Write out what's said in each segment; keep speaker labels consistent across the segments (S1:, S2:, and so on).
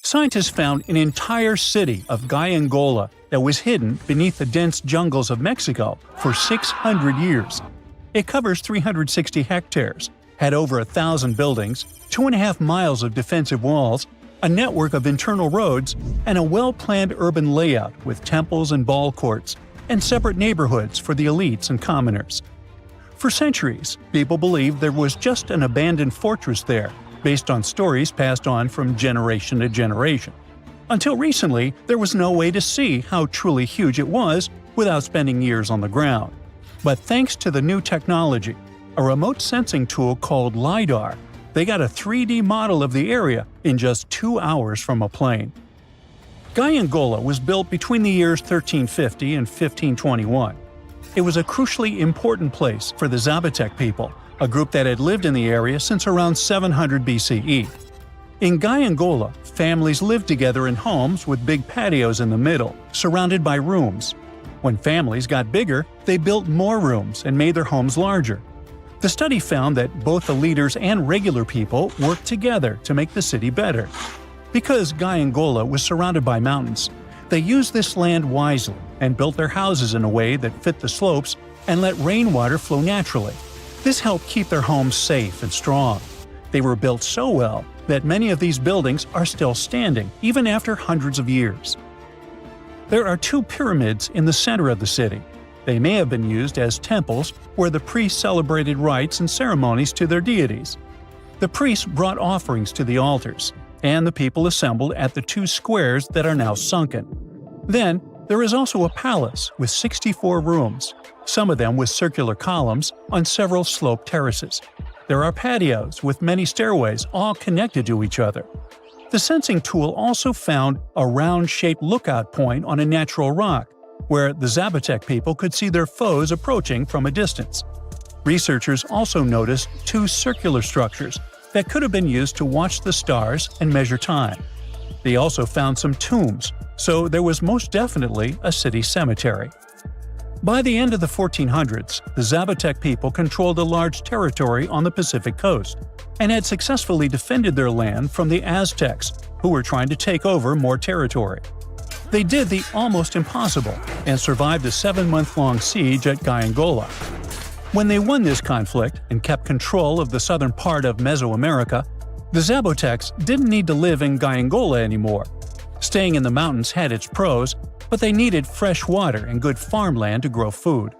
S1: Scientists found an entire city of Guangola that was hidden beneath the dense jungles of Mexico for 600 years. It covers 360 hectares, had over 1,000 buildings, 2.5 miles of defensive walls, a network of internal roads, and a well-planned urban layout with temples and ball courts, and separate neighborhoods for the elites and commoners. For centuries, people believed there was just an abandoned fortress there, based on stories passed on from generation to generation. Until recently, there was no way to see how truly huge it was without spending years on the ground. But thanks to the new technology, a remote sensing tool called Lidar, they got a 3D model of the area in just 2 hours from a plane. Guangola was built between the years 1350 and 1521. It was a crucially important place for the Zapotec people, a group that had lived in the area since around 700 BCE. In Guangola, families lived together in homes with big patios in the middle, surrounded by rooms. When families got bigger, they built more rooms and made their homes larger. The study found that both the leaders and regular people worked together to make the city better. Because Guangola was surrounded by mountains, they used this land wisely and built their houses in a way that fit the slopes and let rainwater flow naturally. This helped keep their homes safe and strong. They were built so well that many of these buildings are still standing, even after hundreds of years. There are 2 pyramids in the center of the city. They may have been used as temples where the priests celebrated rites and ceremonies to their deities. The priests brought offerings to the altars, and the people assembled at the 2 squares that are now sunken. Then, there is also a palace with 64 rooms, some of them with circular columns on several sloped terraces. There are patios with many stairways all connected to each other. The sensing tool also found a round-shaped lookout point on a natural rock, where the Zapotec people could see their foes approaching from a distance. Researchers also noticed 2 circular structures that could have been used to watch the stars and measure time. They also found some tombs, so there was most definitely a city cemetery. By the end of the 1400s, the Zapotec people controlled a large territory on the Pacific coast and had successfully defended their land from the Aztecs, who were trying to take over more territory. They did the almost impossible and survived a 7-month-long siege at Guangola. When they won this conflict and kept control of the southern part of Mesoamerica, the Zapotecs didn't need to live in Guangola anymore. Staying in the mountains had its pros, but they needed fresh water and good farmland to grow food.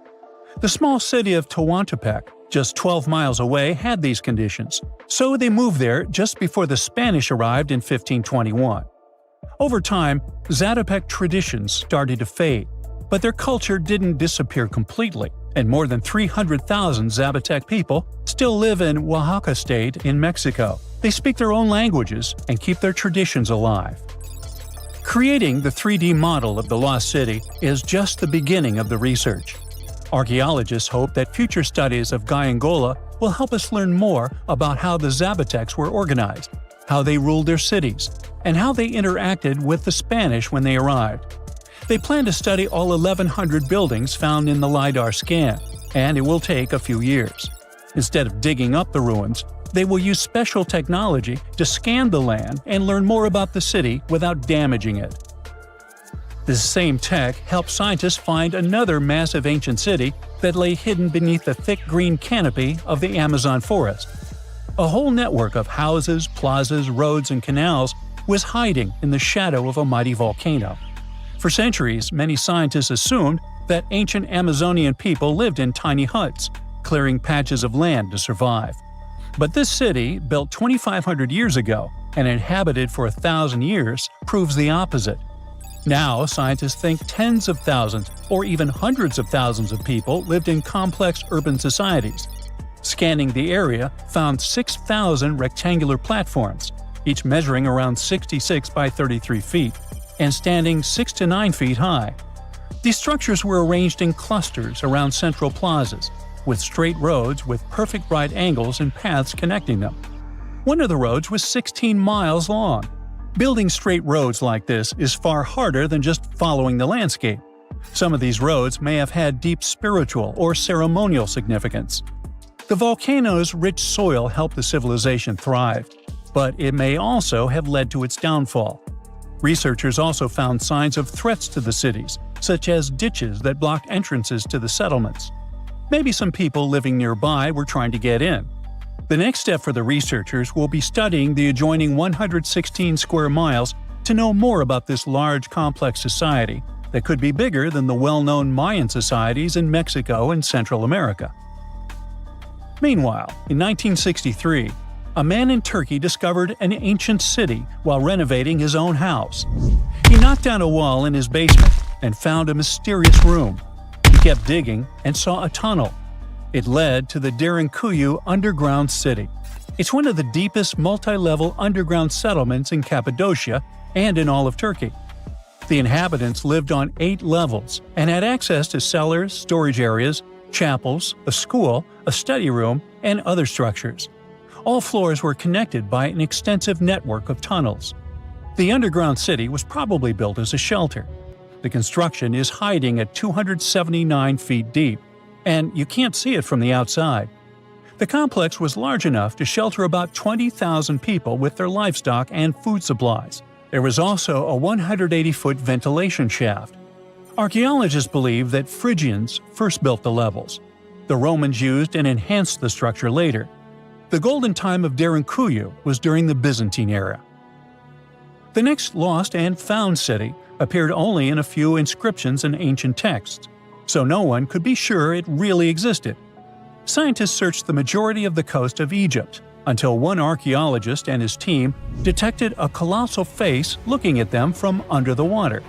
S1: The small city of Teotihuacan, just 12 miles away, had these conditions, so they moved there just before the Spanish arrived in 1521. Over time, Zapotec traditions started to fade, but their culture didn't disappear completely, and more than 300,000 Zapotec people still live in Oaxaca State in Mexico. They speak their own languages and keep their traditions alive. Creating the 3D model of the lost city is just the beginning of the research. Archaeologists hope that future studies of Guangola will help us learn more about how the Zapotecs were organized, how they ruled their cities, and how they interacted with the Spanish when they arrived. They plan to study all 1,100 buildings found in the Lidar scan, and it will take a few years. Instead of digging up the ruins, they will use special technology to scan the land and learn more about the city without damaging it. This same tech helped scientists find another massive ancient city that lay hidden beneath the thick green canopy of the Amazon forest. A whole network of houses, plazas, roads, and canals was hiding in the shadow of a mighty volcano. For centuries, many scientists assumed that ancient Amazonian people lived in tiny huts, clearing patches of land to survive. But this city, built 2,500 years ago and inhabited for 1,000 years, proves the opposite. Now, scientists think tens of thousands or even hundreds of thousands of people lived in complex urban societies. Scanning the area found 6,000 rectangular platforms, each measuring around 66 by 33 feet, and standing 6 to 9 feet high. These structures were arranged in clusters around central plazas, with straight roads with perfect right angles and paths connecting them. One of the roads was 16 miles long. Building straight roads like this is far harder than just following the landscape. Some of these roads may have had deep spiritual or ceremonial significance. The volcano's rich soil helped the civilization thrive, but it may also have led to its downfall. Researchers also found signs of threats to the cities, such as ditches that blocked entrances to the settlements. Maybe some people living nearby were trying to get in. The next step for the researchers will be studying the adjoining 116 square miles to know more about this large, complex society that could be bigger than the well-known Mayan societies in Mexico and Central America. Meanwhile, in 1963, a man in Turkey discovered an ancient city while renovating his own house. He knocked down a wall in his basement and found a mysterious room. He kept digging and saw a tunnel. It led to the Derinkuyu underground city. It's one of the deepest multi-level underground settlements in Cappadocia and in all of Turkey. The inhabitants lived on 8 levels and had access to cellars, storage areas, chapels, a school, a study room, and other structures. All floors were connected by an extensive network of tunnels. The underground city was probably built as a shelter. The construction is hiding at 279 feet deep, and you can't see it from the outside. The complex was large enough to shelter about 20,000 people with their livestock and food supplies. There was also a 180-foot ventilation shaft. Archaeologists believe that Phrygians first built the levels. The Romans used and enhanced the structure later. The golden time of Derinkuyu was during the Byzantine era. The next lost and found city appeared only in a few inscriptions and ancient texts, so no one could be sure it really existed. Scientists searched the majority of the coast of Egypt, until one archaeologist and his team detected a colossal face looking at them from under the water.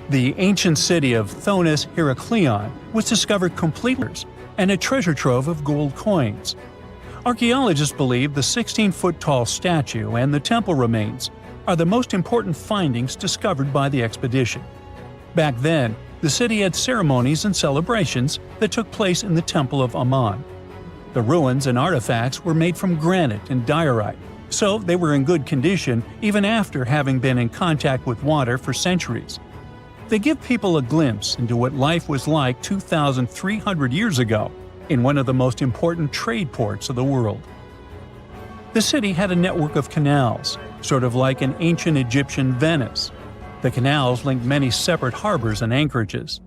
S1: The ancient city of Thonis-Heracleion was discovered completely, and a treasure trove of gold coins. Archaeologists believe the 16-foot-tall statue and the temple remains are the most important findings discovered by the expedition. Back then, the city had ceremonies and celebrations that took place in the Temple of Ammon. The ruins and artifacts were made from granite and diorite, so they were in good condition even after having been in contact with water for centuries. They give people a glimpse into what life was like 2,300 years ago in one of the most important trade ports of the world. The city had a network of canals, sort of like an ancient Egyptian Venice. The canals linked many separate harbors and anchorages.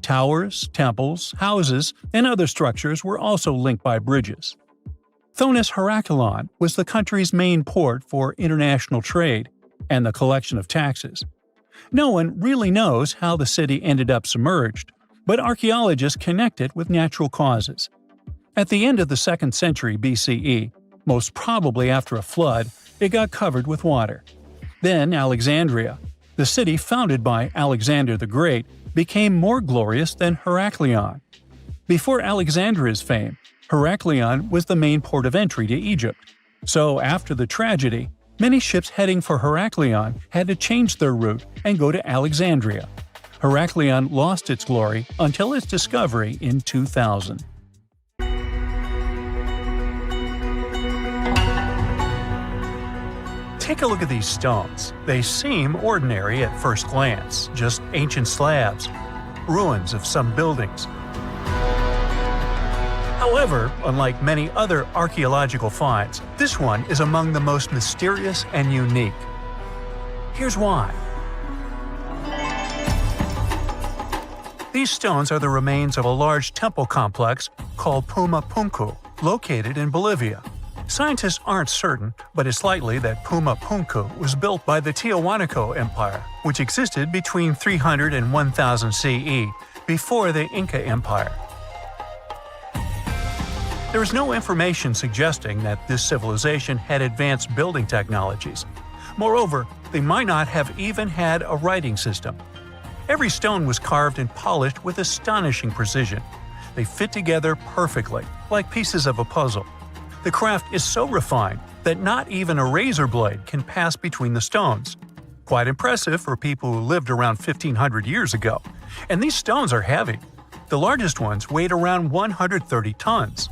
S1: Towers, temples, houses, and other structures were also linked by bridges. Thonis-Heracleion was the country's main port for international trade and the collection of taxes. No one really knows how the city ended up submerged, but archaeologists connect it with natural causes. At the end of the 2nd century BCE, most probably after a flood, it got covered with water. Then Alexandria, the city founded by Alexander the Great, became more glorious than Heracleion. Before Alexandria's fame, Heracleion was the main port of entry to Egypt. So after the tragedy, many ships heading for Heracleion had to change their route and go to Alexandria. Heracleion lost its glory until its discovery in 2000. Take a look at these stones. They seem ordinary at first glance, just ancient slabs, ruins of some buildings. However, unlike many other archaeological finds, this one is among the most mysterious and unique. Here's why. These stones are the remains of a large temple complex called Puma Punku, located in Bolivia. Scientists aren't certain, but it's likely that Puma Punku was built by the Tiahuanaco Empire, which existed between 300 and 1000 CE, before the Inca Empire. There is no information suggesting that this civilization had advanced building technologies. Moreover, they might not have even had a writing system. Every stone was carved and polished with astonishing precision. They fit together perfectly, like pieces of a puzzle. The craft is so refined that not even a razor blade can pass between the stones. Quite impressive for people who lived around 1500 years ago. And these stones are heavy. The largest ones weighed around 130 tons.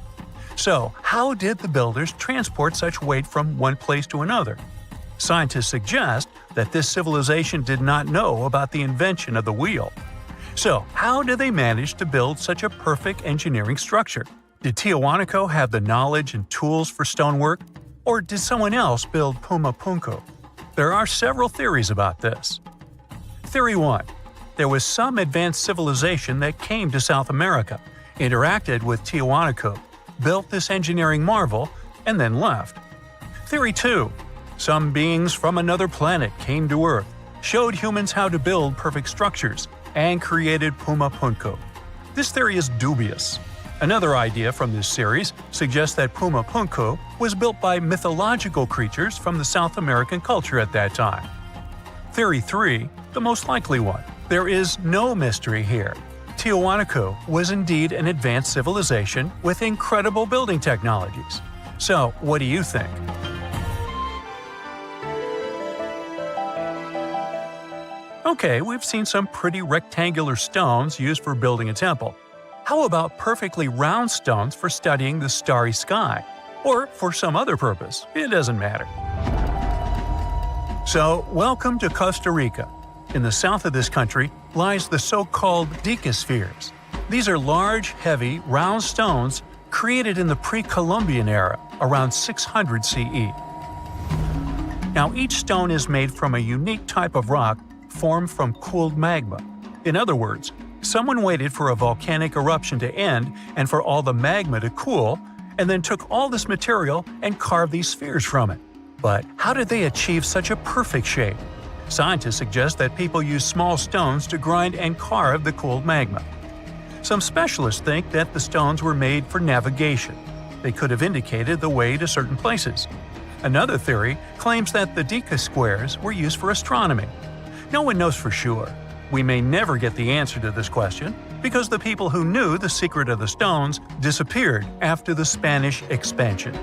S1: So, how did the builders transport such weight from one place to another? Scientists suggest that this civilization did not know about the invention of the wheel. So, how did they manage to build such a perfect engineering structure? Did Tiahuanaco have the knowledge and tools for stonework? Or did someone else build Puma Punku? There are several theories about this. Theory 1. There was some advanced civilization that came to South America, interacted with Tiwanaku, built this engineering marvel, and then left. Theory 2. Some beings from another planet came to Earth, showed humans how to build perfect structures, and created Puma Punku. This theory is dubious. Another idea from this series suggests that Puma Punku was built by mythological creatures from the South American culture at that time. Theory 3, the most likely one. There is no mystery here. Tiwanaku was indeed an advanced civilization with incredible building technologies. So, what do you think? Okay, we've seen some pretty rectangular stones used for building a temple. How about perfectly round stones for studying the starry sky? Or for some other purpose, it doesn't matter. So, welcome to Costa Rica. In the south of this country lies the so-called Deciphers. These are large, heavy, round stones created in the pre-Columbian era, around 600 CE. Now, each stone is made from a unique type of rock formed from cooled magma. In other words, someone waited for a volcanic eruption to end and for all the magma to cool, and then took all this material and carved these spheres from it. But how did they achieve such a perfect shape? Scientists suggest that people use small stones to grind and carve the cooled magma. Some specialists think that the stones were made for navigation. They could have indicated the way to certain places. Another theory claims that the Deca squares were used for astronomy. No one knows for sure. We may never get the answer to this question because the people who knew the secret of the stones disappeared after the Spanish expansion.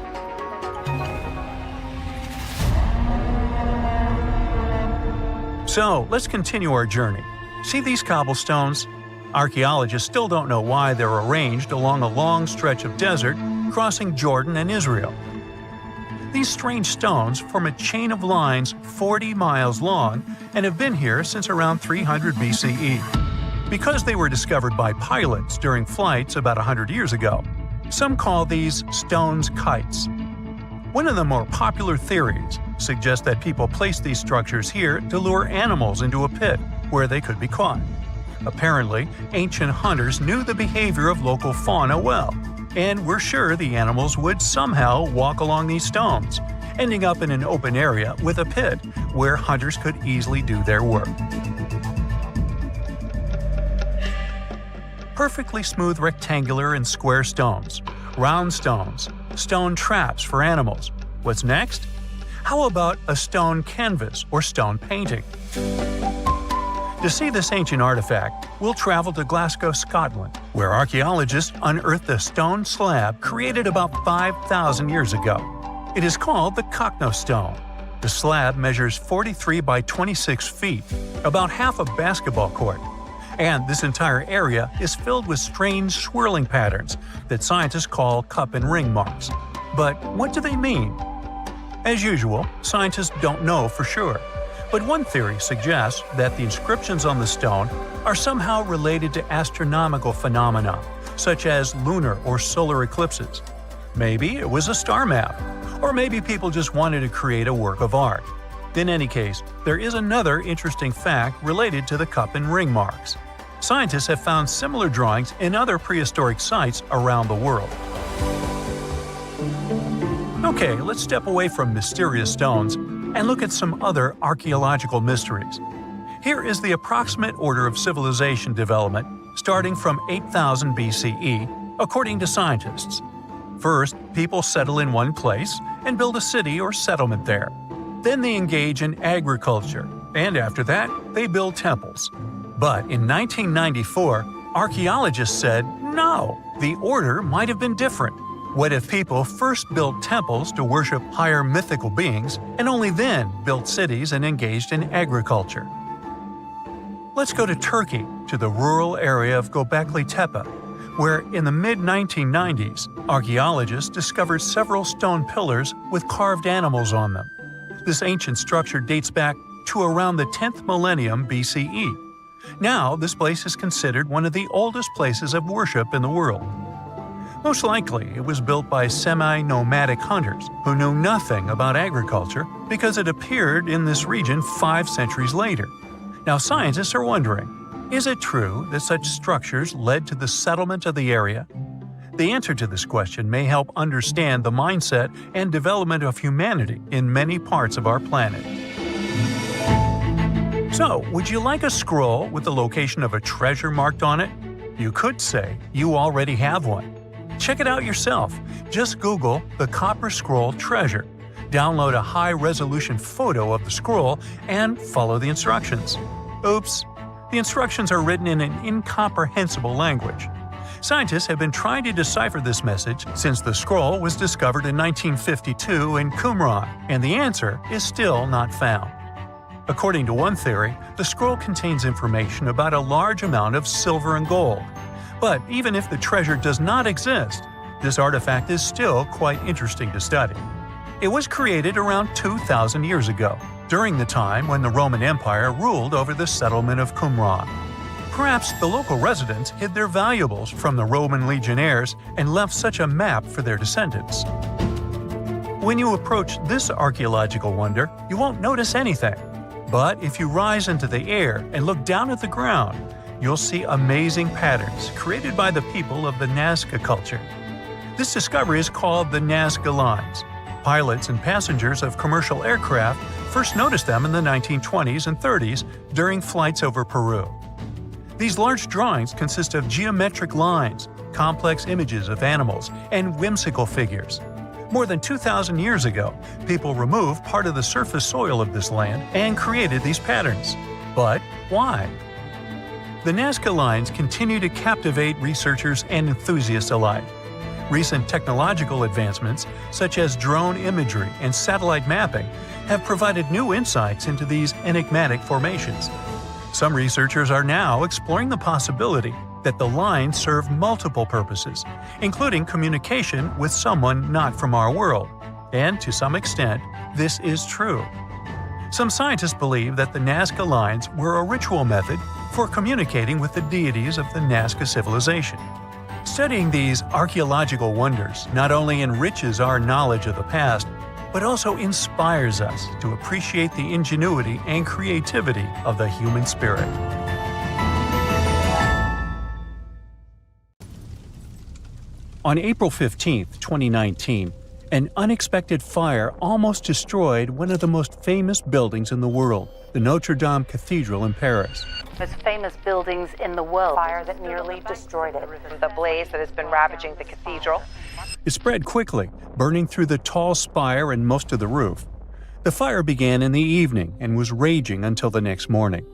S1: So, let's continue our journey. See these cobblestones? Archaeologists still don't know why they're arranged along a long stretch of desert crossing Jordan and Israel. These strange stones form a chain of lines 40 miles long and have been here since around 300 BCE. Because they were discovered by pilots during flights about 100 years ago, some call these stones kites. One of the more popular theories suggests that people placed these structures here to lure animals into a pit where they could be caught. Apparently, ancient hunters knew the behavior of local fauna well, and were sure the animals would somehow walk along these stones, ending up in an open area with a pit where hunters could easily do their work. Perfectly smooth rectangular and square stones, round stones, stone traps for animals. What's next? How about a stone canvas or stone painting? To see this ancient artifact, we'll travel to Glasgow, Scotland, where archaeologists unearthed a stone slab created about 5,000 years ago. It is called the Cochno Stone. The slab measures 43 by 26 feet, about half a basketball court. And this entire area is filled with strange swirling patterns that scientists call cup and ring marks. But what do they mean? As usual, scientists don't know for sure. But one theory suggests that the inscriptions on the stone are somehow related to astronomical phenomena, such as lunar or solar eclipses. Maybe it was a star map, or maybe people just wanted to create a work of art. In any case, there is another interesting fact related to the cup and ring marks. Scientists have found similar drawings in other prehistoric sites around the world. Okay, let's step away from mysterious stones and look at some other archaeological mysteries. Here is the approximate order of civilization development starting from 8000 BCE, according to scientists. First, people settle in one place and build a city or settlement there. Then they engage in agriculture, and after that, they build temples. But in 1994, archaeologists said, no, the order might have been different. What if people first built temples to worship higher mythical beings and only then built cities and engaged in agriculture? Let's go to Turkey, to the rural area of Gobekli Tepe, where in the mid-1990s, archaeologists discovered several stone pillars with carved animals on them. This ancient structure dates back to around the 10th millennium BCE. Now, this place is considered one of the oldest places of worship in the world. Most likely, it was built by semi-nomadic hunters who knew nothing about agriculture because it appeared in this region 5 centuries later. Now scientists are wondering, is it true that such structures led to the settlement of the area? The answer to this question may help understand the mindset and development of humanity in many parts of our planet. So, would you like a scroll with the location of a treasure marked on it? You could say you already have one. Check it out yourself. Just Google the Copper Scroll Treasure. Download a high-resolution photo of the scroll and follow the instructions. Oops! The instructions are written in an incomprehensible language. Scientists have been trying to decipher this message since the scroll was discovered in 1952 in Qumran, and the answer is still not found. According to one theory, the scroll contains information about a large amount of silver and gold. But even if the treasure does not exist, this artifact is still quite interesting to study. It was created around 2,000 years ago, during the time when the Roman Empire ruled over the settlement of Qumran. Perhaps the local residents hid their valuables from the Roman legionnaires and left such a map for their descendants. When you approach this archaeological wonder, you won't notice anything. But if you rise into the air and look down at the ground, you'll see amazing patterns created by the people of the Nazca culture. This discovery is called the Nazca Lines. Pilots and passengers of commercial aircraft first noticed them in the 1920s and 30s during flights over Peru. These large drawings consist of geometric lines, complex images of animals, and whimsical figures. More than 2,000 years ago, people removed part of the surface soil of this land and created these patterns. But why? The Nazca Lines continue to captivate researchers and enthusiasts alike. Recent technological advancements, such as drone imagery and satellite mapping, have provided new insights into these enigmatic formations. Some researchers are now exploring the possibility that the lines serve multiple purposes, including communication with someone not from our world. And to some extent, this is true. Some scientists believe that the Nazca Lines were a ritual method for communicating with the deities of the Nazca civilization. Studying these archaeological wonders not only enriches our knowledge of the past, but also inspires us to appreciate the ingenuity and creativity of the human spirit. On April 15, 2019, an unexpected fire almost destroyed one of the most famous buildings in the world, the Notre-Dame Cathedral in Paris.
S2: Most famous buildings in the world. Fire that nearly destroyed it. The blaze that has been ravaging the cathedral.
S1: It spread quickly, burning through the tall spire and most of the roof. The fire began in the evening and was raging until the next morning.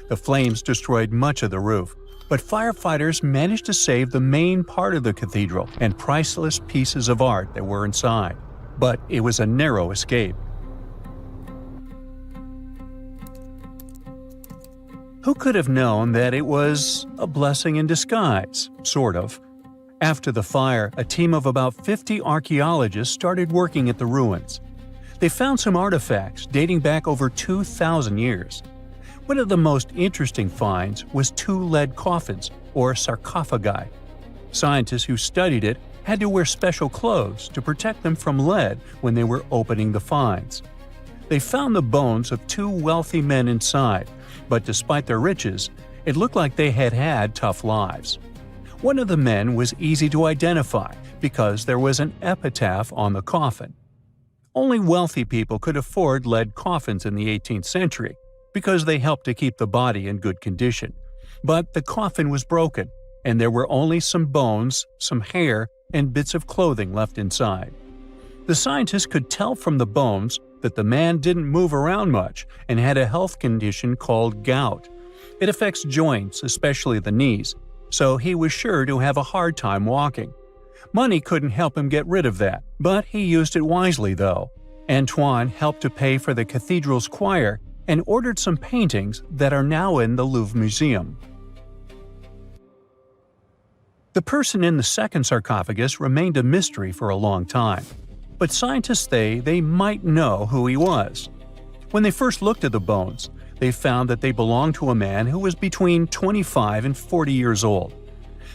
S1: The flames destroyed much of the roof, but firefighters managed to save the main part of the cathedral and priceless pieces of art that were inside. But it was a narrow escape. Who could have known that it was a blessing in disguise, sort of? After the fire, a team of about 50 archaeologists started working at the ruins. They found some artifacts dating back over 2,000 years. One of the most interesting finds was 2 lead coffins, or sarcophagi. Scientists who studied it had to wear special clothes to protect them from lead when they were opening the finds. They found the bones of 2 wealthy men inside, but despite their riches, it looked like they had had tough lives. One of the men was easy to identify because there was an epitaph on the coffin. Only wealthy people could afford lead coffins in the 18th century because they helped to keep the body in good condition. But the coffin was broken, and there were only some bones, some hair, and bits of clothing left inside. The scientists could tell from the bones that the man didn't move around much and had a health condition called gout. It affects joints, especially the knees, so he was sure to have a hard time walking. Money couldn't help him get rid of that, but he used it wisely though. Antoine helped to pay for the cathedral's choir and ordered some paintings that are now in the Louvre Museum. The person in the second sarcophagus remained a mystery for a long time, but scientists say they might know who he was. When they first looked at the bones, they found that they belonged to a man who was between 25 and 40 years old.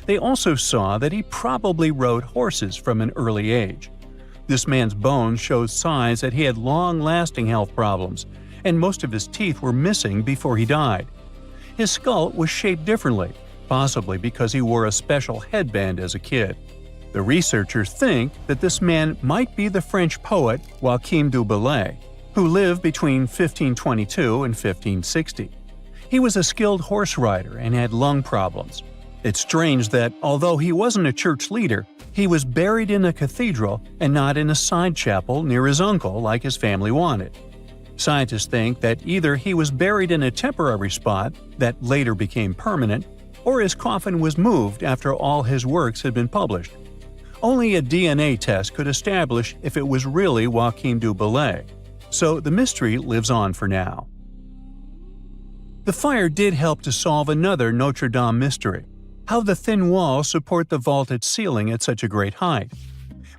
S1: They also saw that he probably rode horses from an early age. This man's bones showed signs that he had long-lasting health problems, and most of his teeth were missing before he died. His skull was shaped differently, possibly because he wore a special headband as a kid. The researchers think that this man might be the French poet Joachim du Bellay, who lived between 1522 and 1560. He was a skilled horse rider and had lung problems. It's strange that, although he wasn't a church leader, he was buried in a cathedral and not in a side chapel near his uncle like his family wanted. Scientists think that either he was buried in a temporary spot that later became permanent, or his coffin was moved after all his works had been published. Only a DNA test could establish if it was really Joachim du Bellay, so the mystery lives on for now. The fire did help to solve another Notre-Dame mystery: how the thin walls support the vaulted ceiling at such a great height.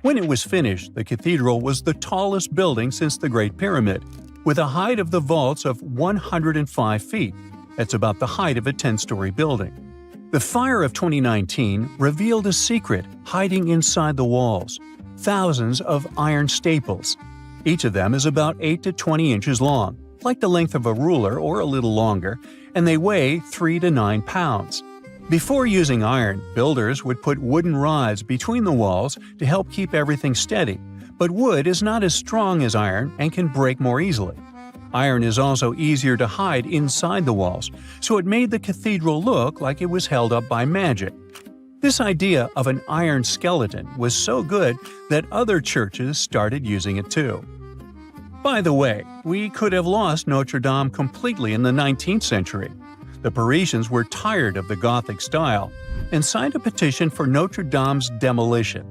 S1: When it was finished, the cathedral was the tallest building since the Great Pyramid, with a height of the vaults of 105 feet. That's about the height of a 10-story building. The fire of 2019 revealed a secret hiding inside the walls: thousands of iron staples. Each of them is about 8 to 20 inches long, like the length of a ruler or a little longer, and they weigh 3 to 9 pounds. Before using iron, builders would put wooden rods between the walls to help keep everything steady, but wood is not as strong as iron and can break more easily. Iron is also easier to hide inside the walls, so it made the cathedral look like it was held up by magic. This idea of an iron skeleton was so good that other churches started using it too. By the way, we could have lost Notre Dame completely in the 19th century. The Parisians were tired of the Gothic style and signed a petition for Notre Dame's demolition.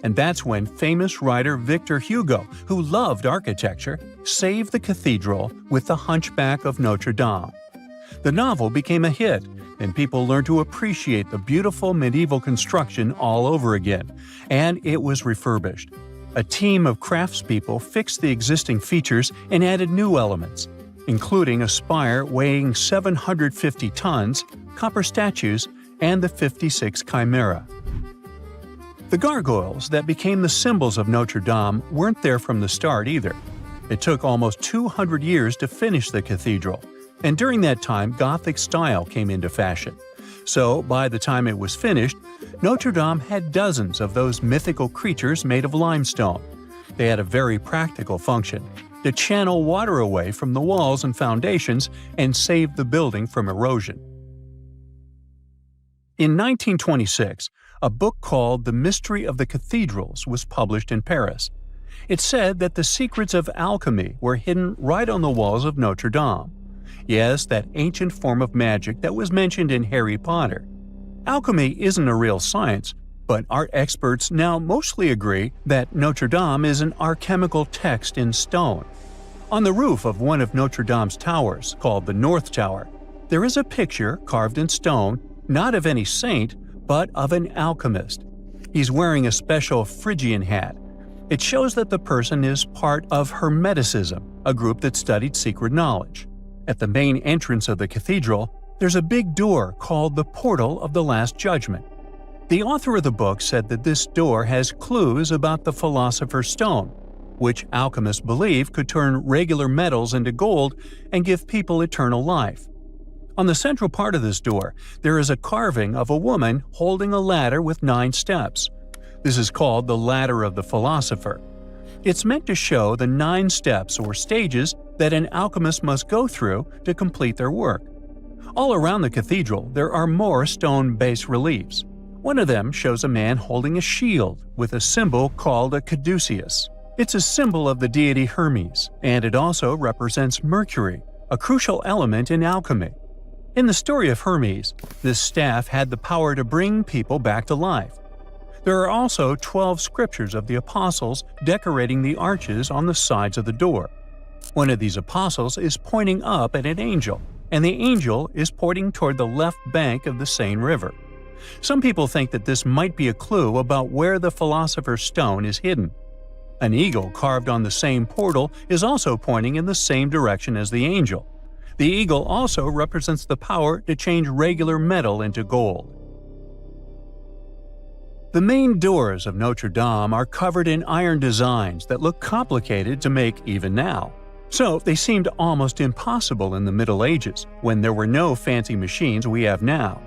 S1: And that's when famous writer Victor Hugo, who loved architecture, saved the cathedral with The Hunchback of Notre Dame. The novel became a hit, and people learned to appreciate the beautiful medieval construction all over again, and it was refurbished. A team of craftspeople fixed the existing features and added new elements, including a spire weighing 750 tons, copper statues, and the 56 chimera. The gargoyles that became the symbols of Notre Dame weren't there from the start either. It took almost 200 years to finish the cathedral, and during that time Gothic style came into fashion. So, by the time it was finished, Notre Dame had dozens of those mythical creatures made of limestone. They had a very practical function: to channel water away from the walls and foundations and save the building from erosion. In 1926, a book called The Mystery of the Cathedrals was published in Paris. It said that the secrets of alchemy were hidden right on the walls of Notre Dame. Yes, that ancient form of magic that was mentioned in Harry Potter. Alchemy isn't a real science, but art experts now mostly agree that Notre Dame is an alchemical text in stone. On the roof of one of Notre Dame's towers, called the North Tower, there is a picture carved in stone, not of any saint, but of an alchemist. He's wearing a special Phrygian hat. It shows that the person is part of Hermeticism, a group that studied secret knowledge. At the main entrance of the cathedral, there's a big door called the Portal of the Last Judgment. The author of the book said that this door has clues about the Philosopher's Stone, which alchemists believe could turn regular metals into gold and give people eternal life. On the central part of this door, there is a carving of a woman holding a ladder with 9 steps. This is called the Ladder of the Philosopher. It's meant to show the 9 steps or stages that an alchemist must go through to complete their work. All around the cathedral, there are more stone bas-reliefs. One of them shows a man holding a shield with a symbol called a caduceus. It's a symbol of the deity Hermes, and it also represents Mercury, a crucial element in alchemy. In the story of Hermes, this staff had the power to bring people back to life. There are also 12 scriptures of the apostles decorating the arches on the sides of the door. One of these apostles is pointing up at an angel, and the angel is pointing toward the left bank of the Seine River. Some people think that this might be a clue about where the Philosopher's Stone is hidden. An eagle carved on the same portal is also pointing in the same direction as the angel. The eagle also represents the power to change regular metal into gold. The main doors of Notre Dame are covered in iron designs that look complicated to make even now. So they seemed almost impossible in the Middle Ages, when there were no fancy machines we have now.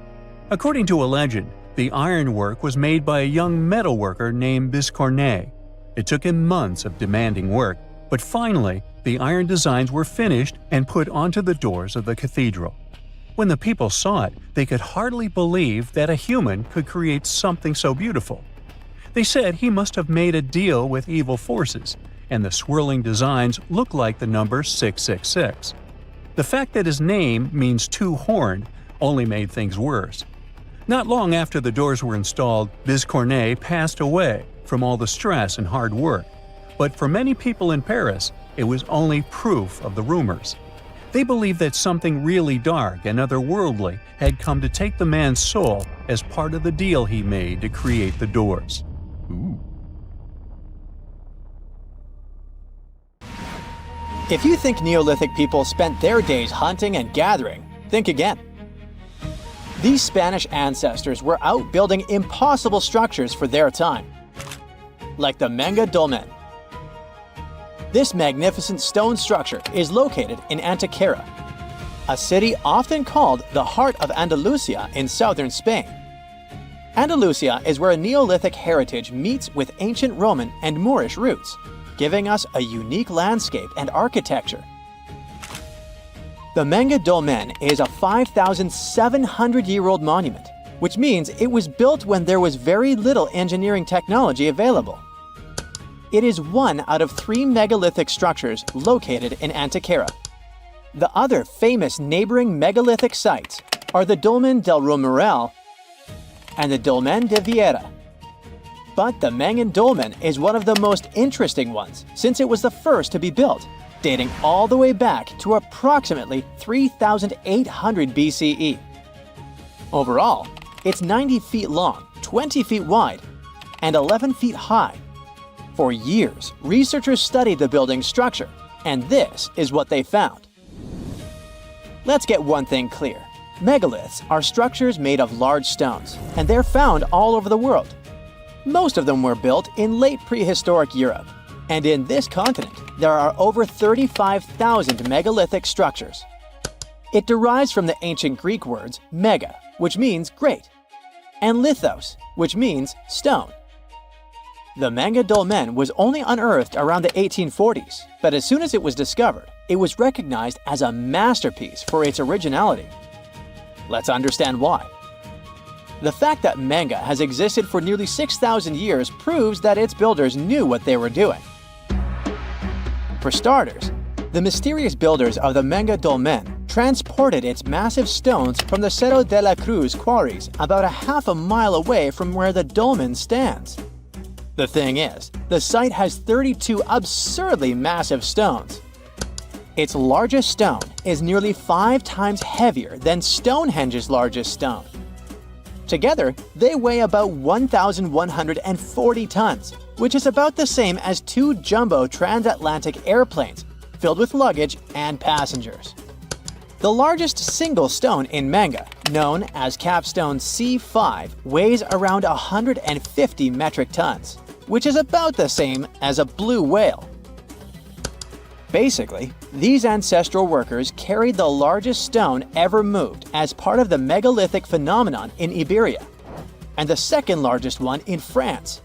S1: According to a legend, the ironwork was made by a young metalworker named Biscornet. It took him months of demanding work, but finally, the iron designs were finished and put onto the doors of the cathedral. When the people saw it, they could hardly believe that a human could create something so beautiful. They said he must have made a deal with evil forces, and the swirling designs look like the number 666. The fact that his name means two-horned only made things worse. Not long after the doors were installed, Biscornet passed away from all the stress and hard work. But for many people in Paris, it was only proof of the rumors. They believed that something really dark and otherworldly had come to take the man's soul as part of the deal he made to create the doors. Ooh.
S3: If you think Neolithic people spent their days hunting and gathering, think again. These Spanish ancestors were out building impossible structures for their time, like the Manga Dolmen. This magnificent stone structure is located in Antequera, a city often called the heart of Andalusia in southern Spain. Andalusia is where Neolithic heritage meets with ancient Roman and Moorish roots, giving us a unique landscape and architecture. The Manga Dolmen is a 5,700-year-old monument, which means it was built when there was very little engineering technology available. It is one out of 3 megalithic structures located in Antequera. The other famous neighboring megalithic sites are the Dolmen del Romeral and the Dolmen de Vieira. But the Manga Dolmen is one of the most interesting ones since it was the first to be built, dating all the way back to approximately 3,800 BCE. Overall, it's 90 feet long, 20 feet wide, and 11 feet high. For years, researchers studied the building's structure, and this is what they found. Let's get one thing clear. Megaliths are structures made of large stones, and they're found all over the world. Most of them were built in late prehistoric Europe, and in this continent, there are over 35,000 megalithic structures. It derives from the ancient Greek words mega, which means great, and lithos, which means stone. The Manga Dolmen was only unearthed around the 1840s, but as soon as it was discovered, it was recognized as a masterpiece for its originality. Let's understand why. The fact that Manga has existed for nearly 6,000 years proves that its builders knew what they were doing. For starters, the mysterious builders of the Manga Dolmen transported its massive stones from the Cerro de la Cruz quarries about a half a mile away from where the dolmen stands. The thing is, the site has 32 absurdly massive stones. Its largest stone is nearly 5 times heavier than Stonehenge's largest stone. Together, they weigh about 1,140 tons, which is about the same as 2 jumbo transatlantic airplanes filled with luggage and passengers. The largest single stone in Manga, known as Capstone C5, weighs around 150 metric tons, which is about the same as a blue whale. Basically, these ancestral workers carried the largest stone ever moved as part of the megalithic phenomenon in Iberia, and the second largest one in France.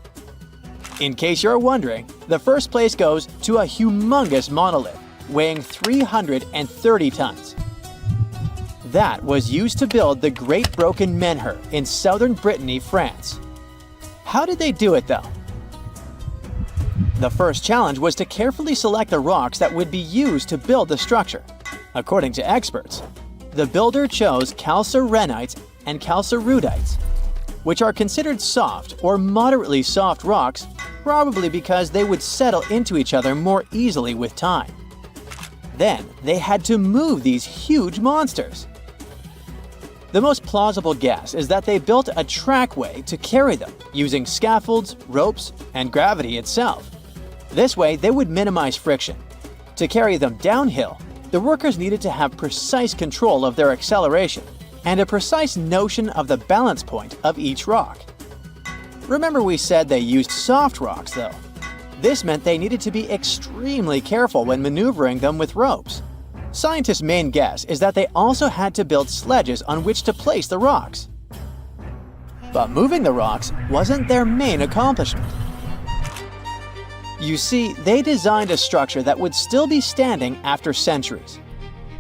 S3: In case you're wondering, the first place goes to a humongous monolith, weighing 330 tons. That was used to build the Great Broken Menhir in southern Brittany, France. How did they do it though? The first challenge was to carefully select the rocks that would be used to build the structure. According to experts, the builder chose calcarenites and calcarudites, which are considered soft or moderately soft rocks, probably because they would settle into each other more easily with time. Then they had to move these huge monsters. The most plausible guess is that they built a trackway to carry them, using scaffolds, ropes, and gravity itself. This way, they would minimize friction. To carry them downhill, the workers needed to have precise control of their acceleration and a precise notion of the balance point of each rock. Remember we said they used soft rocks though. This meant they needed to be extremely careful when maneuvering them with ropes. Scientists' main guess is that they also had to build sledges on which to place the rocks. But moving the rocks wasn't their main accomplishment. You see, they designed a structure that would still be standing after centuries.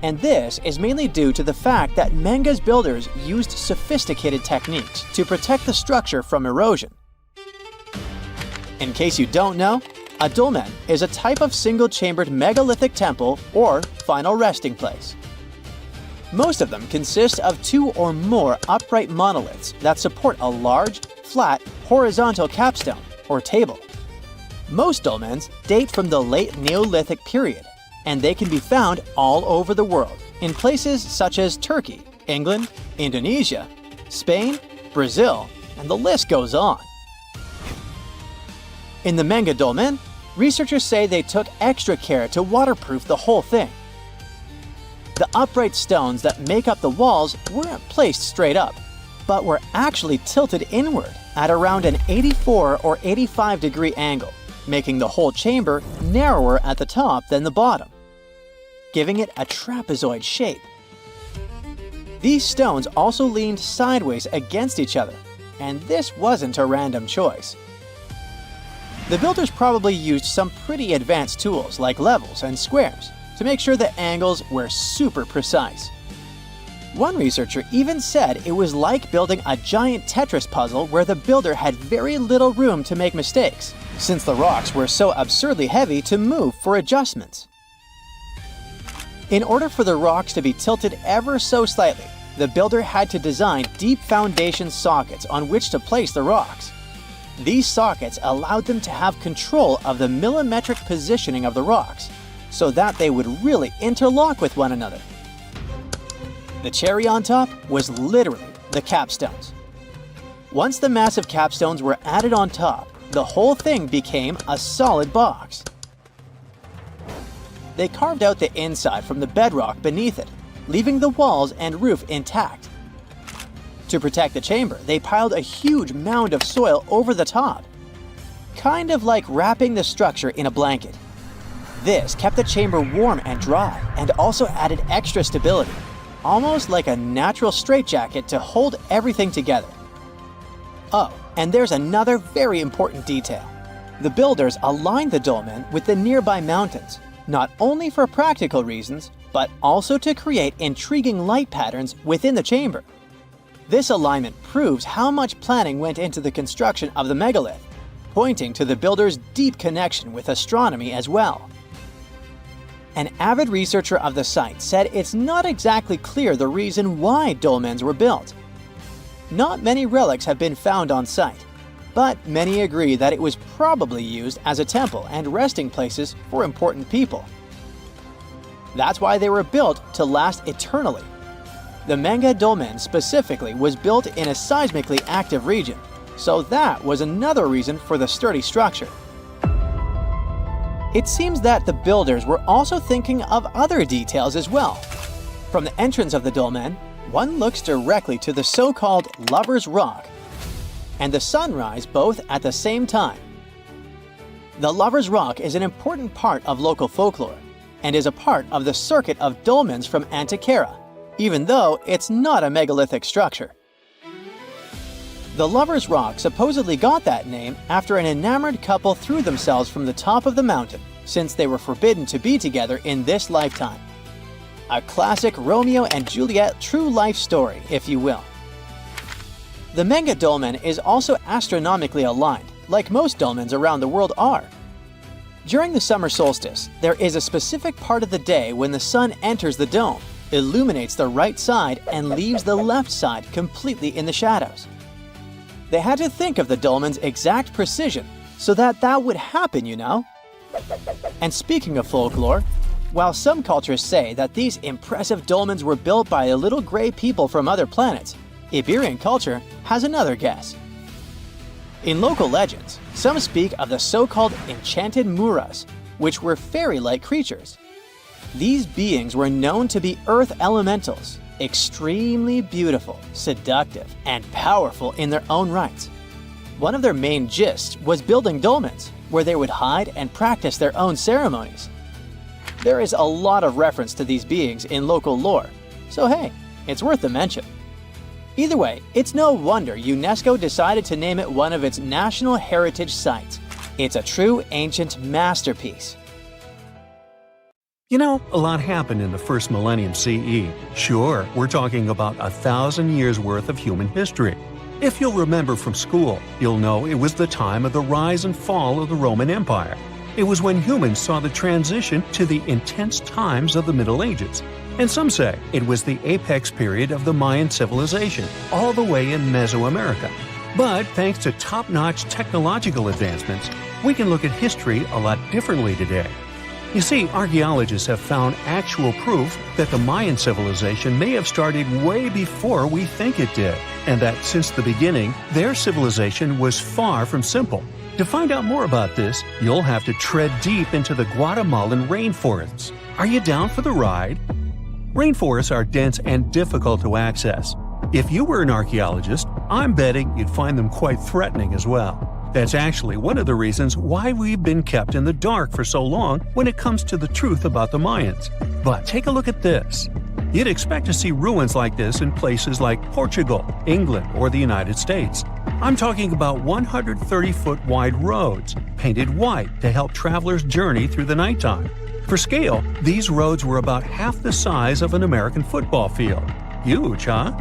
S3: And this is mainly due to the fact that Menga's builders used sophisticated techniques to protect the structure from erosion. In case you don't know, a dolmen is a type of single-chambered megalithic temple or final resting place. Most of them consist of 2 or more upright monoliths that support a large, flat, horizontal capstone or table. Most dolmens date from the late Neolithic period, and they can be found all over the world, in places such as Turkey, England, Indonesia, Spain, Brazil, and the list goes on. In the Manga Dolmen, researchers say they took extra care to waterproof the whole thing. The upright stones that make up the walls weren't placed straight up, but were actually tilted inward at around an 84 or 85 degree angle, making the whole chamber narrower at the top than the bottom, giving it a trapezoid shape. These stones also leaned sideways against each other, and this wasn't a random choice. The builders probably used some pretty advanced tools like levels and squares to make sure the angles were super precise. One researcher even said it was like building a giant Tetris puzzle where the builder had very little room to make mistakes, since the rocks were so absurdly heavy to move for adjustments. In order for the rocks to be tilted ever so slightly, the builder had to design deep foundation sockets on which to place the rocks. These sockets allowed them to have control of the millimetric positioning of the rocks, so that they would really interlock with one another. The cherry on top was literally the capstones. Once the massive capstones were added on top, the whole thing became a solid box. They carved out the inside from the bedrock beneath it, leaving the walls and roof intact. To protect the chamber, they piled a huge mound of soil over the top, kind of like wrapping the structure in a blanket. This kept the chamber warm and dry, and also added extra stability, almost like a natural straitjacket to hold everything together. Oh, and there's another very important detail. The builders aligned the dolmen with the nearby mountains, not only for practical reasons, but also to create intriguing light patterns within the chamber. This alignment proves how much planning went into the construction of the megalith, pointing to the builders' deep connection with astronomy as well. An avid researcher of the site said it's not exactly clear the reason why dolmens were built. Not many relics have been found on site, but many agree that it was probably used as a temple and resting places for important people. That's why they were built to last eternally. The Manga Dolmen specifically was built in a seismically active region, so that was another reason for the sturdy structure. It seems that the builders were also thinking of other details as well. From the entrance of the dolmen, one looks directly to the so-called Lover's Rock and the sunrise both at the same time. The Lover's Rock is an important part of local folklore and is a part of the circuit of dolmens from Antikythera, even though it's not a megalithic structure. The Lover's Rock supposedly got that name after an enamored couple threw themselves from the top of the mountain, since they were forbidden to be together in this lifetime. A classic Romeo and Juliet true life story, if you will. The Manga Dolmen is also astronomically aligned, like most dolmens around the world are. During the summer solstice, there is a specific part of the day when the sun enters the dome, illuminates the right side, and leaves the left side completely in the shadows. They had to think of the dolmen's exact precision so that that would happen, you know? And speaking of folklore, while some cultures say that these impressive dolmens were built by a little gray people from other planets, Iberian culture has another guess. In local legends, some speak of the so-called enchanted muras, which were fairy-like creatures. These beings were known to be earth elementals, extremely beautiful, seductive, and powerful in their own rights. One of their main gists was building dolmens, where they would hide and practice their own ceremonies. There is a lot of reference to these beings in local lore, so hey, it's worth a mention. Either way, it's no wonder UNESCO decided to name it one of its National Heritage Sites. It's a true ancient masterpiece.
S1: You know, a lot happened in the first millennium CE. Sure, we're talking about 1,000 years worth of human history. If you'll remember from school, you'll know it was the time of the rise and fall of the Roman Empire. It was when humans saw the transition to the intense times of the Middle Ages. And some say it was the apex period of the Mayan civilization, all the way in Mesoamerica. But thanks to top-notch technological advancements, we can look at history a lot differently today. You see, archaeologists have found actual proof that the Mayan civilization may have started way before we think it did, and that since the beginning, their civilization was far from simple. To find out more about this, you'll have to tread deep into the Guatemalan rainforests. Are you down for the ride? Rainforests are dense and difficult to access. If you were an archaeologist, I'm betting you'd find them quite threatening as well. That's actually one of the reasons why we've been kept in the dark for so long when it comes to the truth about the Mayans. But take a look at this. You'd expect to see ruins like this in places like Portugal, England, or the United States. I'm talking about 130-foot wide roads, painted white to help travelers journey through the nighttime. For scale, these roads were about half the size of an American football field. Huge, huh?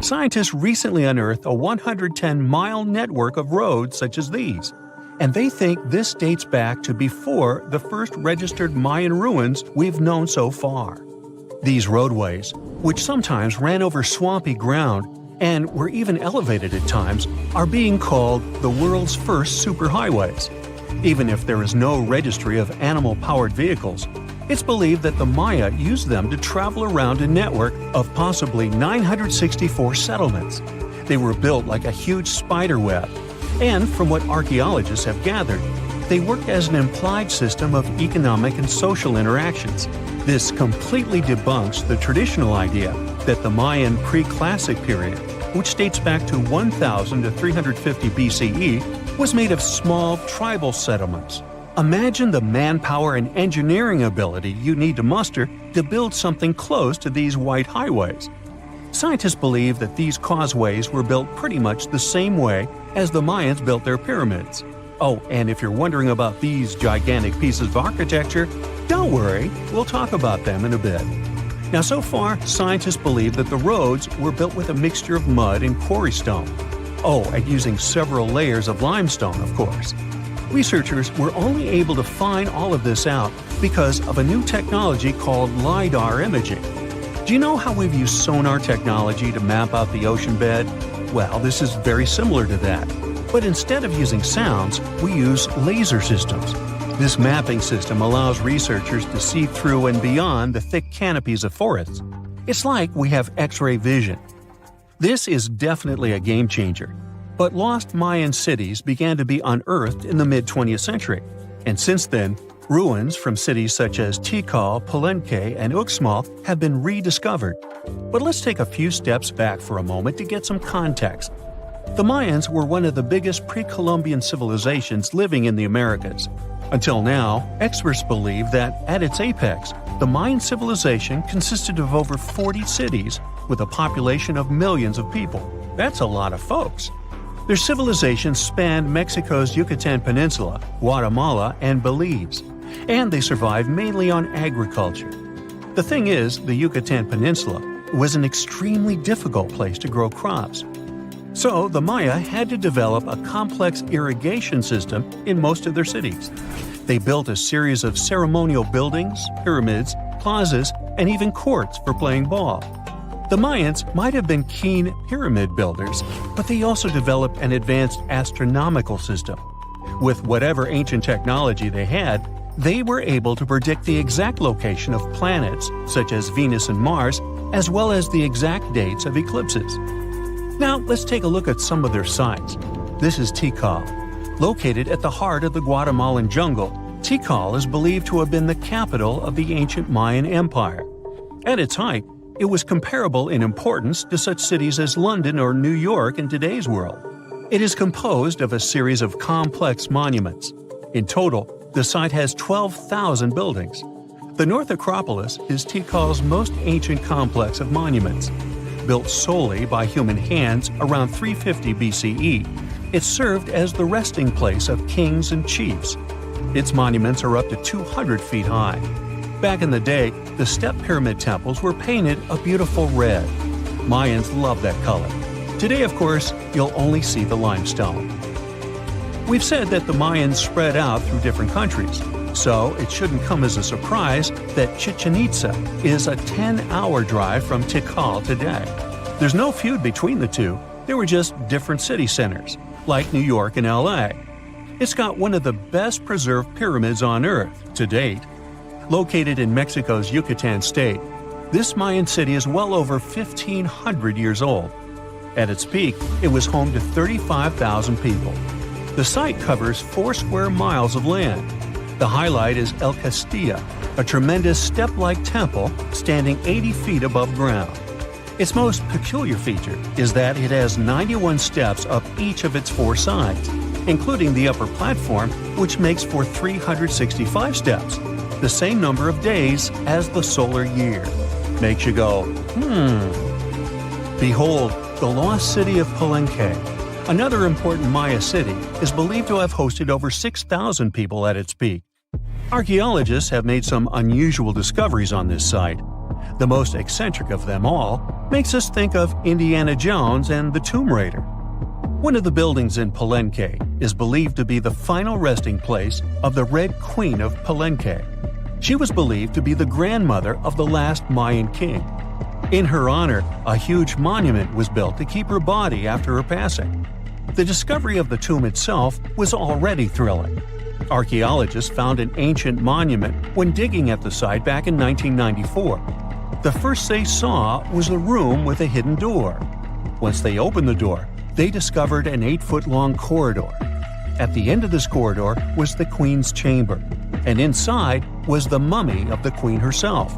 S1: Scientists recently unearthed a 110-mile network of roads such as these, and they think this dates back to before the first registered Mayan ruins we've known so far. These roadways, which sometimes ran over swampy ground and were even elevated at times, are being called the world's first superhighways. Even if there is no registry of animal-powered vehicles, it's believed that the Maya used them to travel around a network of possibly 964 settlements. They were built like a huge spider web, and from what archaeologists have gathered, they worked as an implied system of economic and social interactions. This completely debunks the traditional idea that the Mayan pre-classic period, which dates back to 1000 to 350 BCE, was made of small tribal settlements. Imagine the manpower and engineering ability you need to muster to build something close to these white highways. Scientists believe that these causeways were built pretty much the same way as the Mayans built their pyramids. Oh, and if you're wondering about these gigantic pieces of architecture, don't worry, we'll talk about them in a bit. Now, so far, scientists believe that the roads were built with a mixture of mud and quarry stone. Oh, and using several layers of limestone, of course. Researchers were only able to find all of this out because of a new technology called Lidar imaging. Do you know how we've used sonar technology to map out the ocean bed? Well, this is very similar to that. But instead of using sounds, we use laser systems. This mapping system allows researchers to see through and beyond the thick canopies of forests. It's like we have X-ray vision. This is definitely a game changer. But lost Mayan cities began to be unearthed in the mid-20th century, and since then, ruins from cities such as Tikal, Palenque, and Uxmal have been rediscovered. But let's take a few steps back for a moment to get some context. The Mayans were one of the biggest pre-Columbian civilizations living in the Americas. Until now, experts believe that, at its apex, the Mayan civilization consisted of over 40 cities with a population of millions of people. That's a lot of folks. Their civilization spanned Mexico's Yucatan Peninsula, Guatemala, and Belize, and they survived mainly on agriculture. The thing is, the Yucatan Peninsula was an extremely difficult place to grow crops. So the Maya had to develop a complex irrigation system in most of their cities. They built a series of ceremonial buildings, pyramids, plazas, and even courts for playing ball. The Mayans might have been keen pyramid builders, but they also developed an advanced astronomical system. With whatever ancient technology they had, they were able to predict the exact location of planets, such as Venus and Mars, as well as the exact dates of eclipses. Now, let's take a look at some of their sites. This is Tikal. Located at the heart of the Guatemalan jungle, Tikal is believed to have been the capital of the ancient Mayan Empire. At its height, it was comparable in importance to such cities as London or New York in today's world. It is composed of a series of complex monuments. In total, the site has 12,000 buildings. The North Acropolis is Tikal's most ancient complex of monuments. Built solely by human hands around 350 BCE, it served as the resting place of kings and chiefs. Its monuments are up to 200 feet high. Back in the day, the step pyramid temples were painted a beautiful red. Mayans loved that color. Today, of course, you'll only see the limestone. We've said that the Mayans spread out through different countries, so it shouldn't come as a surprise that Chichen Itza is a 10-hour drive from Tikal today. There's no feud between the two, they were just different city centers, like New York and LA. It's got one of the best preserved pyramids on Earth to date. Located in Mexico's Yucatan state, this Mayan city is well over 1,500 years old. At its peak, it was home to 35,000 people. The site covers 4 square miles of land. The highlight is El Castilla, a tremendous step-like temple standing 80 feet above ground. Its most peculiar feature is that it has 91 steps up each of its 4 sides, including the upper platform, which makes for 365 steps, the same number of days as the solar year. Makes you go, Behold, the lost city of Palenque. Another important Maya city is believed to have hosted over 6,000 people at its peak. Archaeologists have made some unusual discoveries on this site. The most eccentric of them all makes us think of Indiana Jones and the Tomb Raider. One of the buildings in Palenque is believed to be the final resting place of the Red Queen of Palenque. She was believed to be the grandmother of the last Mayan king. In her honor, a huge monument was built to keep her body after her passing. The discovery of the tomb itself was already thrilling. Archaeologists found an ancient monument when digging at the site back in 1994. The first they saw was a room with a hidden door. Once they opened the door, they discovered an 8-foot-long corridor. At the end of this corridor was the queen's chamber, and inside was the mummy of the queen herself.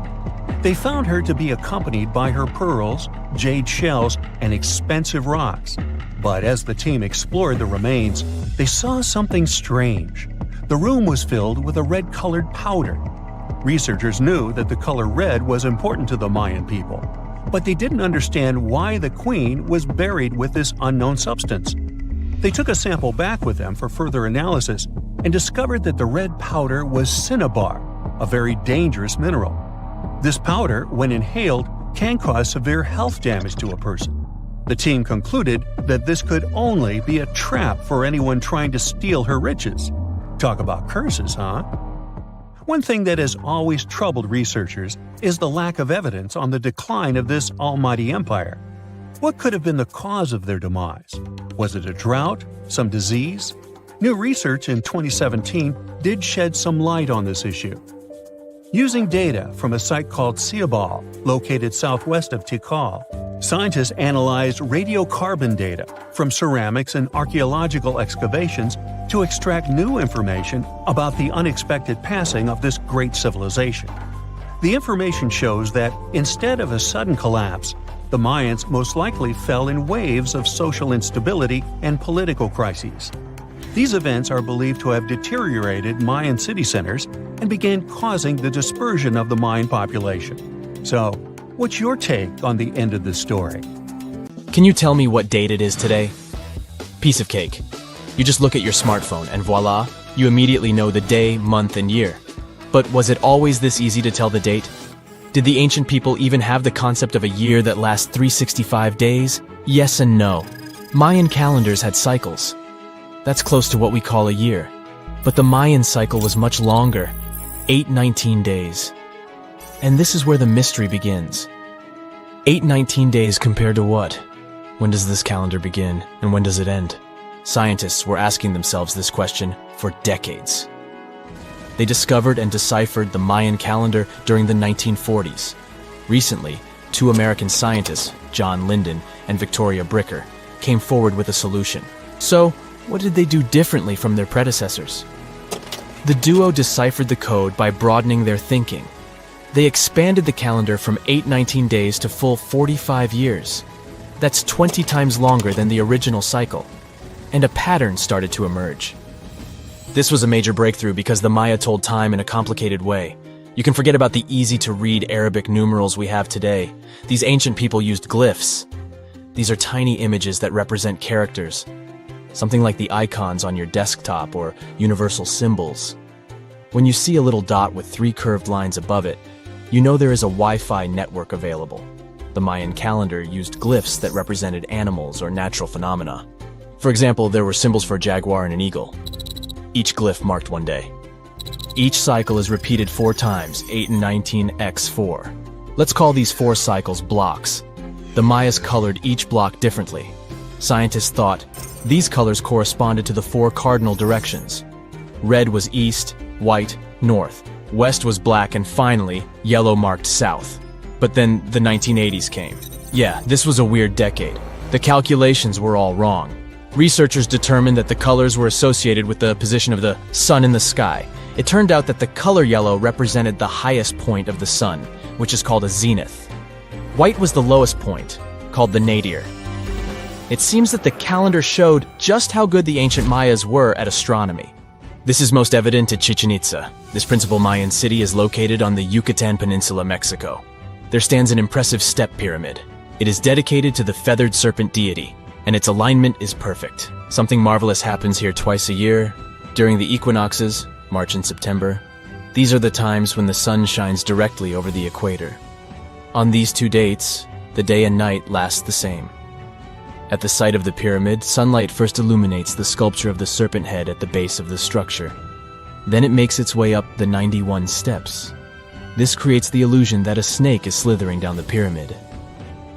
S1: They found her to be accompanied by her pearls, jade shells, and expensive rocks. But as the team explored the remains, they saw something strange. The room was filled with a red-colored powder. Researchers knew that the color red was important to the Mayan people, but they didn't understand why the queen was buried with this unknown substance. They took a sample back with them for further analysis and discovered that the red powder was cinnabar, a very dangerous mineral. This powder, when inhaled, can cause severe health damage to a person. The team concluded that this could only be a trap for anyone trying to steal her riches. Talk about curses, huh? One thing that has always troubled researchers is the lack of evidence on the decline of this almighty empire. What could have been the cause of their demise? Was it a drought? Some disease? New research in 2017 did shed some light on this issue. Using data from a site called Ciabal, located southwest of Tikal, scientists analyzed radiocarbon data from ceramics and archaeological excavations to extract new information about the unexpected passing of this great civilization. The information shows that instead of a sudden collapse, the Mayans most likely fell in waves of social instability and political crises. These events are believed to have deteriorated Mayan city centers and began causing the dispersion of the Mayan population. So, what's your take on the end of this story?
S4: Can you tell me what date it is today? Piece of cake. You just look at your smartphone and voila, you immediately know the day, month, and year. But was it always this easy to tell the date? Did the ancient people even have the concept of a year that lasts 365 days? Yes and no. Mayan calendars had cycles. That's close to what we call a year. But the Mayan cycle was much longer, 819 days. And this is where the mystery begins. 819 days compared to what? When does this calendar begin, and when does it end? Scientists were asking themselves this question for decades. They discovered and deciphered the Mayan calendar during the 1940s. Recently, 2 American scientists, John Linden and Victoria Bricker, came forward with a solution. So, what did they do differently from their predecessors? The duo deciphered the code by broadening their thinking. They expanded the calendar from 819 days to full 45 years. That's 20 times longer than the original cycle. And a pattern started to emerge. This was a major breakthrough because the Maya told time in a complicated way. You can forget about the easy-to-read Arabic numerals we have today. These ancient people used glyphs. These are tiny images that represent characters, something like the icons on your desktop or universal symbols. When you see a little dot with 3 curved lines above it, you know there is a Wi-Fi network available. The Mayan calendar used glyphs that represented animals or natural phenomena. For example, there were symbols for a jaguar and an eagle. Each glyph marked one day. Each cycle is repeated 4 times, 8 and 19 x 4. Let's call these 4 cycles blocks. The Mayas colored each block differently. Scientists thought these colors corresponded to the 4 cardinal directions. Red was east, white, north. West was black, and finally, yellow marked south. But then the 1980s came. Yeah, this was a weird decade. The calculations were all wrong. Researchers determined that the colors were associated with the position of the sun in the sky. It turned out that the color yellow represented the highest point of the sun, which is called a zenith. White was the lowest point, called the nadir. It seems that the calendar showed just how good the ancient Mayas were at astronomy. This is most evident at Chichen Itza. This principal Mayan city is located on the Yucatan Peninsula, Mexico. There stands an impressive step pyramid. It is dedicated to the feathered serpent deity, and its alignment is perfect. Something marvelous happens here twice a year, during the equinoxes, March and September. These are the times when the sun shines directly over the equator. On these 2 dates, the day and night last the same. At the site of the pyramid, sunlight first illuminates the sculpture of the serpent head at the base of the structure. Then it makes its way up the 91 steps. This creates the illusion that a snake is slithering down the pyramid.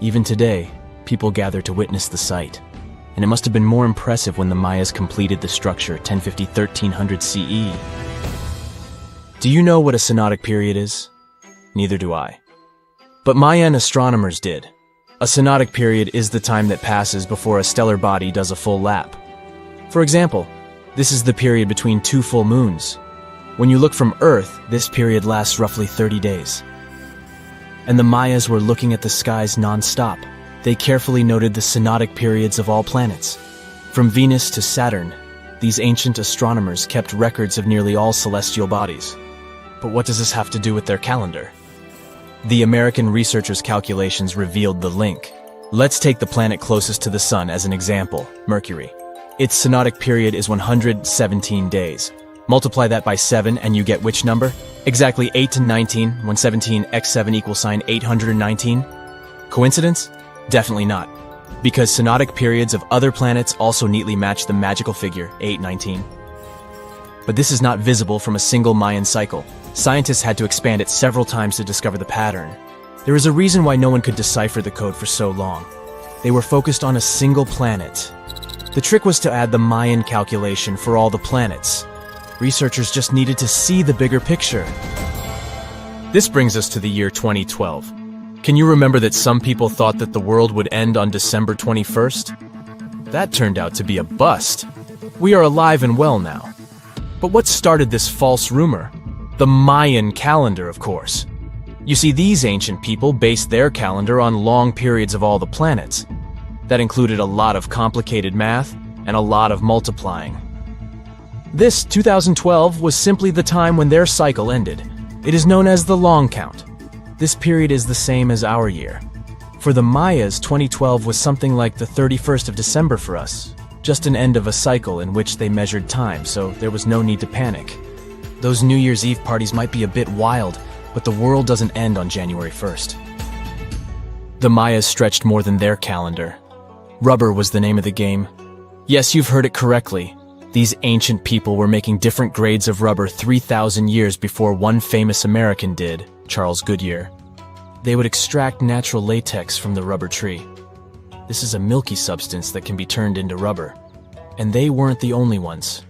S4: Even today, people gather to witness the sight. And it must have been more impressive when the Mayas completed the structure 1050-1300 CE. Do you know what a synodic period is? Neither do I. But Mayan astronomers did. A synodic period is the time that passes before a stellar body does a full lap. For example, this is the period between 2 full moons. When you look from Earth, this period lasts roughly 30 days. And the Mayas were looking at the skies non-stop. They carefully noted the synodic periods of all planets. From Venus to Saturn, these ancient astronomers kept records of nearly all celestial bodies. But what does this have to do with their calendar? The American researchers' calculations revealed the link. Let's take the planet closest to the Sun as an example, Mercury. Its synodic period is 117 days. Multiply that by 7 and you get which number? Exactly 8 to 19, when 17 x 7 equals sign 819? Coincidence? Definitely not. Because synodic periods of other planets also neatly match the magical figure 819. But this is not visible from a single Mayan cycle. Scientists had to expand it several times to discover the pattern. There is a reason why no one could decipher the code for so long. They were focused on a single planet. The trick was to add the Mayan calculation for all the planets. Researchers just needed to see the bigger picture. This brings us to the year 2012. Can you remember that some people thought that the world would end on December 21st? That turned out to be a bust. We are alive and well now. But what started this false rumor? The Mayan calendar, of course. You see, these ancient people based their calendar on long periods of all the planets. That included a lot of complicated math and a lot of multiplying. This 2012 was simply the time when their cycle ended. It is known as the long count. This period is the same as our year. For the Mayas, 2012 was something like the 31st of December for us. Just an end of a cycle in which they measured time, so there was no need to panic. Those New Year's Eve parties might be a bit wild, but the world doesn't end on January 1st. The Mayas stretched more than their calendar. Rubber was the name of the game. Yes, you've heard it correctly. These ancient people were making different grades of rubber 3,000 years before one famous American did, Charles Goodyear. They would extract natural latex from the rubber tree. This is a milky substance that can be turned into rubber. And they weren't the only ones.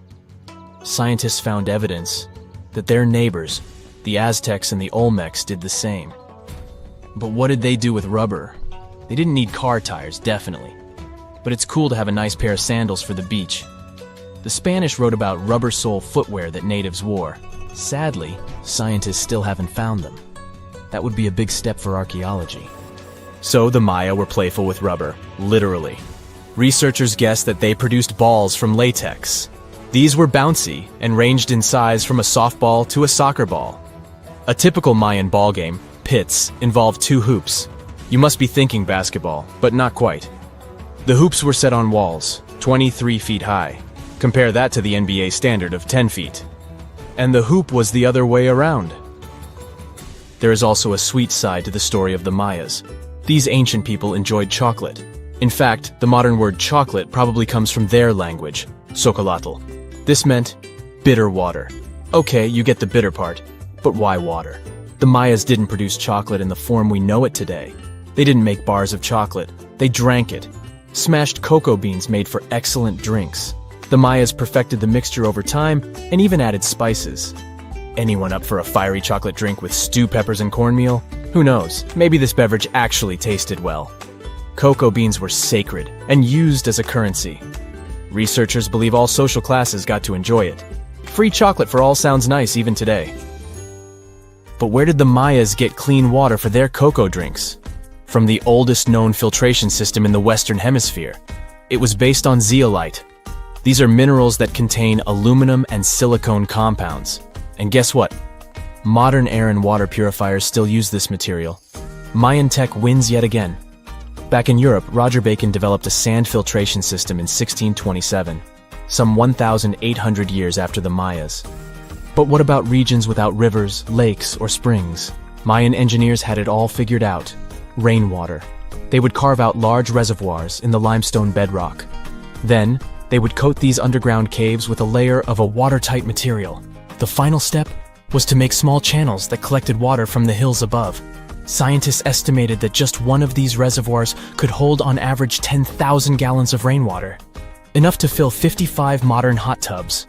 S4: Scientists found evidence that their neighbors, the Aztecs and the Olmecs, did the same. But what did they do with rubber? They didn't need car tires, definitely. But it's cool to have a nice pair of sandals for the beach. The Spanish wrote about rubber sole footwear that natives wore. Sadly, scientists still haven't found them. That would be a big step for archaeology. So the Maya were playful with rubber, literally. Researchers guessed that they produced balls from latex. These were bouncy and ranged in size from a softball to a soccer ball. A typical Mayan ballgame, pits, involved 2 hoops. You must be thinking basketball, but not quite. The hoops were set on walls, 23 feet high. Compare that to the NBA standard of 10 feet. And the hoop was the other way around. There is also a sweet side to the story of the Mayas. These ancient people enjoyed chocolate. In fact, the modern word chocolate probably comes from their language, Xocolotl. This meant bitter water. Okay, you get the bitter part, but why water? The Mayas didn't produce chocolate in the form we know it today. They didn't make bars of chocolate, they drank it. Smashed cocoa beans made for excellent drinks. The Mayas perfected the mixture over time and even added spices. Anyone up for a fiery chocolate drink with stew peppers and cornmeal? Who knows, maybe this beverage actually tasted well. Cocoa beans were sacred and used as a currency. Researchers believe all social classes got to enjoy it. Free chocolate for all sounds nice even today. But where did the Mayas get clean water for their cocoa drinks? From the oldest known filtration system in the Western Hemisphere. It was based on zeolite. These are minerals that contain aluminum and silicone compounds. And guess what? Modern air and water purifiers still use this material. Mayan tech wins yet again. Back in Europe, Roger Bacon developed a sand filtration system in 1627, some 1,800 years after the Mayas. But what about regions without rivers, lakes, or springs? Mayan engineers had it all figured out. Rainwater. They would carve out large reservoirs in the limestone bedrock. Then, they would coat these underground caves with a layer of a watertight material. The final step was to make small channels that collected water from the hills above. Scientists estimated that just one of these reservoirs could hold on average 10,000 gallons of rainwater, enough to fill 55 modern hot tubs.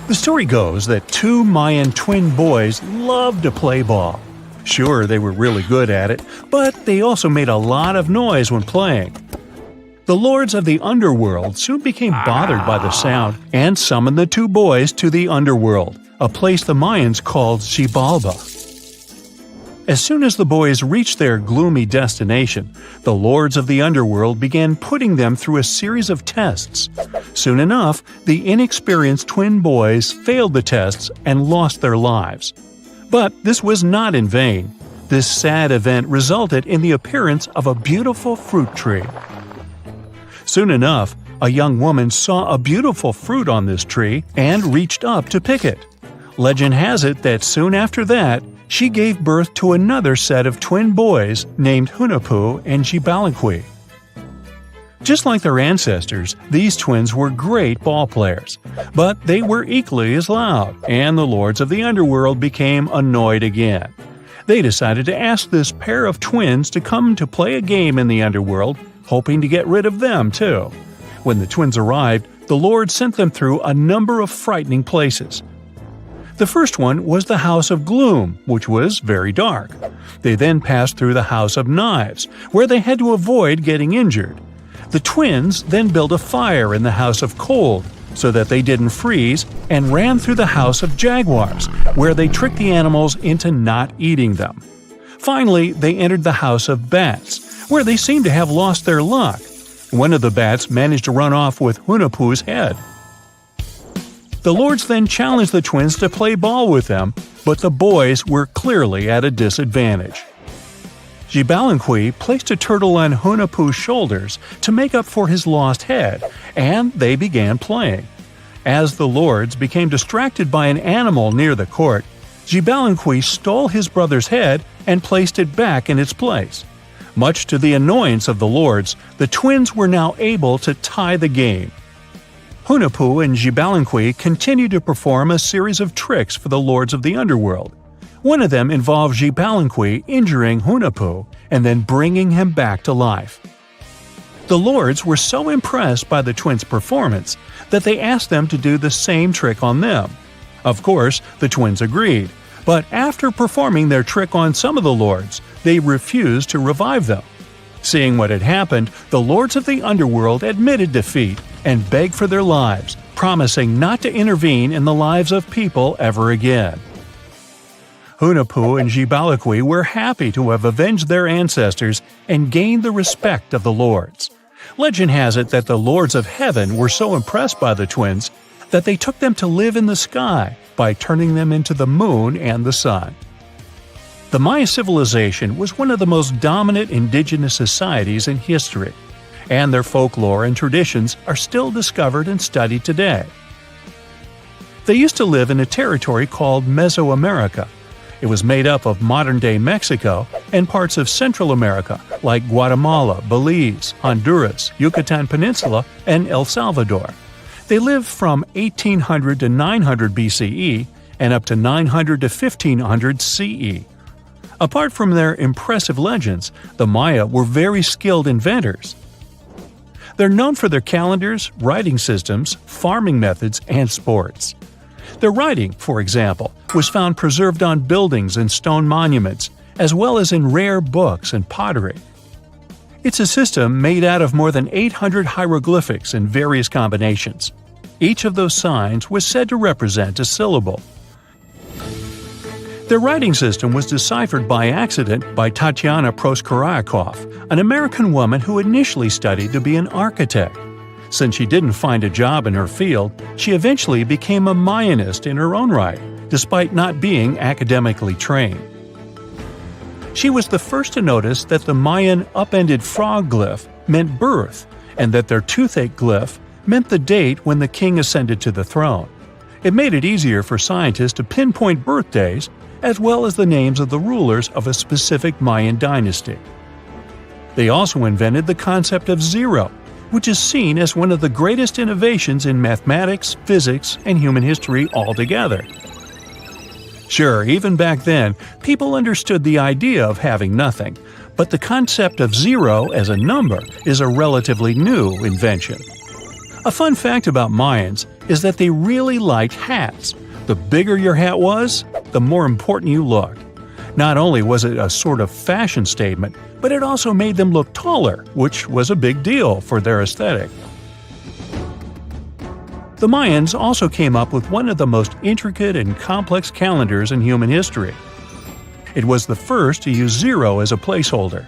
S1: The story goes that 2 Mayan twin boys loved to play ball. Sure, they were really good at it, but they also made a lot of noise when playing. The lords of the underworld soon became bothered by the sound and summoned the 2 boys to the underworld, a place the Mayans called Xibalba. As soon as the boys reached their gloomy destination, the lords of the underworld began putting them through a series of tests. Soon enough, the inexperienced twin boys failed the tests and lost their lives. But this was not in vain. This sad event resulted in the appearance of a beautiful fruit tree. Soon enough, a young woman saw a beautiful fruit on this tree and reached up to pick it. Legend has it that soon after that, she gave birth to another set of twin boys named Hunahpu and Xibalba. Just like their ancestors, these twins were great ball players, but they were equally as loud, and the lords of the underworld became annoyed again. They decided to ask this pair of twins to come to play a game in the underworld, hoping to get rid of them too. When the twins arrived, the lords sent them through a number of frightening places. The first one was the House of Gloom, which was very dark. They then passed through the House of Knives, where they had to avoid getting injured. The twins then built a fire in the House of Cold, so that they didn't freeze, and ran through the House of Jaguars, where they tricked the animals into not eating them. Finally, they entered the House of Bats, where they seemed to have lost their luck. One of the bats managed to run off with Hunahpu's head. The lords then challenged the twins to play ball with them, but the boys were clearly at a disadvantage. Xibalba placed a turtle on Hunahpu's shoulders to make up for his lost head, and they began playing. As the lords became distracted by an animal near the court, Xibalba stole his brother's head and placed it back in its place. Much to the annoyance of the lords, the twins were now able to tie the game. Hunahpu and Xibalba continued to perform a series of tricks for the lords of the underworld. One of them involved Xibalba injuring Hunahpu and then bringing him back to life. The lords were so impressed by the twins' performance that they asked them to do the same trick on them. Of course, the twins agreed, but after performing their trick on some of the lords, they refused to revive them. Seeing what had happened, the lords of the underworld admitted defeat and begged for their lives, promising not to intervene in the lives of people ever again. Hunahpu and Xibalba were happy to have avenged their ancestors and gained the respect of the lords. Legend has it that the lords of heaven were so impressed by the twins that they took them to live in the sky by turning them into the moon and the sun. The Maya civilization was one of the most dominant indigenous societies in history, and their folklore and traditions are still discovered and studied today. They used to live in a territory called Mesoamerica. It was made up of modern-day Mexico and parts of Central America like Guatemala, Belize, Honduras, Yucatan Peninsula, and El Salvador. They lived from 1800 to 900 BCE and up to 900 to 1500 CE. Apart from their impressive legends, the Maya were very skilled inventors. They're known for their calendars, writing systems, farming methods, and sports. Their writing, for example, was found preserved on buildings and stone monuments, as well as in rare books and pottery. It's a system made out of more than 800 hieroglyphics in various combinations. Each of those signs was said to represent a syllable. Their writing system was deciphered by accident by Tatiana Proskorakov, an American woman who initially studied to be an architect. Since she didn't find a job in her field, she eventually became a Mayanist in her own right, despite not being academically trained. She was the first to notice that the Mayan upended frog glyph meant birth, and that their toothache glyph meant the date when the king ascended to the throne. It made it easier for scientists to pinpoint birthdays, as well as the names of the rulers of a specific Mayan dynasty. They also invented the concept of zero, which is seen as one of the greatest innovations in mathematics, physics, and human history altogether. Sure, even back then, people understood the idea of having nothing, but the concept of zero as a number is a relatively new invention. A fun fact about Mayans is that they really liked hats. The bigger your hat was, the more important you looked. Not only was it a sort of fashion statement, but it also made them look taller, which was a big deal for their aesthetic. The Mayans also came up with one of the most intricate and complex calendars in human history. It was the first to use zero as a placeholder.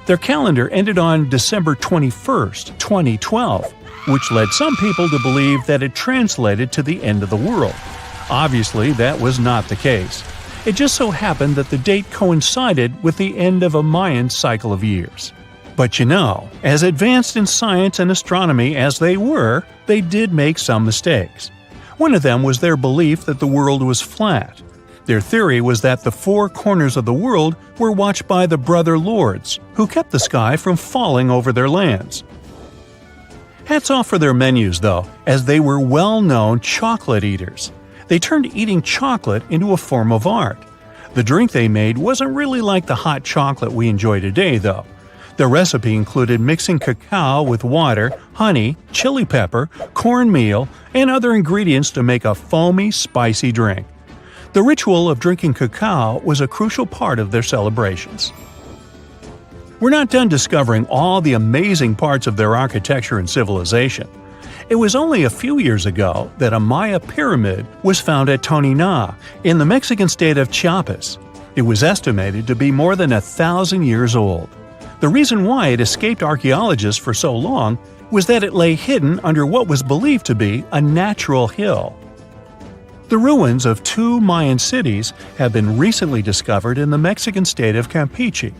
S1: Their calendar ended on December 21st, 2012, which led some people to believe that it translated to the end of the world. Obviously, that was not the case. It just so happened that the date coincided with the end of a Mayan cycle of years. But you know, as advanced in science and astronomy as they were, they did make some mistakes. One of them was their belief that the world was flat. Their theory was that the four corners of the world were watched by the brother lords, who kept the sky from falling over their lands. Hats off for their menus, though, as they were well-known chocolate eaters. They turned eating chocolate into a form of art. The drink they made wasn't really like the hot chocolate we enjoy today, though. Their recipe included mixing cacao with water, honey, chili pepper, cornmeal, and other ingredients to make a foamy, spicy drink. The ritual of drinking cacao was a crucial part of their celebrations. We're not done discovering all the amazing parts of their architecture and civilization. It was only a few years ago that a Maya pyramid was found at Tonina, in the Mexican state of Chiapas. It was estimated to be more than 1,000 years old. The reason why it escaped archaeologists for so long was that it lay hidden under what was believed to be a natural hill. The ruins of two Mayan cities have been recently discovered in the Mexican state of Campeche.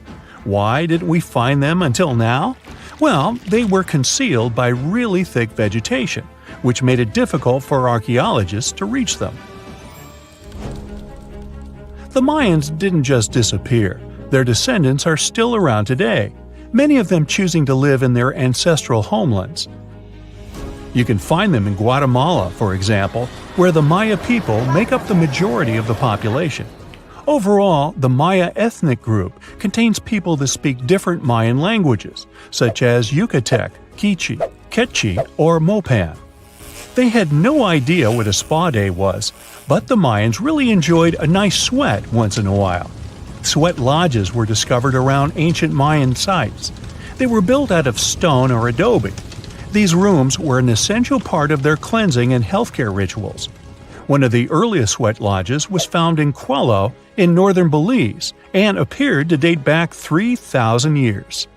S1: Why didn't we find them until now? Well, they were concealed by really thick vegetation, which made it difficult for archaeologists to reach them. The Mayans didn't just disappear. Their descendants are still around today, many of them choosing to live in their ancestral homelands. You can find them in Guatemala, for example, where the Maya people make up the majority of the population. Overall, the Maya ethnic group contains people that speak different Mayan languages, such as Yucatec, Quiche, Quechua, or Mopan. They had no idea what a spa day was, but the Mayans really enjoyed a nice sweat once in a while. Sweat lodges were discovered around ancient Mayan sites. They were built out of stone or adobe. These rooms were an essential part of their cleansing and healthcare rituals. One of the earliest sweat lodges was found in Quello in northern Belize and appeared to date back 3,000 years.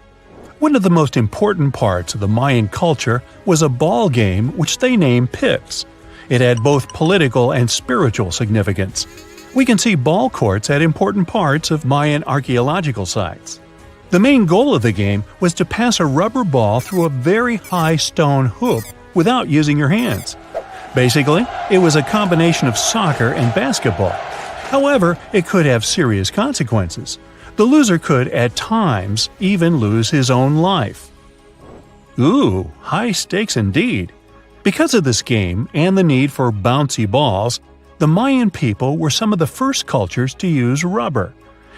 S1: One of the most important parts of the Mayan culture was a ball game which they named Pix. It had both political and spiritual significance. We can see ball courts at important parts of Mayan archaeological sites. The main goal of the game was to pass a rubber ball through a very high stone hoop without using your hands. Basically, it was a combination of soccer and basketball. However, it could have serious consequences. The loser could, at times, even lose his own life. Ooh, high stakes indeed. Because of this game and the need for bouncy balls, the Mayan people were some of the first cultures to use rubber.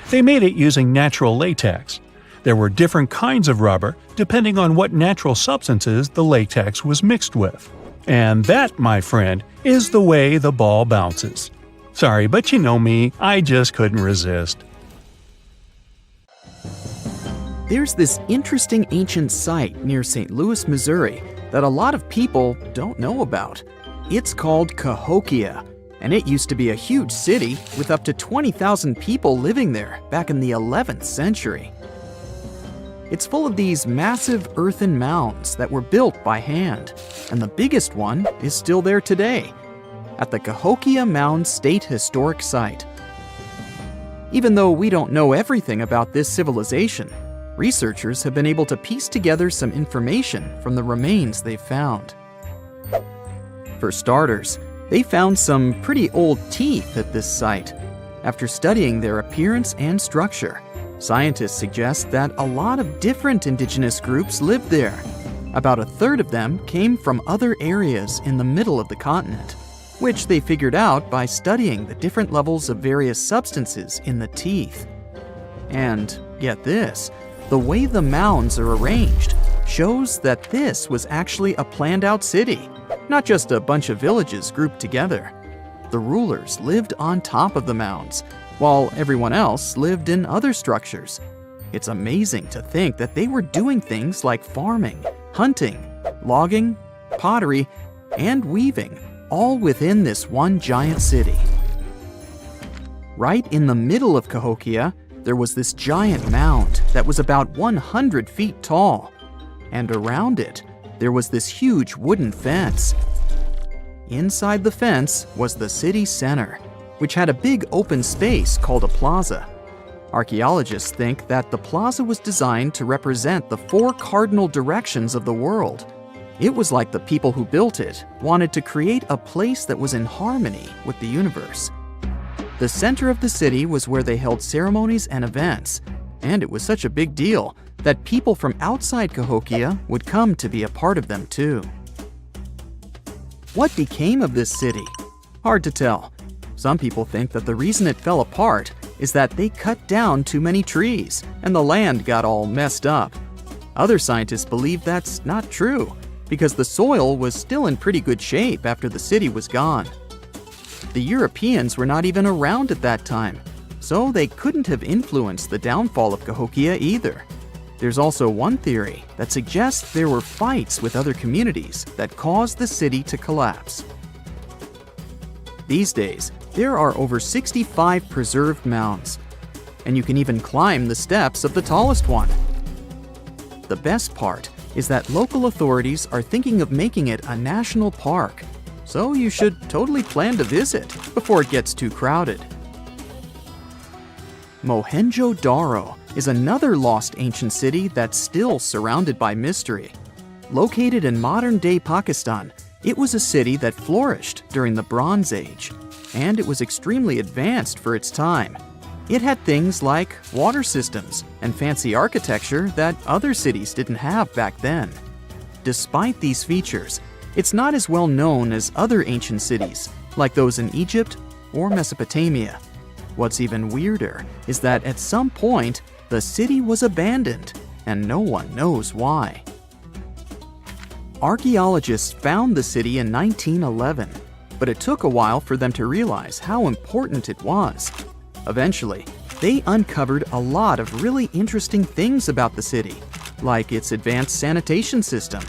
S1: They made it using natural latex. There were different kinds of rubber depending on what natural substances the latex was mixed with. And that, my friend, is the way the ball bounces. Sorry, but you know me, I just couldn't resist.
S5: There's this interesting ancient site near St. Louis, Missouri, that a lot of people don't know about. It's called Cahokia, and it used to be a huge city with up to 20,000 people living there back in the 11th century. It's full of these massive earthen mounds that were built by hand, and the biggest one is still there today, at the Cahokia Mound State Historic Site. Even though we don't know everything about this civilization, researchers have been able to piece together some information from the remains they've found. For starters, they found some pretty old teeth at this site. After studying their appearance and structure, scientists suggest that a lot of different indigenous groups lived there. About a third of them came from other areas in the middle of the continent, which they figured out by studying the different levels of various substances in the teeth. And get this, the way the mounds are arranged shows that this was actually a planned-out city, not just a bunch of villages grouped together. The rulers lived on top of the mounds, while everyone else lived in other structures. It's amazing to think that they were doing things like farming, hunting, logging, pottery, and weaving, all within this one giant city. Right in the middle of Cahokia, there was this giant mound that was about 100 feet tall, and around it, there was this huge wooden fence. Inside the fence was the city center, which had a big open space called a plaza. Archaeologists think that the plaza was designed to represent the 4 cardinal directions of the world. It was like the people who built it wanted to create a place that was in harmony with the universe. The center of the city was where they held ceremonies and events, and it was such a big deal that people from outside Cahokia would come to be a part of them too. What became of this city? Hard to tell. Some people think that the reason it fell apart is that they cut down too many trees and the land got all messed up. Other scientists believe that's not true, because the soil was still in pretty good shape after the city was gone. The Europeans were not even around at that time, so they couldn't have influenced the downfall of Cahokia either. There's also one theory that suggests there were fights with other communities that caused the city to collapse. These days, there are over 65 preserved mounds, and you can even climb the steps of the tallest one. The best part is that local authorities are thinking of making it a national park, so you should totally plan to visit before it gets too crowded. Mohenjo Daro is another lost ancient city that's still surrounded by mystery. Located in modern-day Pakistan, it was a city that flourished during the Bronze Age, and it was extremely advanced for its time. It had things like water systems and fancy architecture that other cities didn't have back then. Despite these features, it's not as well known as other ancient cities, like those in Egypt or Mesopotamia. What's even weirder is that at some point, the city was abandoned, and no one knows why. Archaeologists found the city in 1911, but it took a while for them to realize how important it was. Eventually, they uncovered a lot of really interesting things about the city, like its advanced sanitation system.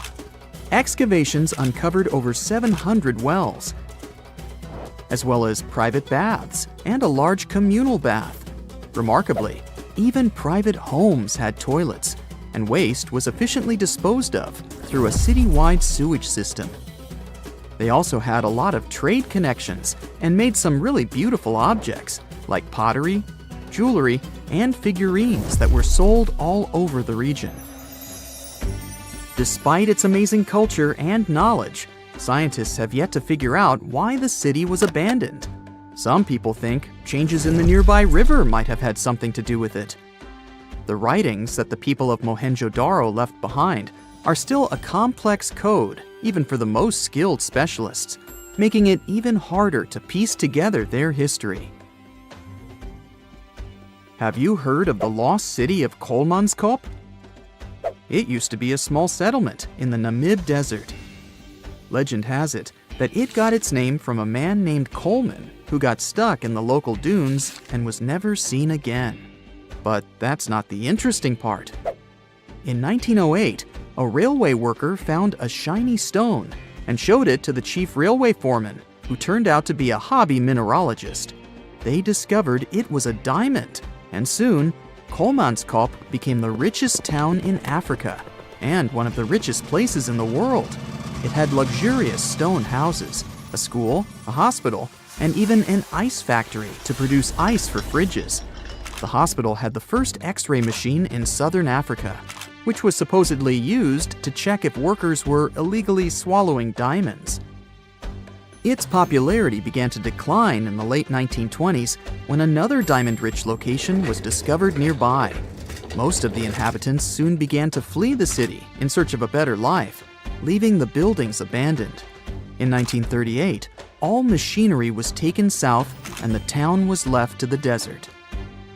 S5: Excavations uncovered over 700 wells, as well as private baths and a large communal bath. Remarkably, even private homes had toilets, and waste was efficiently disposed of through a city-wide sewage system. They also had a lot of trade connections and made some really beautiful objects like pottery, jewelry, and figurines that were sold all over the region. Despite its amazing culture and knowledge, scientists have yet to figure out why the city was abandoned. Some people think changes in the nearby river might have had something to do with it. The writings that the people of Mohenjo Daro left behind are still a complex code, even for the most skilled specialists, making it even harder to piece together their history. Have you heard of the lost city of Kolmanskop? It used to be a small settlement in the Namib Desert. Legend has it that it got its name from a man named Coleman who got stuck in the local dunes and was never seen again. But that's not the interesting part. In 1908, a railway worker found a shiny stone and showed it to the chief railway foreman, who turned out to be a hobby mineralogist. They discovered it was a diamond, and soon, Kolmanskop became the richest town in Africa and one of the richest places in the world. It had luxurious stone houses, a school, a hospital, and even an ice factory to produce ice for fridges. The hospital had the first X-ray machine in southern Africa, which was supposedly used to check if workers were illegally swallowing diamonds. Its popularity began to decline in the late 1920s when another diamond-rich location was discovered nearby. Most of the inhabitants soon began to flee the city in search of a better life, leaving the buildings abandoned. In 1938, all machinery was taken south and the town was left to the desert.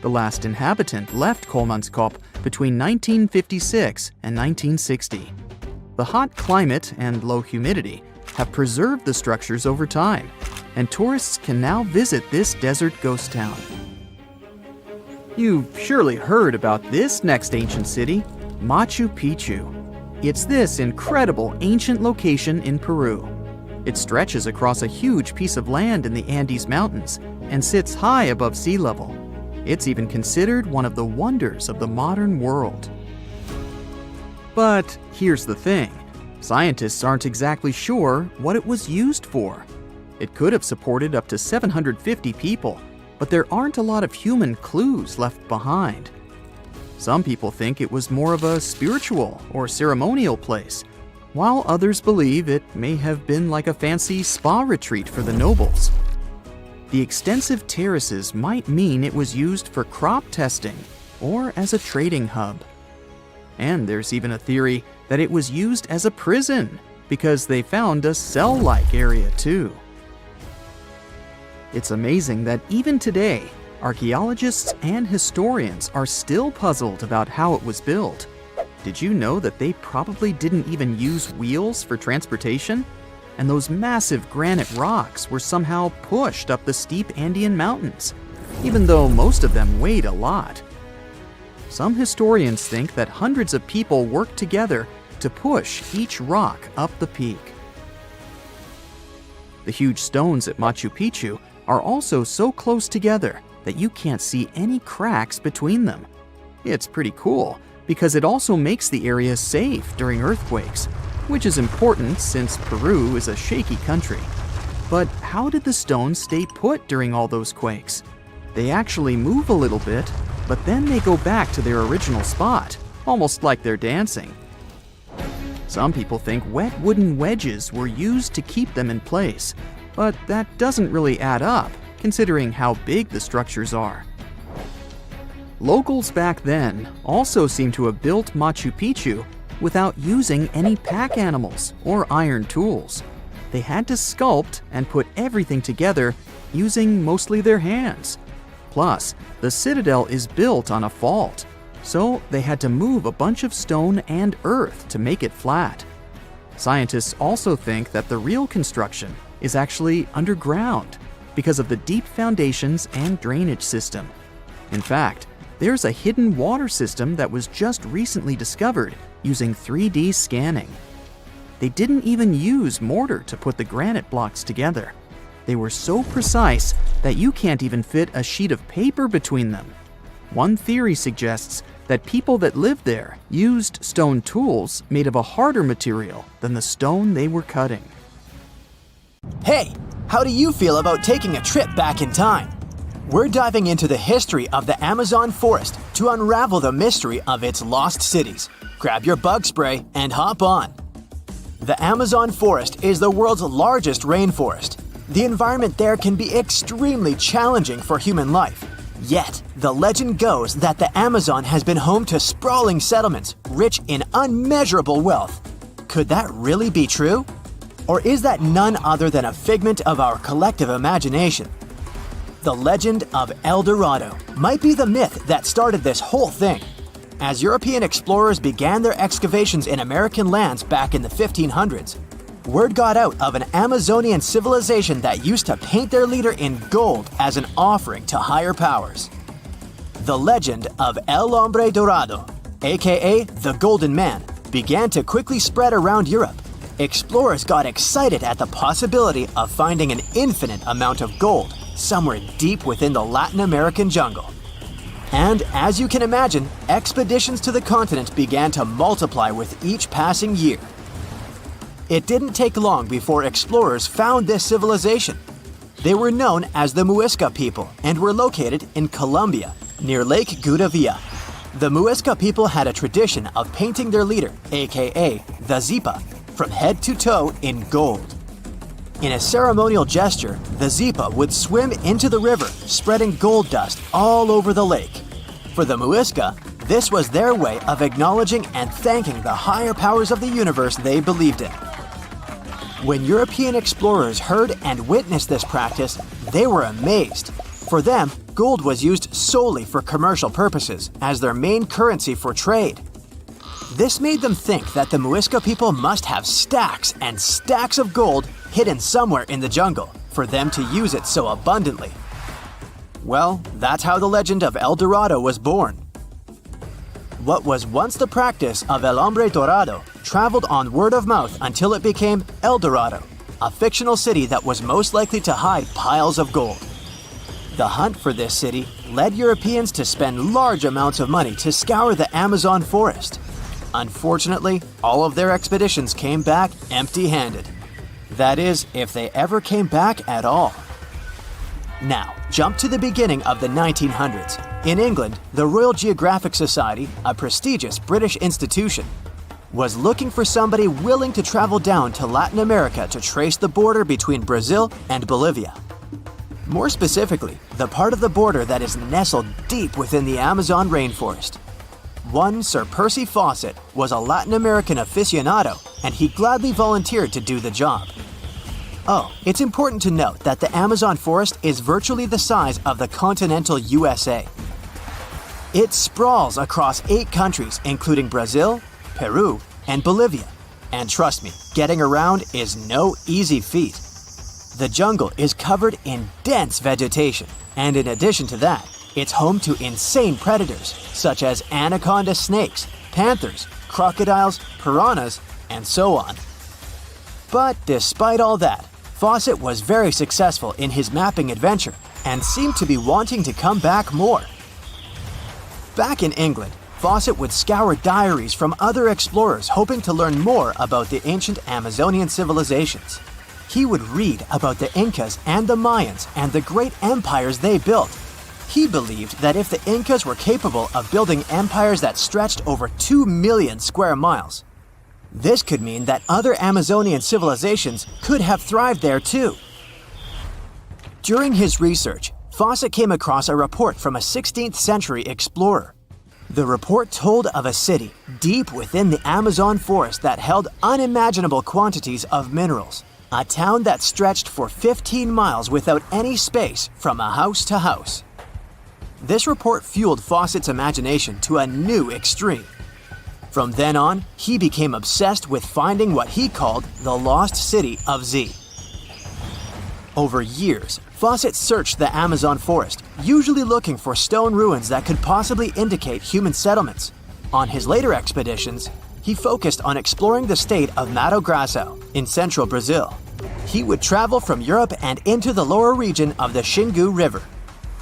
S5: The last inhabitant left Kolmanskop between 1956 and 1960. The hot climate and low humidity have preserved the structures over time, and tourists can now visit this desert ghost town. You've surely heard about this next ancient city, Machu Picchu. It's this incredible ancient location in Peru. It stretches across a huge piece of land in the Andes Mountains and sits high above sea level. It's even considered one of the wonders of the modern world. But here's the thing. Scientists aren't exactly sure what it was used for. It could have supported up to 750 people, but there aren't a lot of human clues left behind. Some people think it was more of a spiritual or ceremonial place, while others believe it may have been like a fancy spa retreat for the nobles. The extensive terraces might mean it was used for crop testing or as a trading hub. And there's even a theory that it was used as a prison because they found a cell-like area too. It's amazing that even today, archaeologists and historians are still puzzled about how it was built. Did you know that they probably didn't even use wheels for transportation? And those massive granite rocks were somehow pushed up the steep Andean mountains, even though most of them weighed a lot. Some historians think that hundreds of people worked together to push each rock up the peak. The huge stones at Machu Picchu are also so close together that you can't see any cracks between them. It's pretty cool because it also makes the area safe during earthquakes, which is important since Peru is a shaky country. But how did the stones stay put during all those quakes? They actually move a little bit, but then they go back to their original spot, almost like they're dancing. Some people think wet wooden wedges were used to keep them in place, but that doesn't really add up, considering how big the structures are. Locals back then also seem to have built Machu Picchu without using any pack animals or iron tools. They had to sculpt and put everything together using mostly their hands. Plus, the citadel is built on a fault, so they had to move a bunch of stone and earth to make it flat. Scientists also think that the real construction is actually underground because of the deep foundations and drainage system. In fact, there's a hidden water system that was just recently discovered using 3D scanning. They didn't even use mortar to put the granite blocks together. They were so precise that you can't even fit a sheet of paper between them. One theory suggests that people that lived there used stone tools made of a harder material than the stone they were cutting.
S3: Hey, how do you feel about taking a trip back in time? We're diving into the history of the Amazon forest to unravel the mystery of its lost cities. Grab your bug spray and hop on. The Amazon forest is the world's largest rainforest. The environment there can be extremely challenging for human life. Yet, the legend goes that the Amazon has been home to sprawling settlements rich in unmeasurable wealth. Could that really be true? Or is that none other than a figment of our collective imagination? The legend of El Dorado might be the myth that started this whole thing. As European explorers began their excavations in American lands back in the 1500s, word got out of an Amazonian civilization that used to paint their leader in gold as an offering to higher powers. The legend of El Hombre Dorado, aka the Golden Man, began to quickly spread around Europe. Explorers got excited at the possibility of finding an infinite amount of gold somewhere deep within the Latin American jungle. And as you can imagine, expeditions to the continent began to multiply with each passing year. It didn't take long before explorers found this civilization. They were known as the Muisca people and were located in Colombia, near Lake Gudavia. The Muisca people had a tradition of painting their leader, aka the Zipa, from head to toe in gold. In a ceremonial gesture, the Zipa would swim into the river, spreading gold dust all over the lake. For the Muisca, this was their way of acknowledging and thanking the higher powers of the universe they believed in. When European explorers heard and witnessed this practice, they were amazed. For them, gold was used solely for commercial purposes as their main currency for trade. This made them think that the Muisca people must have stacks and stacks of gold hidden somewhere in the jungle for them to use it so abundantly. Well, that's how the legend of El Dorado was born. What was once the practice of El Hombre Dorado traveled on word of mouth until it became El Dorado, a fictional city that was most likely to hide piles of gold. The hunt for this city led Europeans to spend large amounts of money to scour the Amazon forest. Unfortunately, all of their expeditions came back empty-handed. That is, if they ever came back at all. Now, jump to the beginning of the 1900s. In England, the Royal Geographic Society, a prestigious British institution, was looking for somebody willing to travel down to Latin America to trace the border between Brazil and Bolivia. More specifically, the part of the border that is nestled deep within the Amazon rainforest. One Sir Percy Fawcett was a Latin American aficionado, and he gladly volunteered to do the job. Oh, it's important to note that the Amazon forest is virtually the size of the continental USA. It sprawls across 8 countries, including Brazil, Peru, and Bolivia. And trust me, getting around is no easy feat. The jungle is covered in dense vegetation, and in addition to that, it's home to insane predators such as anaconda snakes, panthers, crocodiles, piranhas, and so on. But despite all that, Fawcett was very successful in his mapping adventure and seemed to be wanting to come back more. Back in England, Fawcett would scour diaries from other explorers hoping to learn more about the ancient Amazonian civilizations. He would read about the Incas and the Mayans and the great empires they built. He believed that if the Incas were capable of building empires that stretched over 2 million square miles, this could mean that other Amazonian civilizations could have thrived there too. During his research, Fawcett came across a report from a 16th century explorer. The report told of a city deep within the Amazon forest that held unimaginable quantities of minerals, a town that stretched for 15 miles without any space from a house to house. This report fueled Fawcett's imagination to a new extreme. From then on, he became obsessed with finding what he called the lost city of Z. Over years, Fawcett searched the Amazon forest, usually looking for stone ruins that could possibly indicate human settlements. On his later expeditions, he focused on exploring the state of Mato Grosso in central Brazil. He would travel from Europe and into the lower region of the Xingu River.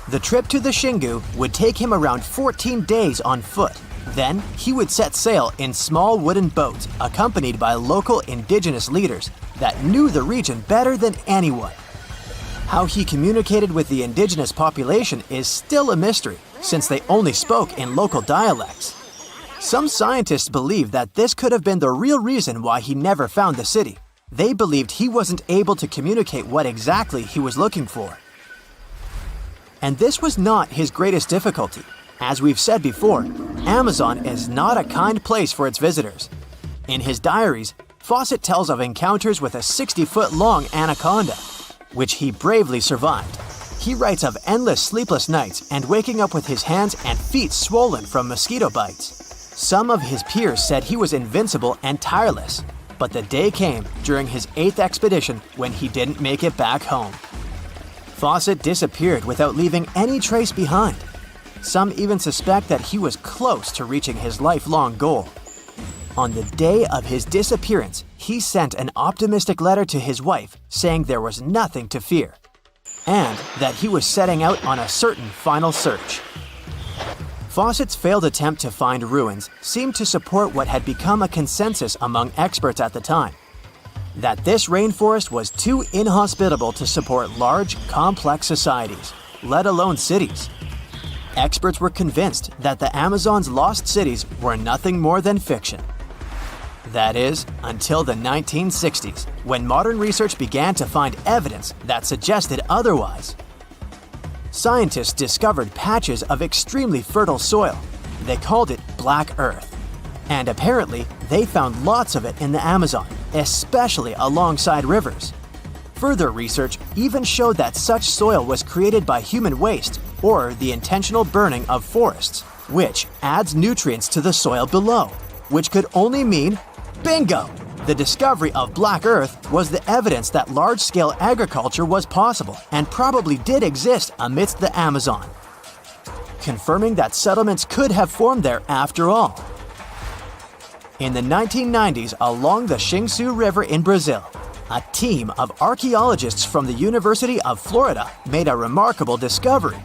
S3: The trip to the Xingu would take him around 14 days on foot, Then he would set sail in small wooden boats accompanied by local indigenous leaders that knew the region better than anyone. How he communicated with the indigenous population is still a mystery, since they only spoke in local dialects. Some scientists believe that this could have been the real reason why he never found the city. They believed he wasn't able to communicate what exactly he was looking for. And this was not his greatest difficulty. As we've said before, Amazon is not a kind place for its visitors. In his diaries, Fawcett tells of encounters with a 60-foot-long anaconda, which he bravely survived. He writes of endless sleepless nights and waking up with his hands and feet swollen from mosquito bites. Some of his peers said he was invincible and tireless, but the day came during his 8th expedition when he didn't make it back home. Fawcett disappeared without leaving any trace behind. Some even suspect that he was close to reaching his lifelong goal. On the day of his disappearance, he sent an optimistic letter to his wife saying there was nothing to fear, and that he was setting out on a certain final search. Fawcett's failed attempt to find ruins seemed to support what had become a consensus among experts at the time, that this rainforest was too inhospitable to support large, complex societies, let alone cities. Experts were convinced that the Amazon's lost cities were nothing more than fiction. That is, until the 1960s, when modern research began to find evidence that suggested otherwise. Scientists discovered patches of extremely fertile soil. They called it Black Earth. And apparently, they found lots of it in the Amazon, especially alongside rivers. Further research even showed that such soil was created by human waste or the intentional burning of forests, which adds nutrients to the soil below, which could only mean bingo! The discovery of Black Earth was the evidence that large-scale agriculture was possible and probably did exist amidst the Amazon, confirming that settlements could have formed there after all. In the 1990s, along the Xingsu River in Brazil, a team of archaeologists from the University of Florida made a remarkable discovery.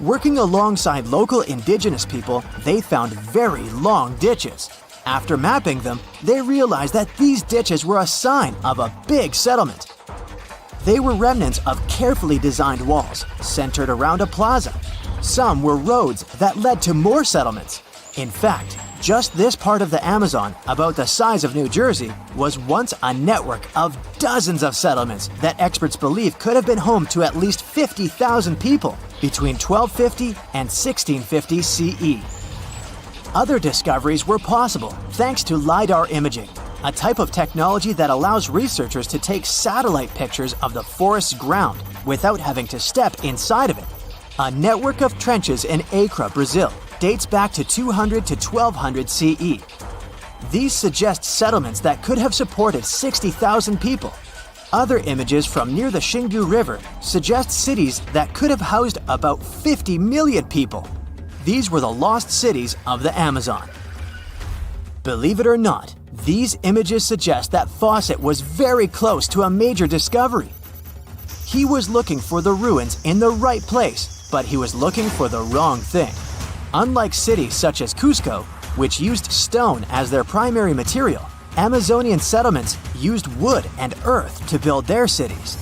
S3: Working alongside local indigenous people, they found very long ditches. After mapping them, they realized that these ditches were a sign of a big settlement. They were remnants of carefully designed walls centered around a plaza. Some were roads that led to more settlements. In fact, just this part of the Amazon, about the size of New Jersey, was once a network of dozens of settlements that experts believe could have been home to at least 50,000 people between 1250 and 1650 CE. Other discoveries were possible thanks to Lidar imaging, a type of technology that allows researchers to take satellite pictures of the forest's ground without having to step inside of it. A network of trenches in Acre, Brazil, dates back to 200 to 1200 CE. These suggest settlements that could have supported 60,000 people. Other images from near the Xingu River suggest cities that could have housed about 50 million people. These were the lost cities of the Amazon. Believe it or not, these images suggest that Fawcett was very close to a major discovery. He was looking for the ruins in the right place, but he was looking for the wrong thing. Unlike cities such as Cusco, which used stone as their primary material, Amazonian settlements used wood and earth to build their cities.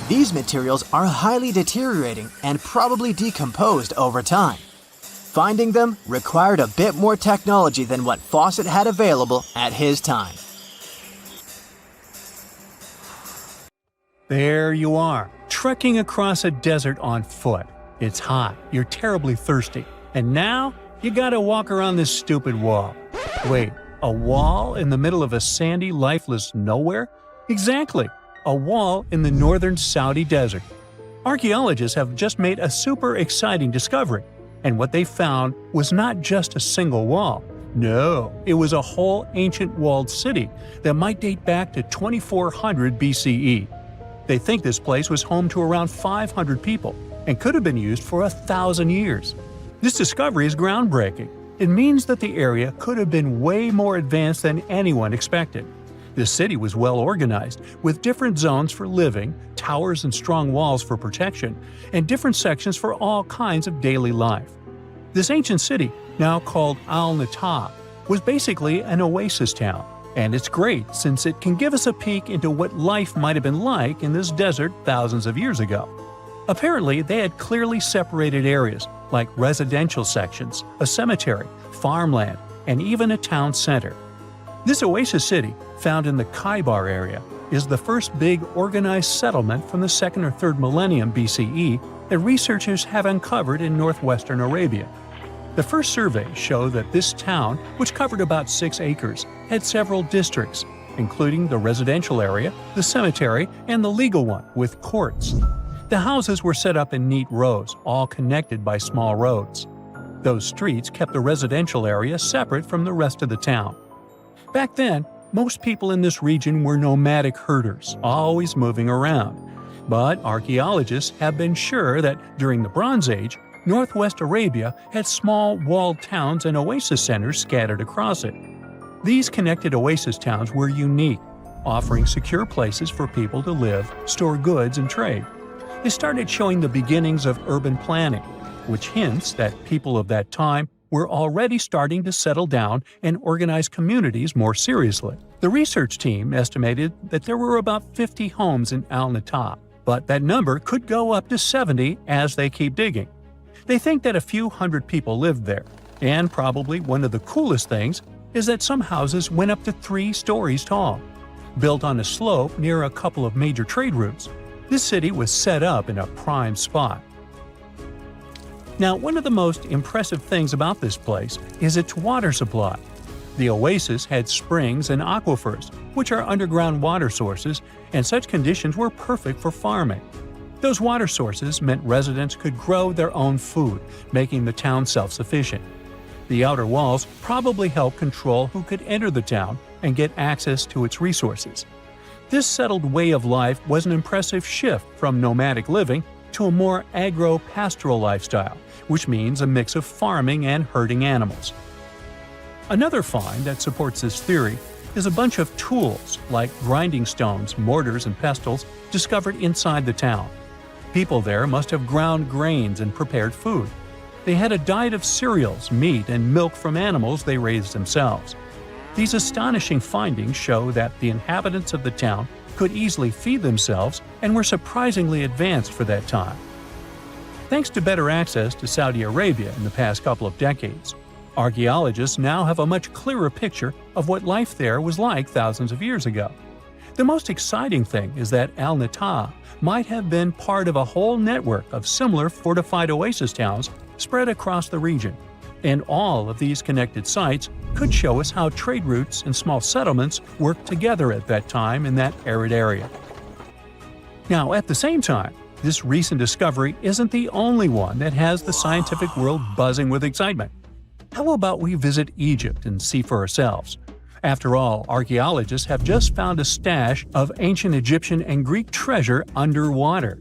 S3: These materials are highly deteriorating and probably decomposed over time. Finding them required a bit more technology than what Fawcett had available at his time.
S1: There you are, trekking across a desert on foot. It's hot, you're terribly thirsty, and now you gotta walk around this stupid wall. Wait, a wall in the middle of a sandy, lifeless nowhere? Exactly, a wall in the northern Saudi desert. Archaeologists have just made a super exciting discovery. And what they found was not just a single wall. No, it was a whole ancient walled city that might date back to 2400 BCE. They think this place was home to around 500 people and could have been used for 1,000 years. This discovery is groundbreaking. It means that the area could have been way more advanced than anyone expected. The city was well organized, with different zones for living, towers and strong walls for protection, and different sections for all kinds of daily life. This ancient city, now called Al-Nata, was basically an oasis town, and it's great since it can give us a peek into what life might have been like in this desert thousands of years ago. Apparently, they had clearly separated areas, like residential sections, a cemetery, farmland, and even a town center. This oasis city, found in the Khaybar area, is the first big organized settlement from the 2nd or 3rd millennium BCE that researchers have uncovered in northwestern Arabia. The first surveys show that this town, which covered about 6 acres, had several districts, including the residential area, the cemetery, and the legal one, with courts. The houses were set up in neat rows, all connected by small roads. Those streets kept the residential area separate from the rest of the town. Back then, most people in this region were nomadic herders, always moving around. But archaeologists have been sure that during the Bronze Age, northwest Arabia had small walled towns and oasis centers scattered across it. These connected oasis towns were unique, offering secure places for people to live, store goods, and trade. They started showing the beginnings of urban planning, which hints that people of that time were already starting to settle down and organize communities more seriously. The research team estimated that there were about 50 homes in Al-Nata, but that number could go up to 70 as they keep digging. They think that a few hundred people lived there, and probably one of the coolest things is that some houses went up to 3 stories tall. Built on a slope near a couple of major trade routes, this city was set up in a prime spot. Now, one of the most impressive things about this place is its water supply. The oasis had springs and aquifers, which are underground water sources, and such conditions were perfect for farming. Those water sources meant residents could grow their own food, making the town self-sufficient. The outer walls probably helped control who could enter the town and get access to its resources. This settled way of life was an impressive shift from nomadic living to a more agro-pastoral lifestyle, which means a mix of farming and herding animals. Another find that supports this theory is a bunch of tools, like grinding stones, mortars, and pestles, discovered inside the town. People there must have ground grains and prepared food. They had a diet of cereals, meat, and milk from animals they raised themselves. These astonishing findings show that the inhabitants of the town could easily feed themselves and were surprisingly advanced for that time. Thanks to better access to Saudi Arabia in the past couple of decades, archaeologists now have a much clearer picture of what life there was like thousands of years ago. The most exciting thing is that Al-Nata might have been part of a whole network of similar fortified oasis towns spread across the region, and all of these connected sites could show us how trade routes and small settlements worked together at that time in that arid area. Now, at the same time, this recent discovery isn't the only one that has the scientific world buzzing with excitement. How about we visit Egypt and see for ourselves? After all, archaeologists have just found a stash of ancient Egyptian and Greek treasure underwater.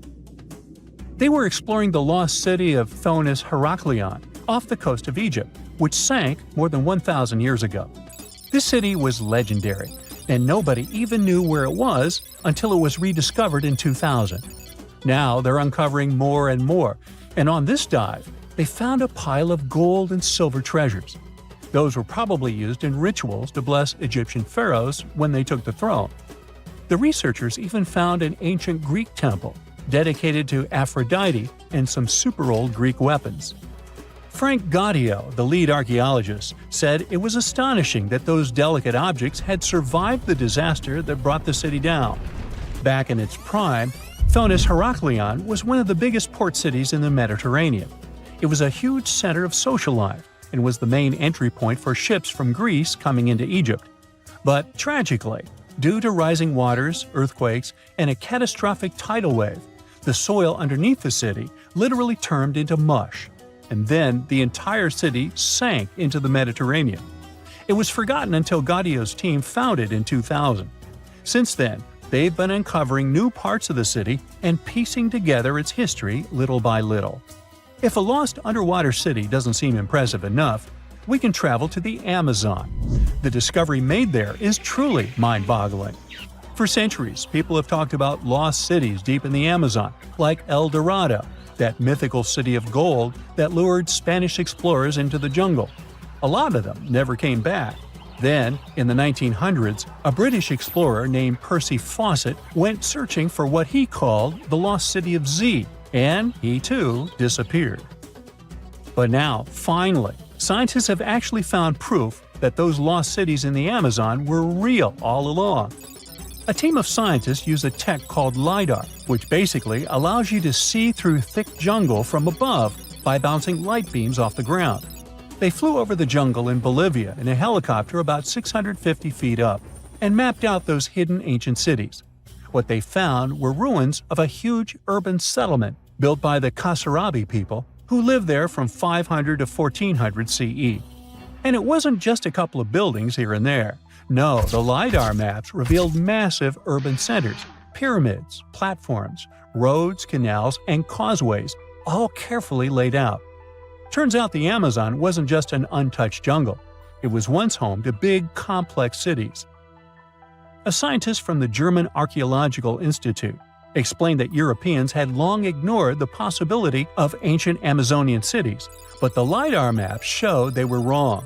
S1: They were exploring the lost city of Thonis-Heracleion off the coast of Egypt, which sank more than 1,000 years ago. This city was legendary, and nobody even knew where it was until it was rediscovered in 2000. Now they're uncovering more and more, and on this dive, they found a pile of gold and silver treasures. Those were probably used in rituals to bless Egyptian pharaohs when they took the throne. The researchers even found an ancient Greek temple dedicated to Aphrodite and some super old Greek weapons. Frank Gaudio, the lead archaeologist, said it was astonishing that those delicate objects had survived the disaster that brought the city down. Back in its prime, Thonis-Heracleion was one of the biggest port cities in the Mediterranean. It was a huge center of social life and was the main entry point for ships from Greece coming into Egypt. But tragically, due to rising waters, earthquakes, and a catastrophic tidal wave, the soil underneath the city literally turned into mush, and then the entire city sank into the Mediterranean. It was forgotten until Gaudio's team found it in 2000. Since then, they've been uncovering new parts of the city and piecing together its history little by little. If a lost underwater city doesn't seem impressive enough, we can travel to the Amazon. The discovery made there is truly mind-boggling. For centuries, people have talked about lost cities deep in the Amazon, like El Dorado, that mythical city of gold that lured Spanish explorers into the jungle. A lot of them never came back. Then, in the 1900s, a British explorer named Percy Fawcett went searching for what he called the lost city of Z, and he too disappeared. But now, finally, scientists have actually found proof that those lost cities in the Amazon were real all along. A team of scientists use a tech called Lidar, which basically allows you to see through thick jungle from above by bouncing light beams off the ground. They flew over the jungle in Bolivia in a helicopter about 650 feet up and mapped out those hidden ancient cities. What they found were ruins of a huge urban settlement built by the Kasarabi people who lived there from 500 to 1400 CE. And it wasn't just a couple of buildings here and there. No, the LiDAR maps revealed massive urban centers, pyramids, platforms, roads, canals, and causeways, all carefully laid out. Turns out the Amazon wasn't just an untouched jungle. It was once home to big, complex cities. A scientist from the German Archaeological Institute explained that Europeans had long ignored the possibility of ancient Amazonian cities, but the LiDAR maps showed they were wrong.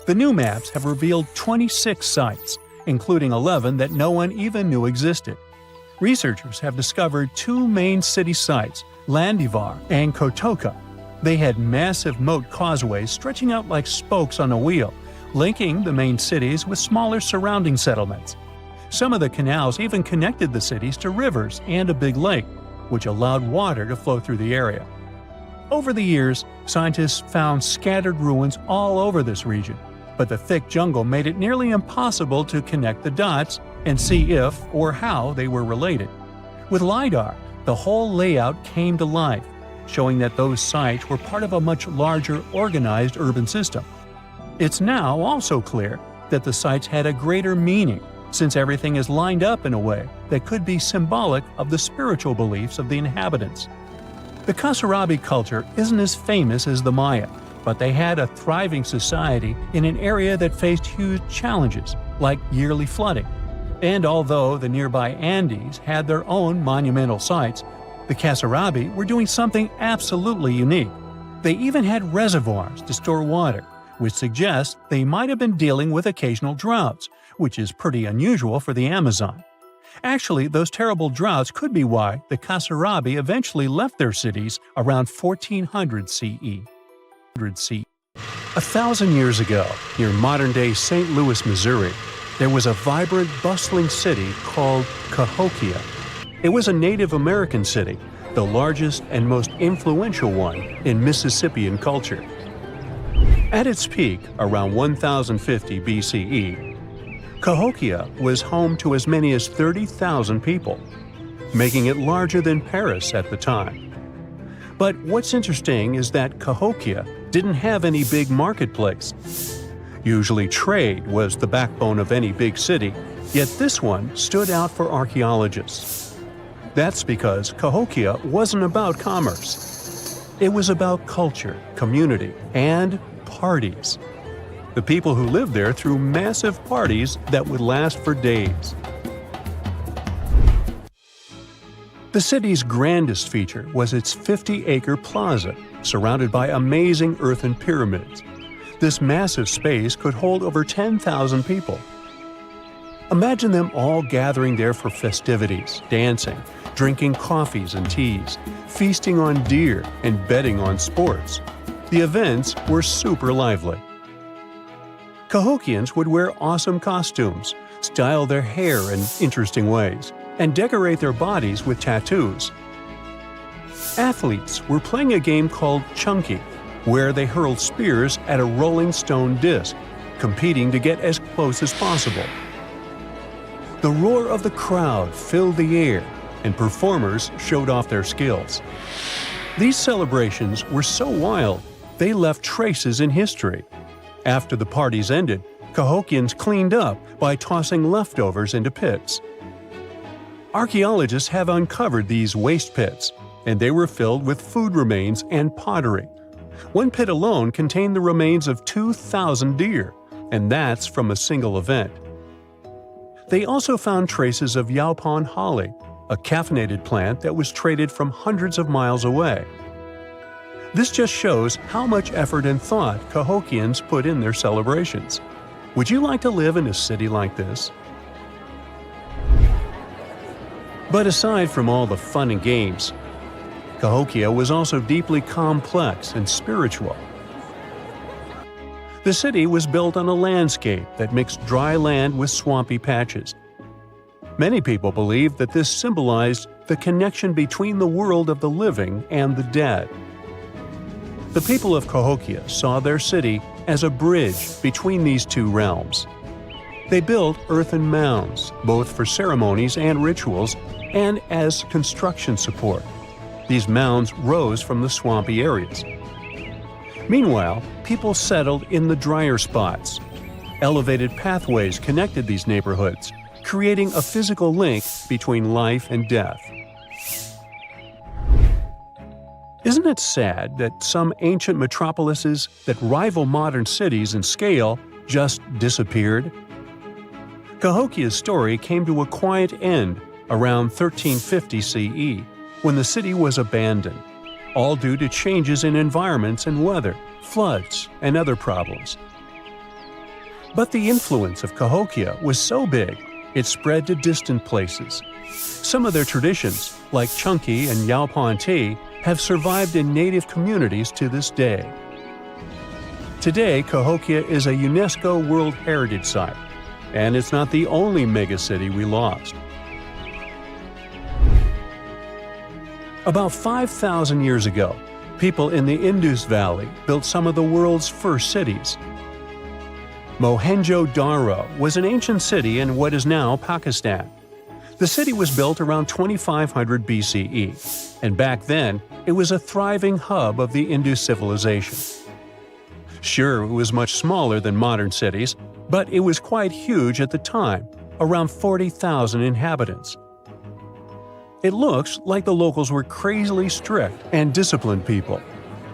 S1: The new maps have revealed 26 sites, including 11 that no one even knew existed. Researchers have discovered two main city sites, Landivar and Kotoka. They had massive moat causeways stretching out like spokes on a wheel, linking the main cities with smaller surrounding settlements. Some of the canals even connected the cities to rivers and a big lake, which allowed water to flow through the area. Over the years, scientists found scattered ruins all over this region, but the thick jungle made it nearly impossible to connect the dots and see if or how they were related. With LiDAR, the whole layout came to life, showing that those sites were part of a much larger organized urban system. It's now also clear that the sites had a greater meaning, since everything is lined up in a way that could be symbolic of the spiritual beliefs of the inhabitants. The Kasarabi culture isn't as famous as the Maya, but they had a thriving society in an area that faced huge challenges, like yearly flooding. And although the nearby Andes had their own monumental sites, the Kasarabi were doing something absolutely unique. They even had reservoirs to store water, which suggests they might have been dealing with occasional droughts, which is pretty unusual for the Amazon. Actually, those terrible droughts could be why the Kasarabi eventually left their cities around 1400 CE. 1,000 years ago, near modern-day St. Louis, Missouri, there was a vibrant, bustling city called Cahokia. It was a Native American city, the largest and most influential one in Mississippian culture. At its peak, around 1050 BCE, Cahokia was home to as many as 30,000 people, making it larger than Paris at the time. But what's interesting is that Cahokia didn't have any big marketplace. Usually trade was the backbone of any big city, yet this one stood out for archaeologists. That's because Cahokia wasn't about commerce. It was about culture, community, and parties. The people who lived there threw massive parties that would last for days. The city's grandest feature was its 50-acre plaza, surrounded by amazing earthen pyramids. This massive space could hold over 10,000 people. Imagine them all gathering there for festivities, dancing, drinking coffees and teas, feasting on deer, and betting on sports. The events were super lively. Cahokians would wear awesome costumes, style their hair in interesting ways, and decorate their bodies with tattoos. Athletes were playing a game called Chunky, where they hurled spears at a rolling stone disc, competing to get as close as possible. The roar of the crowd filled the air, and performers showed off their skills. These celebrations were so wild, they left traces in history. After the parties ended, Cahokians cleaned up by tossing leftovers into pits. Archaeologists have uncovered these waste pits, and they were filled with food remains and pottery. One pit alone contained the remains of 2,000 deer, and that's from a single event. They also found traces of yaupon holly, a caffeinated plant that was traded from hundreds of miles away. This just shows how much effort and thought Cahokians put in their celebrations. Would you like to live in a city like this? But aside from all the fun and games, Cahokia was also deeply complex and spiritual. The city was built on a landscape that mixed dry land with swampy patches. Many people believe that this symbolized the connection between the world of the living and the dead. The people of Cahokia saw their city as a bridge between these two realms. They built earthen mounds, both for ceremonies and rituals, and as construction support. These mounds rose from the swampy areas. Meanwhile, people settled in the drier spots. Elevated pathways connected these neighborhoods, creating a physical link between life and death. Isn't it sad that some ancient metropolises that rival modern cities in scale just disappeared? Cahokia's story came to a quiet end around 1350 CE, when the city was abandoned, all due to changes in environments and weather, floods, and other problems. But the influence of Cahokia was so big, it spread to distant places. Some of their traditions, like Chunky and Yaupan tea, have survived in native communities to this day. Today, Cahokia is a UNESCO World Heritage Site, and it's not the only megacity we lost. About 5,000 years ago, people in the Indus Valley built some of the world's first cities. Mohenjo Daro was an ancient city in what is now Pakistan. The city was built around 2500 BCE, and back then, it was a thriving hub of the Indus civilization. Sure, it was much smaller than modern cities, but it was quite huge at the time, around 40,000 inhabitants. It looks like the locals were crazily strict and disciplined people.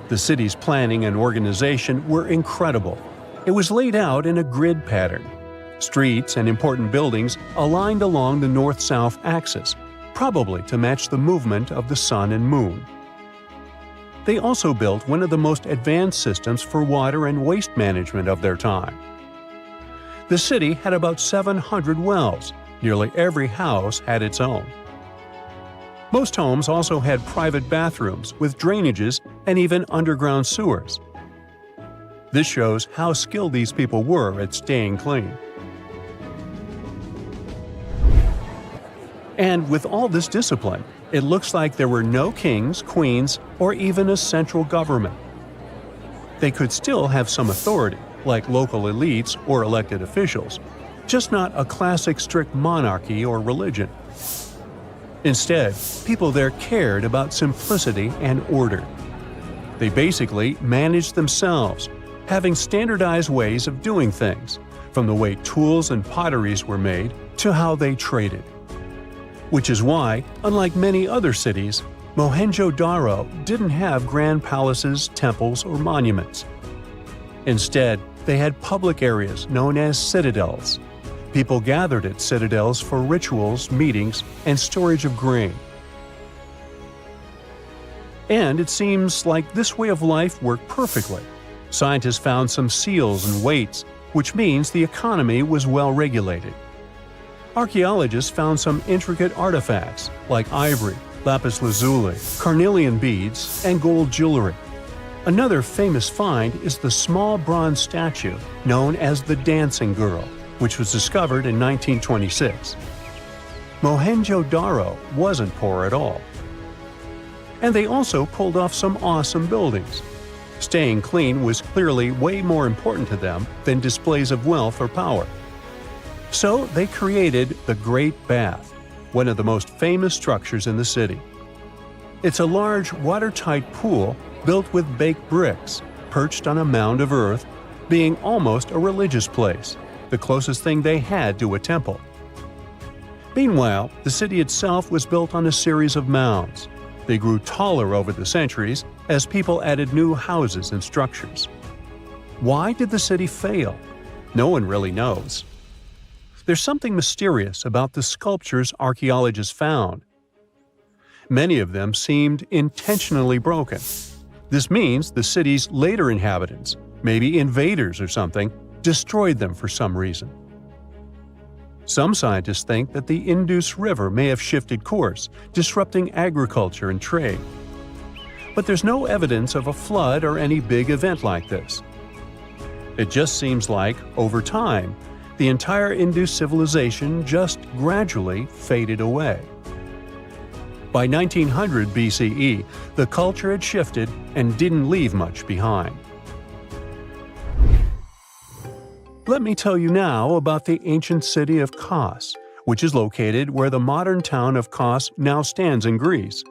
S1: The city's planning and organization were incredible. It was laid out in a grid pattern. Streets and important buildings aligned along the north-south axis, probably to match the movement of the sun and moon. They also built one of the most advanced systems for water and waste management of their time. The city had about 700 wells. Nearly every house had its own. Most homes also had private bathrooms with drainages and even underground sewers. This shows how skilled these people were at staying clean. And with all this discipline, it looks like there were no kings, queens, or even a central government. They could still have some authority, like local elites or elected officials, just not a classic strict monarchy or religion. Instead, people there cared about simplicity and order. They basically managed themselves, having standardized ways of doing things, from the way tools and potteries were made to how they traded. Which is why, unlike many other cities, Mohenjo Daro didn't have grand palaces, temples, or monuments. Instead, they had public areas known as citadels. People gathered at citadels for rituals, meetings, and storage of grain. And it seems like this way of life worked perfectly. Scientists found some seals and weights, which means the economy was well regulated. Archaeologists found some intricate artifacts like ivory, lapis lazuli, carnelian beads, and gold jewelry. Another famous find is the small bronze statue known as the Dancing Girl, which was discovered in 1926. Mohenjo Daro wasn't poor at all. And they also pulled off some awesome buildings. Staying clean was clearly way more important to them than displays of wealth or power. So they created the Great Bath, one of the most famous structures in the city. It's a large, watertight pool built with baked bricks, perched on a mound of earth, being almost a religious place, the closest thing they had to a temple. Meanwhile, the city itself was built on a series of mounds. They grew taller over the centuries as people added new houses and structures. Why did the city fail? No one really knows. There's something mysterious about the sculptures archaeologists found. Many of them seemed intentionally broken. This means the city's later inhabitants, maybe invaders or something, destroyed them for some reason. Some scientists think that the Indus River may have shifted course, disrupting agriculture and trade. But there's no evidence of a flood or any big event like this. It just seems like, over time, the entire Indus civilization just gradually faded away. By 1900 BCE, the culture had shifted and didn't leave much behind. Let me tell you now about the ancient city of Kos, which is located where the modern town of Kos now stands in Greece.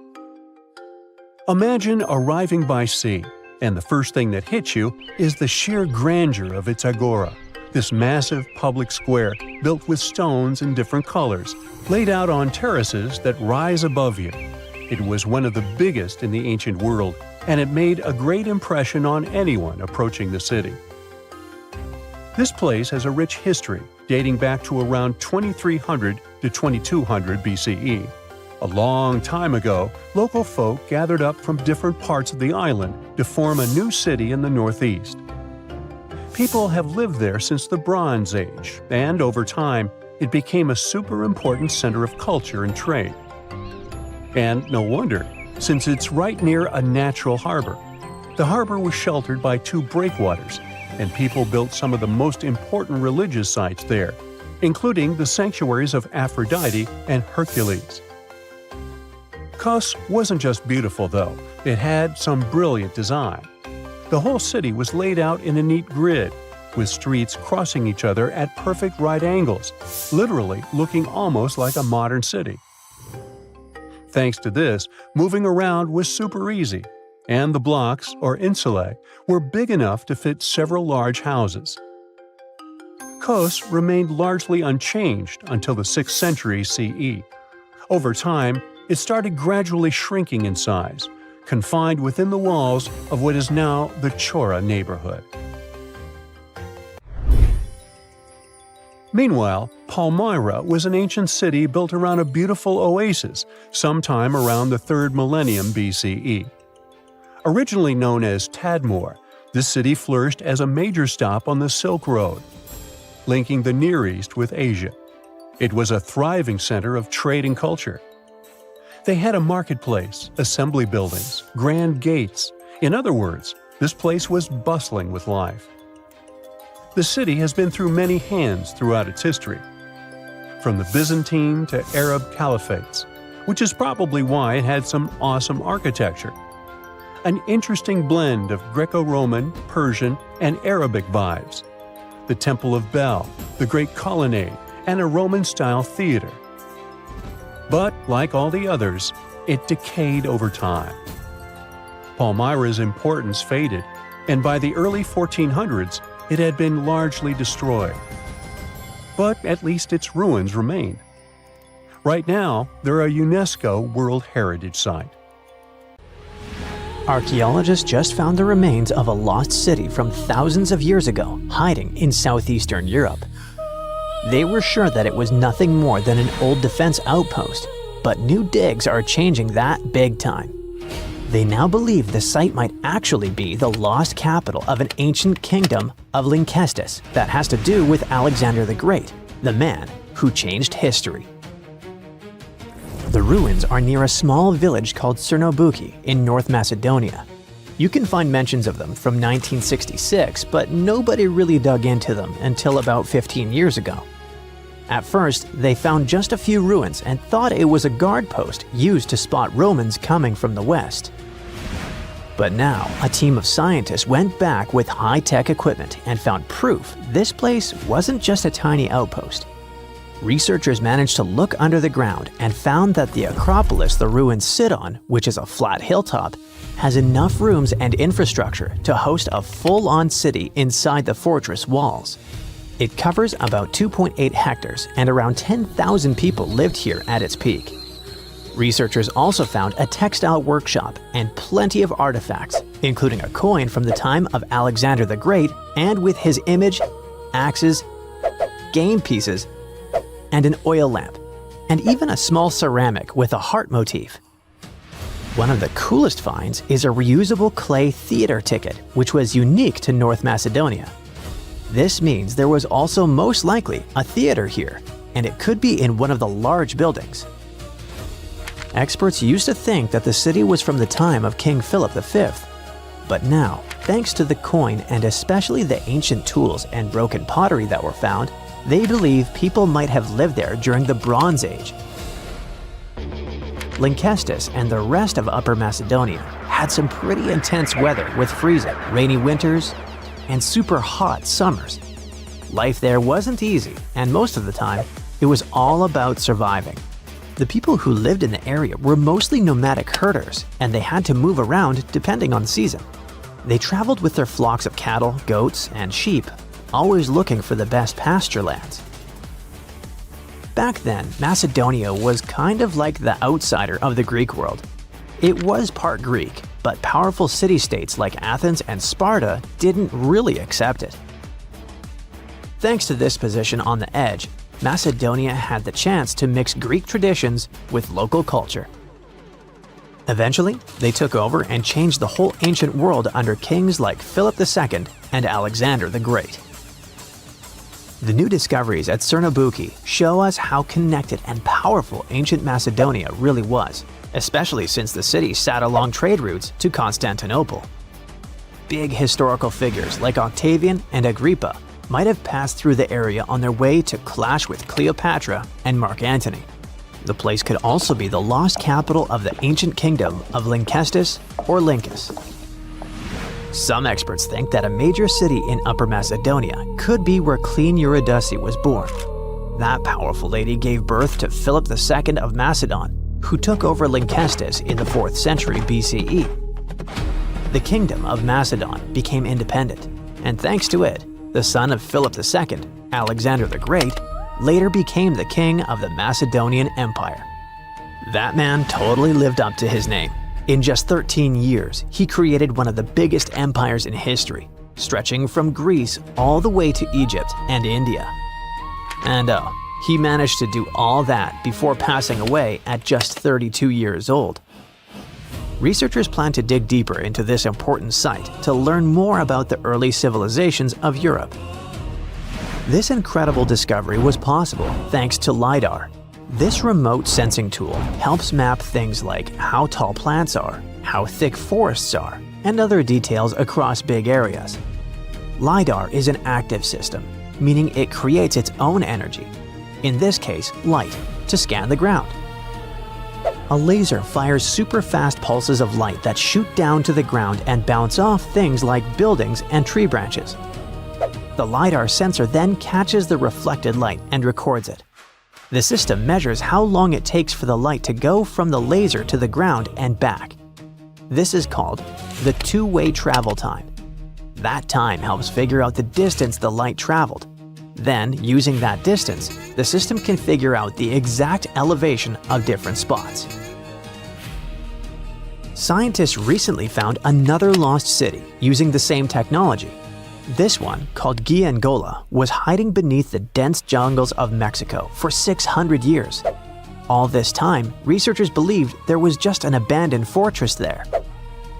S1: Imagine arriving by sea, and the first thing that hits you is the sheer grandeur of its agora, this massive public square built with stones in different colors, laid out on terraces that rise above you. It was one of the biggest in the ancient world, and it made a great impression on anyone approaching the city. This place has a rich history, dating back to around 2300 to 2200 BCE. A long time ago, local folk gathered up from different parts of the island to form a new city in the northeast. People have lived there since the Bronze Age, and over time, it became a super important center of culture and trade. And no wonder, since it's right near a natural harbor. The harbor was sheltered by two breakwaters, and people built some of the most important religious sites there, including the sanctuaries of Aphrodite and Hercules. Kos wasn't just beautiful, though. It had some brilliant design. The whole city was laid out in a neat grid, with streets crossing each other at perfect right angles, literally looking almost like a modern city. Thanks to this, moving around was super easy, and the blocks, or insulae, were big enough to fit several large houses. Kos remained largely unchanged until the 6th century CE. Over time, it started gradually shrinking in size, confined within the walls of what is now the Chora neighborhood. Meanwhile, Palmyra was an ancient city built around a beautiful oasis sometime around the 3rd millennium BCE. Originally known as Tadmor, this city flourished as a major stop on the Silk Road, linking the Near East with Asia. It was a thriving center of trade and culture. They had a marketplace, assembly buildings, grand gates. In other words, this place was bustling with life. The city has been through many hands throughout its history, from the Byzantine to Arab caliphates, which is probably why it had some awesome architecture. An interesting blend of Greco-Roman, Persian, and Arabic vibes. The Temple of Bel, the Great Colonnade, and a Roman-style theater. But, like all the others, it decayed over time. Palmyra's importance faded, and by the early 1400s, it had been largely destroyed. But at least its ruins remained. Right now, they're a UNESCO World Heritage Site.
S3: Archaeologists just found the remains of a lost city from thousands of years ago, hiding in southeastern Europe. They were sure that it was nothing more than an old defense outpost, but new digs are changing that big time. They now believe the site might actually be the lost capital of an ancient kingdom of Lynkestis that has to do with Alexander the Great, the man who changed history. The ruins are near a small village called Cernobuki in North Macedonia. You can find mentions of them from 1966, but nobody really dug into them until about 15 years ago. At first, they found just a few ruins and thought it was a guard post used to spot Romans coming from the west. But now, a team of scientists went back with high-tech equipment and found proof this place wasn't just a tiny outpost. Researchers managed to look under the ground and found that the Acropolis the ruins sit on, which is a flat hilltop, has enough rooms and infrastructure to host a full-on city inside the fortress walls. It covers about 2.8 hectares and around 10,000 people lived here at its peak. Researchers also found a textile workshop and plenty of artifacts, including a coin from the time of Alexander the Great and with his image, axes, game pieces, and an oil lamp, and even a small ceramic with a heart motif. One of the coolest finds is a reusable clay theater ticket, which was unique to North Macedonia. This means there was also most likely a theater here, and it could be in one of the large buildings. Experts used to think that the city was from the time of King Philip V, but now, thanks to the coin and especially the ancient tools and broken pottery that were found, they believe people might have lived there during the Bronze Age. Lynkestis and the rest of Upper Macedonia had some pretty intense weather with freezing, rainy winters, and super hot summers. Life there wasn't easy, and most of the time, it was all about surviving. The people who lived in the area were mostly nomadic herders, and they had to move around depending on the season. They traveled with their flocks of cattle, goats, and sheep, always looking for the best pasture lands. Back then, Macedonia was kind of like the outsider of the Greek world. It was part Greek, but powerful city-states like Athens and Sparta didn't really accept it. Thanks to this position on the edge, Macedonia had the chance to mix Greek traditions with local culture. Eventually, they took over and changed the whole ancient world under kings like Philip II and Alexander the Great. The new discoveries at Cernabuki show us how connected and powerful ancient Macedonia really was, especially since the city sat along trade routes to Constantinople. Big historical figures like Octavian and Agrippa might have passed through the area on their way to clash with Cleopatra and Mark Antony. The place could also be the lost capital of the ancient kingdom of Lynkestis or Lyncus. Some experts think that a major city in Upper Macedonia could be where Queen Eurydice was born. That powerful lady gave birth to Philip II of Macedon, who took over Lynkestis in the 4th century BCE. The kingdom of Macedon became independent, and thanks to it, the son of Philip II, Alexander the Great, later became the king of the Macedonian Empire. That man totally lived up to his name. In just 13 years, he created one of the biggest empires in history, stretching from Greece all the way to Egypt and India. And he managed to do all that before passing away at just 32 years old. Researchers plan to dig deeper into this important site to learn more about the early civilizations of Europe. This incredible discovery was possible thanks to Lidar. This remote sensing tool helps map things like how tall plants are, how thick forests are, and other details across big areas. Lidar is an active system, meaning it creates its own energy, in this case light, to scan the ground. A laser fires super fast pulses of light that shoot down to the ground and bounce off things like buildings and tree branches. The Lidar sensor then catches the reflected light and records it. The system measures how long it takes for the light to go from the laser to the ground and back. This is called the two-way travel time. That time helps figure out the distance the light traveled. Then, using that distance, the system can figure out the exact elevation of different spots. Scientists recently found another lost city using the same technology. This one, called Guangola, was hiding beneath the dense jungles of Mexico for 600 years. All this time, researchers believed there was just an abandoned fortress there.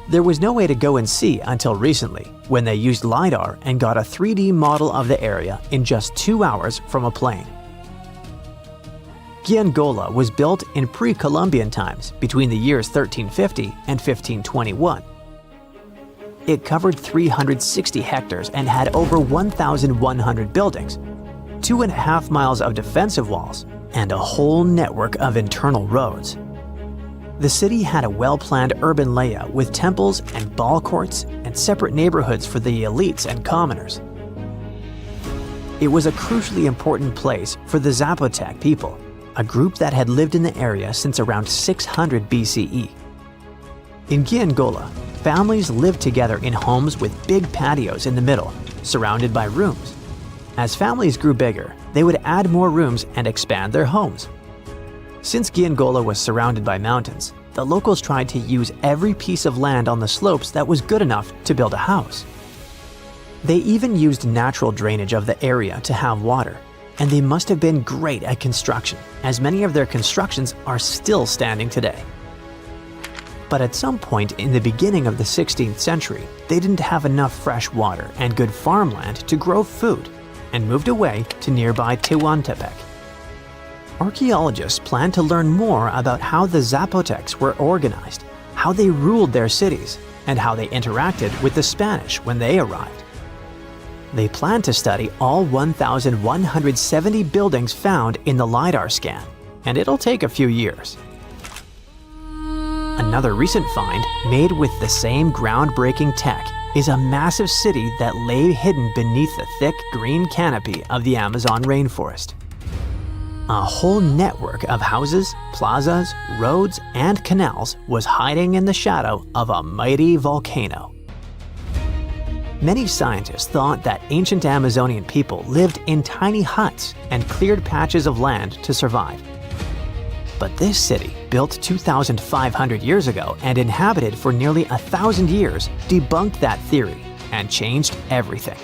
S3: There was no way to go and see until recently, when they used Lidar and got a 3D model of the area in just 2 hours from a plane. Guangola was built in pre-Columbian times between the years 1350 and 1521. It covered 360 hectares and had over 1,100 buildings, 2.5 miles of defensive walls, and a whole network of internal roads. The city had a well-planned urban layout with temples and ball courts and separate neighborhoods for the elites and commoners. It was a crucially important place for the Zapotec people, a group that had lived in the area since around 600 BCE. In Guangola, families lived together in homes with big patios in the middle, surrounded by rooms. As families grew bigger, they would add more rooms and expand their homes. Since Guangola was surrounded by mountains, the locals tried to use every piece of land on the slopes that was good enough to build a house. They even used natural drainage of the area to have water, and they must have been great at construction, as many of their constructions are still standing today. But at some point in the beginning of the 16th century, they didn't have enough fresh water and good farmland to grow food and moved away to nearby Tehuantepec. Archaeologists plan to learn more about how the Zapotecs were organized, how they ruled their cities, and how they interacted with the Spanish when they arrived. They plan to study all 1,170 buildings found in the Lidar scan, and it'll take a few years. Another recent find, made with the same groundbreaking tech, is a massive city that lay hidden beneath the thick green canopy of the Amazon rainforest. A whole network of houses, plazas, roads, and canals was hiding in the shadow of a mighty volcano. Many scientists thought that ancient Amazonian people lived in tiny huts and cleared patches of land to survive. But this city, built 2,500 years ago and inhabited for nearly 1,000 years, debunked that theory and changed everything.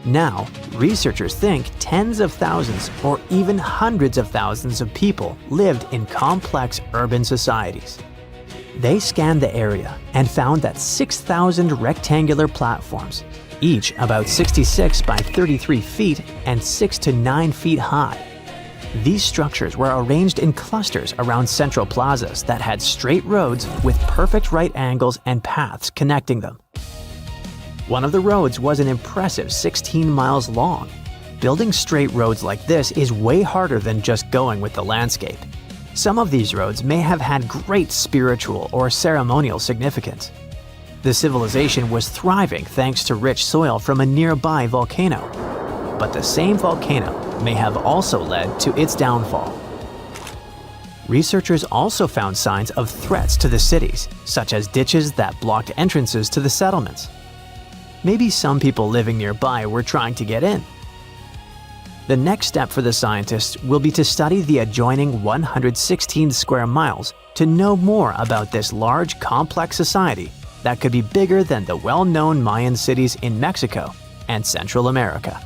S3: Now, researchers think tens of thousands or even hundreds of thousands of people lived in complex urban societies. They scanned the area and found that 6,000 rectangular platforms, each about 66 by 33 feet and 6 to 9 feet high. These structures were arranged in clusters around central plazas that had straight roads with perfect right angles and paths connecting them. One of the roads was an impressive 16 miles long. Building straight roads like this is way harder than just going with the landscape. Some of these roads may have had great spiritual or ceremonial significance. The civilization was thriving thanks to rich soil from a nearby volcano. But the same volcano may have also led to its downfall. Researchers also found signs of threats to the cities, such as ditches that blocked entrances to the settlements. Maybe some people living nearby were trying to get in. The next step for the scientists will be to study the adjoining 116 square miles to know more about this large, complex society that could be bigger than the well-known Mayan cities in Mexico and Central America.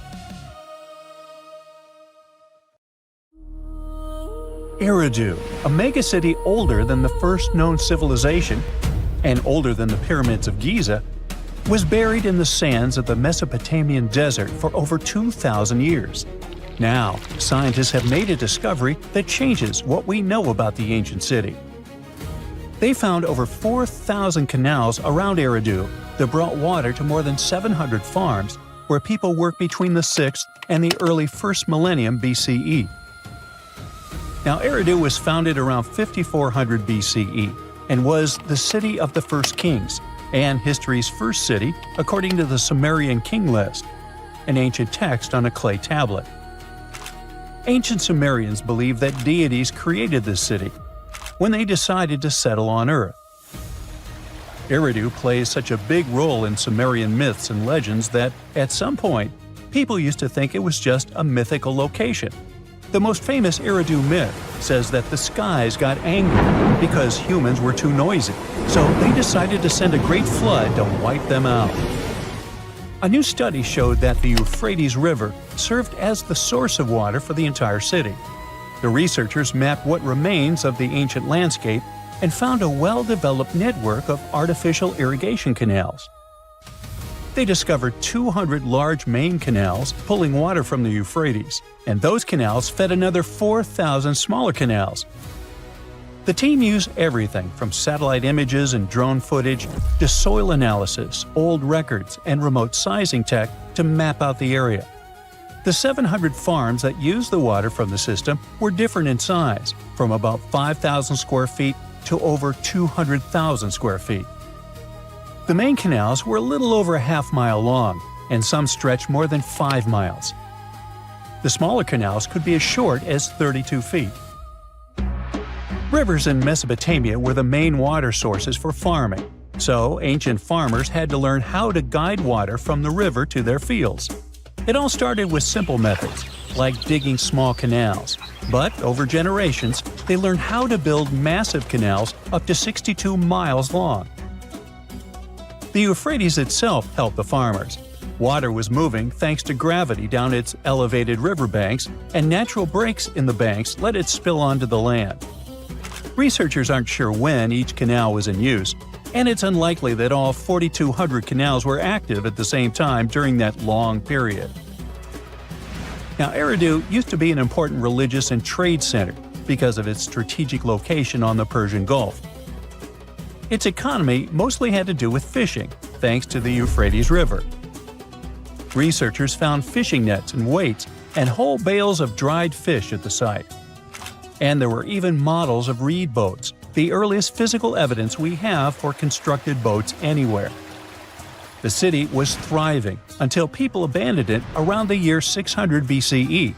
S1: Eridu, a megacity older than the first known civilization and older than the pyramids of Giza, was buried in the sands of the Mesopotamian desert for over 2,000 years. Now, scientists have made a discovery that changes what we know about the ancient city. They found over 4,000 canals around Eridu that brought water to more than 700 farms where people worked between the 6th and the early 1st millennium BCE. Now, Eridu was founded around 5400 BCE and was the city of the first kings, and history's first city according to the Sumerian king list, an ancient text on a clay tablet. Ancient Sumerians believed that deities created this city when they decided to settle on Earth. Eridu plays such a big role in Sumerian myths and legends that, at some point, people used to think it was just a mythical location. The most famous Eridu myth says that the skies got angry because humans were too noisy, so they decided to send a great flood to wipe them out. A new study showed that the Euphrates River served as the source of water for the entire city. The researchers mapped what remains of the ancient landscape and found a well-developed network of artificial irrigation canals. They discovered 200 large main canals pulling water from the Euphrates, and those canals fed another 4,000 smaller canals. The team used everything from satellite images and drone footage to soil analysis, old records, and remote sizing tech to map out the area. The 700 farms that used the water from the system were different in size, from about 5,000 square feet to over 200,000 square feet. The main canals were a little over a half-mile long, and some stretched more than 5 miles. The smaller canals could be as short as 32 feet. Rivers in Mesopotamia were the main water sources for farming, so ancient farmers had to learn how to guide water from the river to their fields. It all started with simple methods, like digging small canals, but over generations, they learned how to build massive canals up to 62 miles long. The Euphrates itself helped the farmers. Water was moving thanks to gravity down its elevated riverbanks, and natural breaks in the banks let it spill onto the land. Researchers aren't sure when each canal was in use, and it's unlikely that all 4,200 canals were active at the same time during that long period. Now, Eridu used to be an important religious and trade center because of its strategic location on the Persian Gulf. Its economy mostly had to do with fishing, thanks to the Euphrates River. Researchers found fishing nets and weights and whole bales of dried fish at the site. And there were even models of reed boats, the earliest physical evidence we have for constructed boats anywhere. The city was thriving until people abandoned it around the year 600 BCE,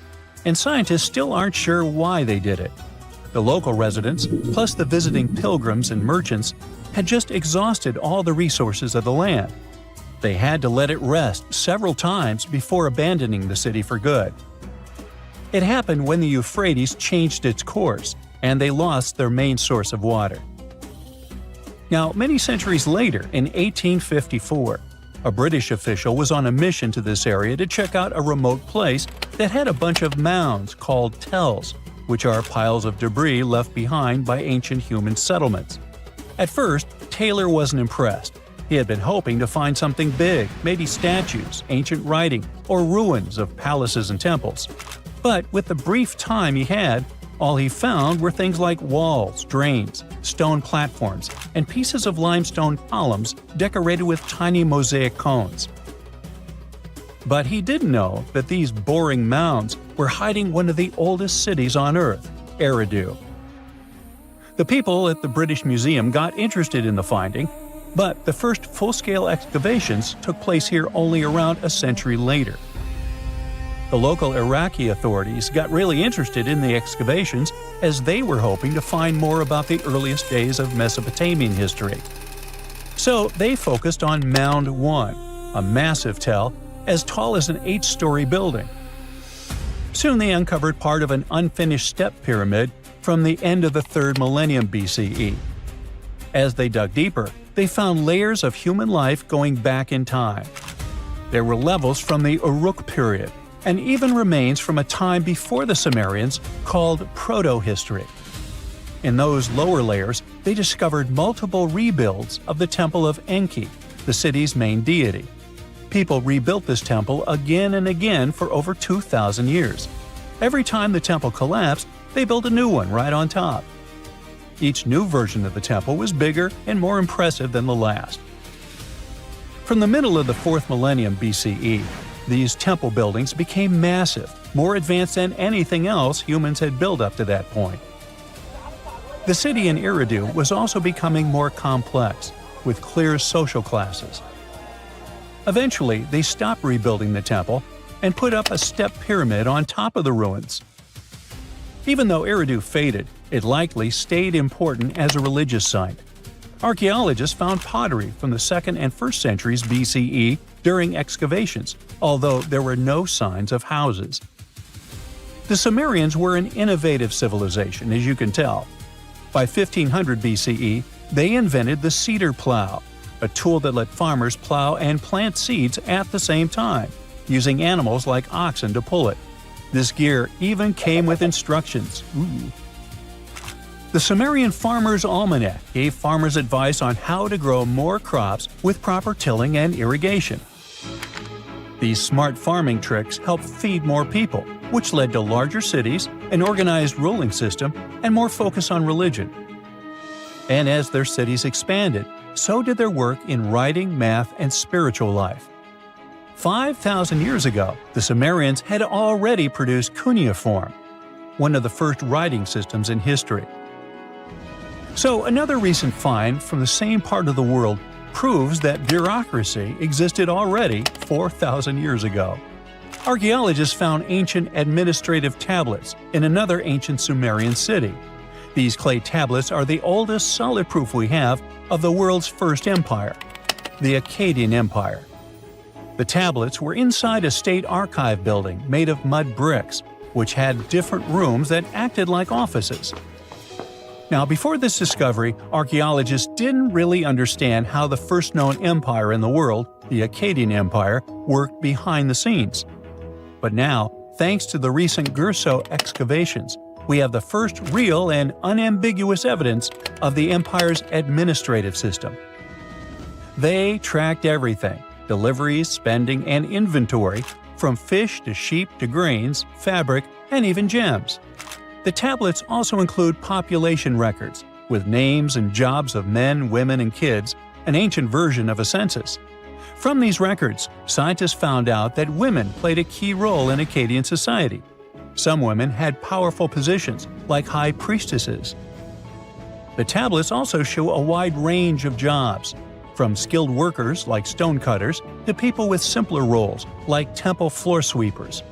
S1: and scientists still aren't sure why they did it. The local residents, plus the visiting pilgrims and merchants, had just exhausted all the resources of the land. They had to let it rest several times before abandoning the city for good. It happened when the Euphrates changed its course, and they lost their main source of water. Now, many centuries later, in 1854, a British official was on a mission to this area to check out a remote place that had a bunch of mounds called tells, which are piles of debris left behind by ancient human settlements. At first, Taylor wasn't impressed. He had been hoping to find something big, maybe statues, ancient writing, or ruins of palaces and temples. But with the brief time he had, all he found were things like walls, drains, stone platforms, and pieces of limestone columns decorated with tiny mosaic cones. But he didn't know that these boring mounds were hiding one of the oldest cities on Earth, Eridu. The people at the British Museum got interested in the finding, but the first full-scale excavations took place here only around a century later. The local Iraqi authorities got really interested in the excavations as they were hoping to find more about the earliest days of Mesopotamian history. So they focused on Mound 1, a massive tell as tall as an 8-story building. Soon they uncovered part of an unfinished step pyramid from the end of the 3rd millennium BCE. As they dug deeper, they found layers of human life going back in time. There were levels from the Uruk period, and even remains from a time before the Sumerians called Proto-history. In those lower layers, they discovered multiple rebuilds of the Temple of Enki, the city's main deity. People rebuilt this temple again and again for over 2,000 years. Every time the temple collapsed, they built a new one right on top. Each new version of the temple was bigger and more impressive than the last. From the middle of the 4th millennium BCE, these temple buildings became massive, more advanced than anything else humans had built up to that point. The city in Eridu was also becoming more complex, with clear social classes. Eventually, they stopped rebuilding the temple and put up a step pyramid on top of the ruins. Even though Eridu faded, it likely stayed important as a religious site. Archaeologists found pottery from the 2nd and 1st centuries BCE during excavations, although there were no signs of houses. The Sumerians were an innovative civilization, as you can tell. By 1500 BCE, they invented the cedar plow, a tool that let farmers plow and plant seeds at the same time, using animals like oxen to pull it. This gear even came with instructions. The Sumerian Farmer's Almanac gave farmers advice on how to grow more crops with proper tilling and irrigation. These smart farming tricks helped feed more people, which led to larger cities, an organized ruling system, and more focus on religion. And as their cities expanded, so did their work in writing, math, and spiritual life. 5,000 years ago, the Sumerians had already produced cuneiform, one of the first writing systems in history. So another recent find from the same part of the world proves that bureaucracy existed already 4,000 years ago. Archaeologists found ancient administrative tablets in another ancient Sumerian city. These clay tablets are the oldest solid proof we have of the world's first empire, the Akkadian Empire. The tablets were inside a state archive building made of mud bricks, which had different rooms that acted like offices. Now, before this discovery, archaeologists didn't really understand how the first known empire in the world, the Akkadian Empire, worked behind the scenes. But now, thanks to the recent Gerso excavations, we have the first real and unambiguous evidence of the empire's administrative system. They tracked everything – deliveries, spending, and inventory, from fish to sheep to grains, fabric, and even gems. The tablets also include population records, with names and jobs of men, women, and kids, an ancient version of a census. From these records, scientists found out that women played a key role in Akkadian society. Some women had powerful positions, like high priestesses. The tablets also show a wide range of jobs, from skilled workers like stonecutters to people with simpler roles like temple floor sweepers.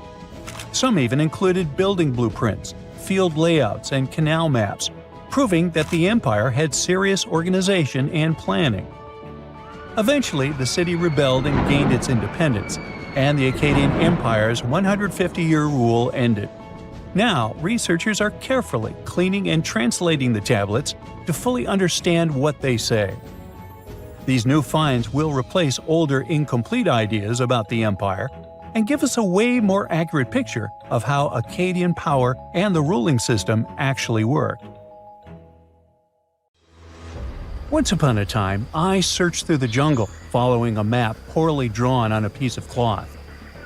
S1: Some even included building blueprints, field layouts, and canal maps, proving that the empire had serious organization and planning. Eventually, the city rebelled and gained its independence, and the Akkadian Empire's 150-year rule ended. Now, researchers are carefully cleaning and translating the tablets to fully understand what they say. These new finds will replace older, incomplete ideas about the empire and give us a way more accurate picture of how Akkadian power and the ruling system actually worked. Once upon a time, I searched through the jungle, following a map poorly drawn on a piece of cloth.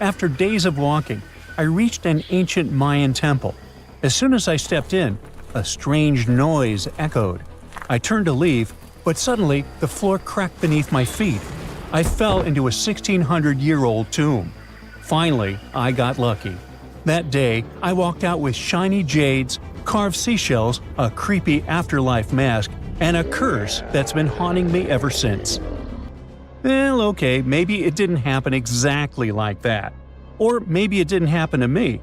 S1: After days of walking, I reached an ancient Mayan temple. As soon as I stepped in, a strange noise echoed. I turned to leave, but suddenly the floor cracked beneath my feet. I fell into a 1,600-year-old tomb. Finally, I got lucky. That day, I walked out with shiny jades, carved seashells, a creepy afterlife mask, and a curse that's been haunting me ever since. Well, okay, maybe it didn't happen exactly like that. Or maybe it didn't happen to me.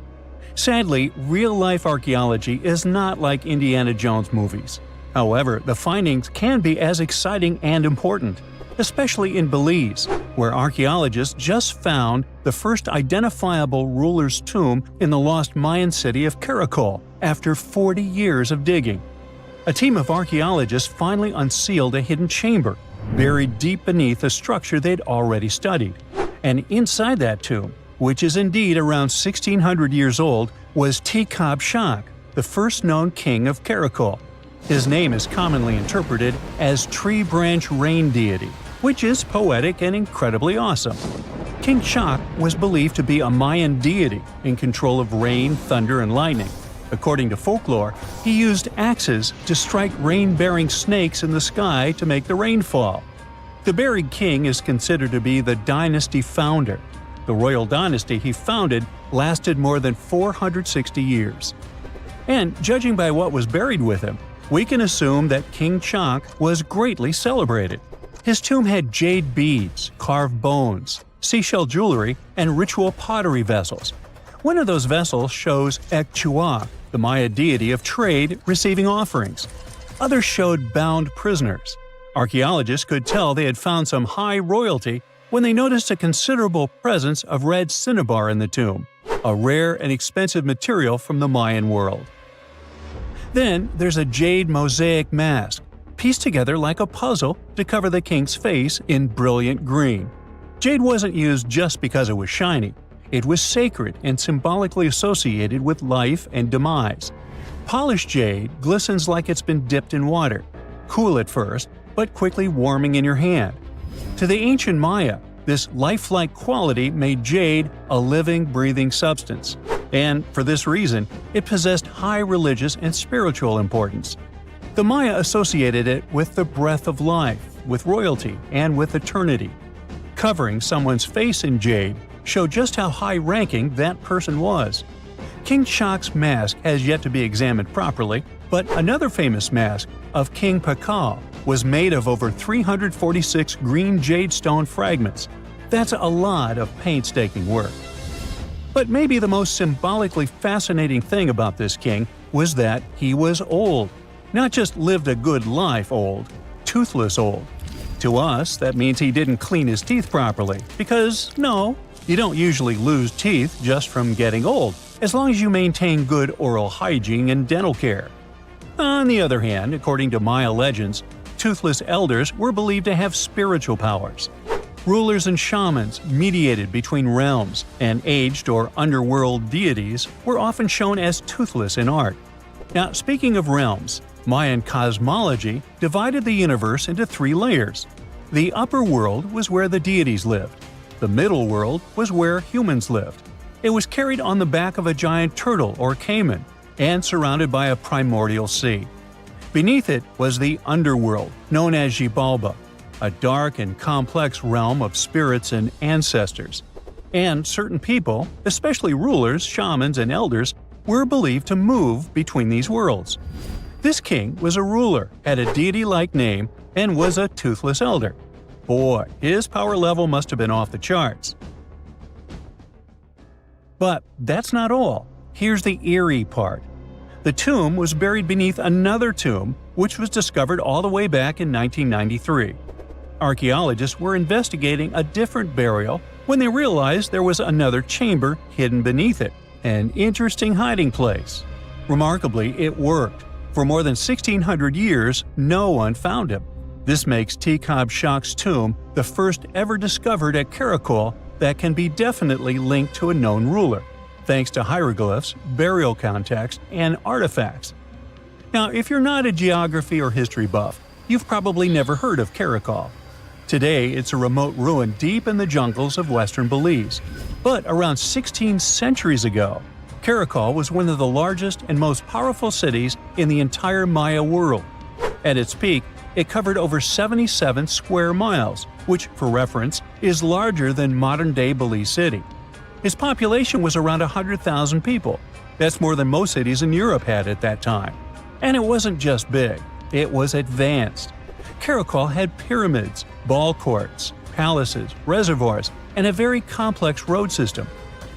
S1: Sadly, real-life archaeology is not like Indiana Jones movies. However, the findings can be as exciting and important, especially in Belize, where archaeologists just found the first identifiable ruler's tomb in the lost Mayan city of Caracol after 40 years of digging. A team of archaeologists finally unsealed a hidden chamber, buried deep beneath a structure they'd already studied. And inside that tomb, which is indeed around 1,600 years old, was Tikal Shak, the first known king of Caracol. His name is commonly interpreted as Tree Branch Rain Deity, which is poetic and incredibly awesome. King Shak was believed to be a Mayan deity in control of rain, thunder, and lightning. According to folklore, he used axes to strike rain-bearing snakes in the sky to make the rain fall. The buried king is considered to be the dynasty founder. The royal dynasty he founded lasted more than 460 years. And judging by what was buried with him, we can assume that King Shak was greatly celebrated. His tomb had jade beads, carved bones, seashell jewelry, and ritual pottery vessels. One of those vessels shows Ekchua, the Maya deity of trade, receiving offerings. Others showed bound prisoners. Archaeologists could tell they had found some high royalty when they noticed a considerable presence of red cinnabar in the tomb, a rare and expensive material from the Mayan world. Then there's a jade mosaic mask, pieced together like a puzzle to cover the king's face in brilliant green. Jade wasn't used just because it was shiny. It was sacred and symbolically associated with life and demise. Polished jade glistens like it's been dipped in water, cool at first, but quickly warming in your hand. To the ancient Maya, this lifelike quality made jade a living, breathing substance. And for this reason, it possessed high religious and spiritual importance. The Maya associated it with the breath of life, with royalty, and with eternity. Covering someone's face in jade showed just how high-ranking that person was. King Shak's mask has yet to be examined properly, but another famous mask of King Pakal was made of over 346 green jade stone fragments. That's a lot of painstaking work. But maybe the most symbolically fascinating thing about this king was that he was old. Not just lived a good life old, toothless old. To us, that means he didn't clean his teeth properly, because no, you don't usually lose teeth just from getting old, as long as you maintain good oral hygiene and dental care. On the other hand, according to Maya legends, toothless elders were believed to have spiritual powers. Rulers and shamans mediated between realms, and aged or underworld deities were often shown as toothless in art. Now, speaking of realms, Mayan cosmology divided the universe into 3 layers. The upper world was where the deities lived. The middle world was where humans lived. It was carried on the back of a giant turtle or caiman and surrounded by a primordial sea. Beneath it was the underworld, known as Xibalba, a dark and complex realm of spirits and ancestors. And certain people, especially rulers, shamans, and elders, were believed to move between these worlds. This king was a ruler, had a deity-like name, and was a toothless elder. Boy, his power level must have been off the charts. But that's not all. Here's the eerie part. The tomb was buried beneath another tomb, which was discovered all the way back in 1993. Archaeologists were investigating a different burial when they realized there was another chamber hidden beneath it, an interesting hiding place. Remarkably, it worked. For more than 1,600 years, no one found him. This makes Tikal Shak's tomb the first ever discovered at Karakol that can be definitely linked to a known ruler, thanks to hieroglyphs, burial context, and artifacts. Now, if you're not a geography or history buff, you've probably never heard of Karakol. Today, it's a remote ruin deep in the jungles of western Belize. But around 16 centuries ago, Karakol was one of the largest and most powerful cities in the entire Maya world. At its peak, it covered over 77 square miles, which, for reference, is larger than modern-day Belize City. Its population was around 100,000 people. That's more than most cities in Europe had at that time. And it wasn't just big, it was advanced. Karakol had pyramids, ball courts, palaces, reservoirs, and a very complex road system.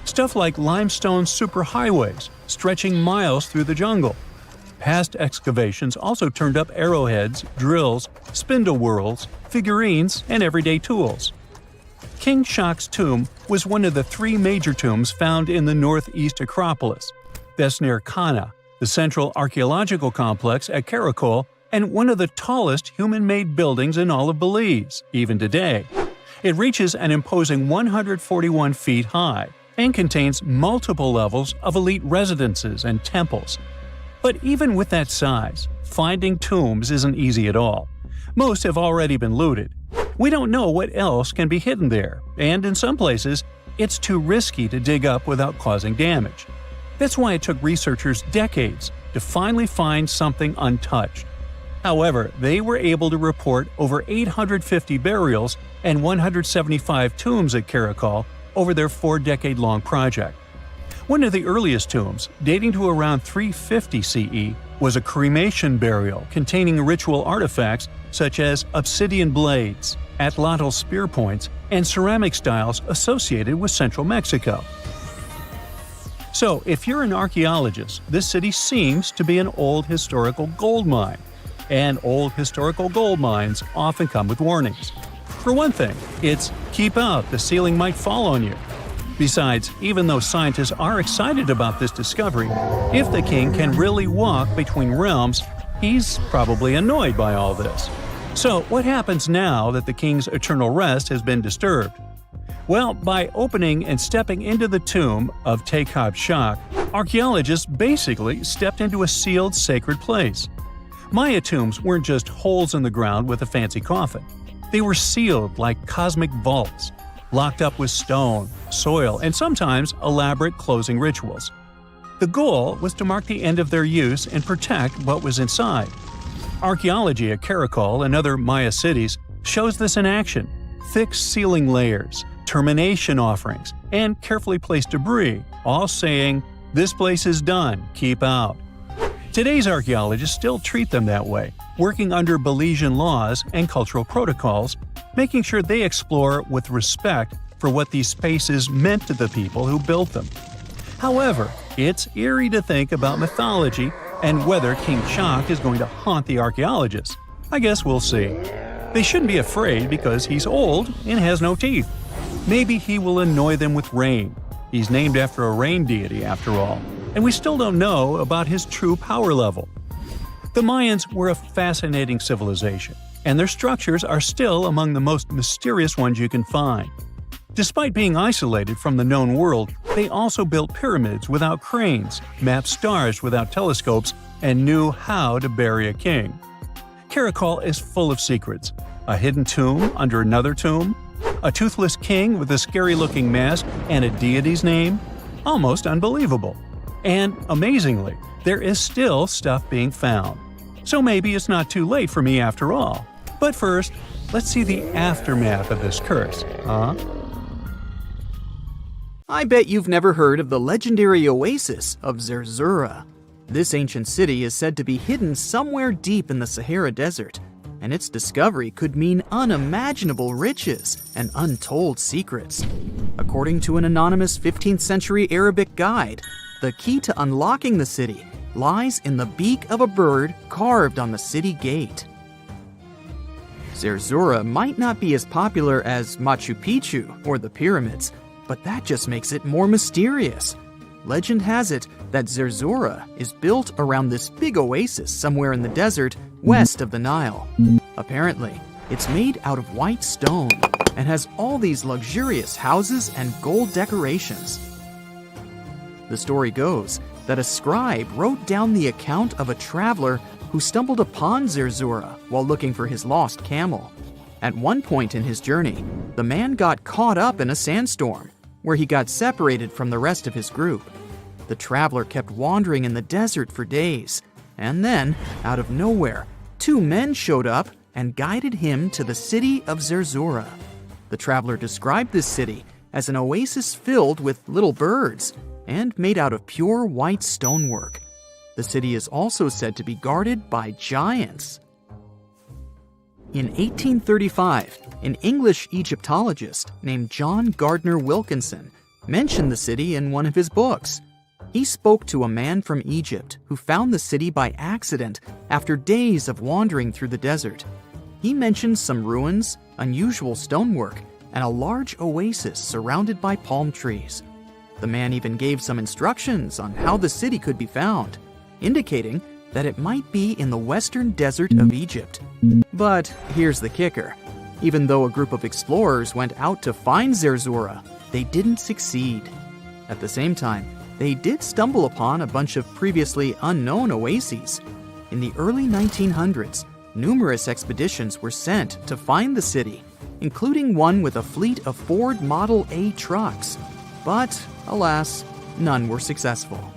S1: Stuff like limestone superhighways stretching miles through the jungle. Past excavations also turned up arrowheads, drills, spindle whorls, figurines, and everyday tools. King Shak's tomb was one of the 3 major tombs found in the northeast Acropolis. That's near Kana, the central archaeological complex at Karakol, and one of the tallest human-made buildings in all of Belize, even today. It reaches an imposing 141 feet high and contains multiple levels of elite residences and temples. But even with that size, finding tombs isn't easy at all. Most have already been looted. We don't know what else can be hidden there, and in some places, it's too risky to dig up without causing damage. That's why it took researchers decades to finally find something untouched. However, they were able to report over 850 burials and 175 tombs at Karakol over their 4-decade-long project. One of the earliest tombs, dating to around 350 CE, was a cremation burial containing ritual artifacts such as obsidian blades, atlatl spear points, and ceramic styles associated with central Mexico. So, if you're an archaeologist, this city seems to be an old historical gold mine. And old historical gold mines often come with warnings. For one thing, it's keep out, the ceiling might fall on you. Besides, even though scientists are excited about this discovery, if the king can really walk between realms, he's probably annoyed by all this. So what happens now that the king's eternal rest has been disturbed? Well, by opening and stepping into the tomb of Tikal Shak, archaeologists basically stepped into a sealed sacred place. Maya tombs weren't just holes in the ground with a fancy coffin. They were sealed like cosmic vaults, locked up with stone, soil, and sometimes elaborate closing rituals. The goal was to mark the end of their use and protect what was inside. Archaeology at Karakol and other Maya cities shows this in action: thick ceiling layers, termination offerings, and carefully placed debris, all saying, "This place is done, keep out." Today's archaeologists still treat them that way, working under Belizean laws and cultural protocols, making sure they explore with respect for what these spaces meant to the people who built them. However, it's eerie to think about mythology and whether King Shak is going to haunt the archaeologists. I guess we'll see. They shouldn't be afraid because he's old and has no teeth. Maybe he will annoy them with rain. He's named after a rain deity, after all, and we still don't know about his true power level. The Mayans were a fascinating civilization, and their structures are still among the most mysterious ones you can find. Despite being isolated from the known world, they also built pyramids without cranes, mapped stars without telescopes, and knew how to bury a king. Caracol is full of secrets. A hidden tomb under another tomb, a toothless king with a scary-looking mask and a deity's name. Almost unbelievable. And amazingly, there is still stuff being found. So maybe it's not too late for me after all. But first, let's see the aftermath of this curse, huh?
S5: I bet you've never heard of the legendary oasis of Zerzura. This ancient city is said to be hidden somewhere deep in the Sahara Desert, and its discovery could mean unimaginable riches and untold secrets. According to an anonymous 15th century Arabic guide, the key to unlocking the city lies in the beak of a bird carved on the city gate. Zerzura might not be as popular as Machu Picchu or the pyramids, but that just makes it more mysterious. Legend has it that Zerzura is built around this big oasis somewhere in the desert west of the Nile. Apparently, it's made out of white stone and has all these luxurious houses and gold decorations. The story goes that a scribe wrote down the account of a traveler who stumbled upon Zerzura while looking for his lost camel. At one point in his journey, the man got caught up in a sandstorm, where he got separated from the rest of his group. The traveler kept wandering in the desert for days, and then, out of nowhere, two men showed up and guided him to the city of Zerzura. The traveler described this city as an oasis filled with little birds and made out of pure white stonework. The city is also said to be guarded by giants. In 1835, an English Egyptologist named John Gardner Wilkinson mentioned the city in one of his books. He spoke to a man from Egypt who found the city by accident after days of wandering through the desert. He mentioned some ruins, unusual stonework, and a large oasis surrounded by palm trees. The man even gave some instructions on how the city could be found, indicating that it might be in the western desert of Egypt. But here's the kicker. Even though a group of explorers went out to find Zerzura, they didn't succeed. At the same time, they did stumble upon a bunch of previously unknown oases. In the early 1900s, numerous expeditions were sent to find the city, including one with a fleet of Ford Model A trucks. But, alas, none were successful.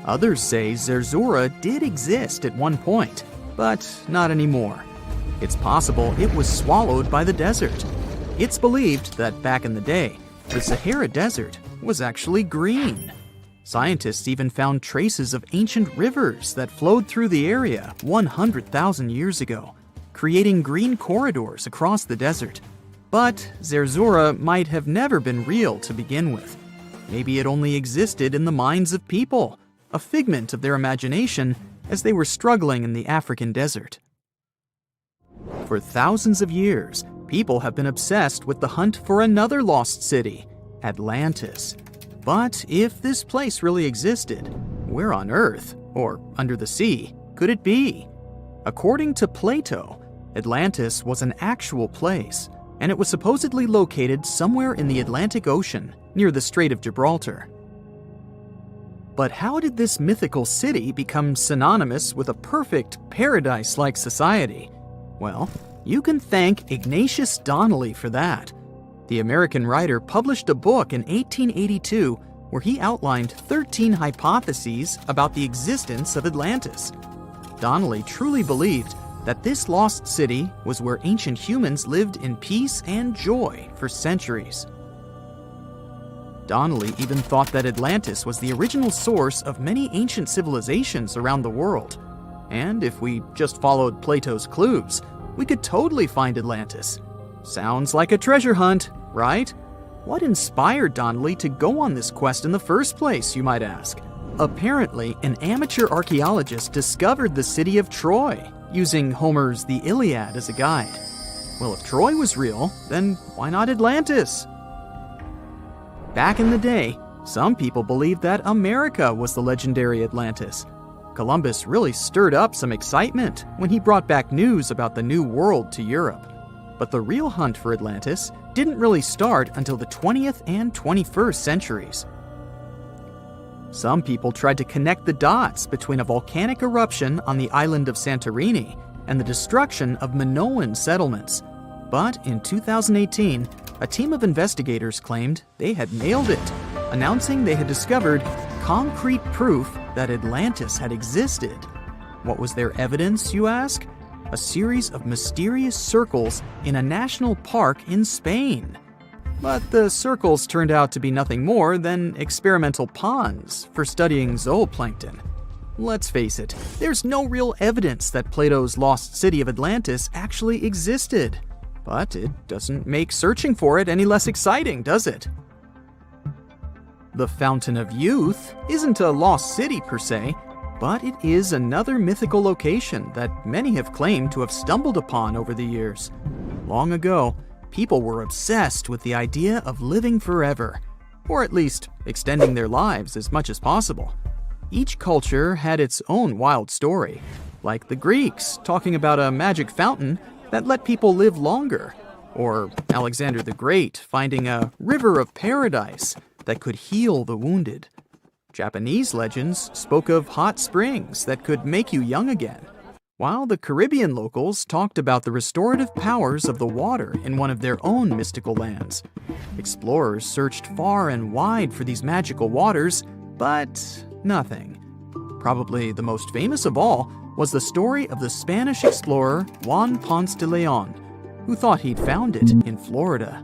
S5: Others say Zerzura did exist at one point, but not anymore. It's possible it was swallowed by the desert. It's believed that back in the day, the Sahara Desert was actually green. Scientists even found traces of ancient rivers that flowed through the area 100,000 years ago, creating green corridors across the desert. But Zerzura might have never been real to begin with. Maybe it only existed in the minds of people, a figment of their imagination as they were struggling in the African desert. For thousands of years, people have been obsessed with the hunt for another lost city, Atlantis. But if this place really existed, where on Earth, or under the sea, could it be? According to Plato, Atlantis was an actual place, and it was supposedly located somewhere in the Atlantic Ocean, near the Strait of Gibraltar. But how did this mythical city become synonymous with a perfect, paradise-like society? Well, you can thank Ignatius Donnelly for that. The American writer published a book in 1882 where he outlined 13 hypotheses about the existence of Atlantis. Donnelly truly believed that this lost city was where ancient humans lived in peace and joy for centuries. Donnelly even thought that Atlantis was the original source of many ancient civilizations around the world. And if we just followed Plato's clues, we could totally find Atlantis. Sounds like a treasure hunt, right? What inspired Donnelly to go on this quest in the first place, you might ask? Apparently, an amateur archaeologist discovered the city of Troy, using Homer's The Iliad as a guide. Well, if Troy was real, then why not Atlantis? Back in the day, some people believed that America was the legendary Atlantis. Columbus really stirred up some excitement when he brought back news about the New World to Europe. But the real hunt for Atlantis didn't really start until the 20th and 21st centuries. Some people tried to connect the dots between a volcanic eruption on the island of Santorini and the destruction of Minoan settlements. But in 2018, a team of investigators claimed they had nailed it, announcing they had discovered concrete proof that Atlantis had existed. What was their evidence, you ask? A series of mysterious circles in a national park in Spain. But the circles turned out to be nothing more than experimental ponds for studying zooplankton. Let's face it, there's no real evidence that Plato's lost city of Atlantis actually existed. But it doesn't make searching for it any less exciting, does it? The Fountain of Youth isn't a lost city per se, but it is another mythical location that many have claimed to have stumbled upon over the years. Long ago, people were obsessed with the idea of living forever, or at least extending their lives as much as possible. Each culture had its own wild story, like the Greeks talking about a magic fountain that let people live longer, or Alexander the Great finding a river of paradise that could heal the wounded. Japanese legends spoke of hot springs that could make you young again, while the Caribbean locals talked about the restorative powers of the water in one of their own mystical lands. Explorers searched far and wide for these magical waters, but nothing. Probably the most famous of all was the story of the Spanish explorer Juan Ponce de Leon, who thought he'd found it in Florida.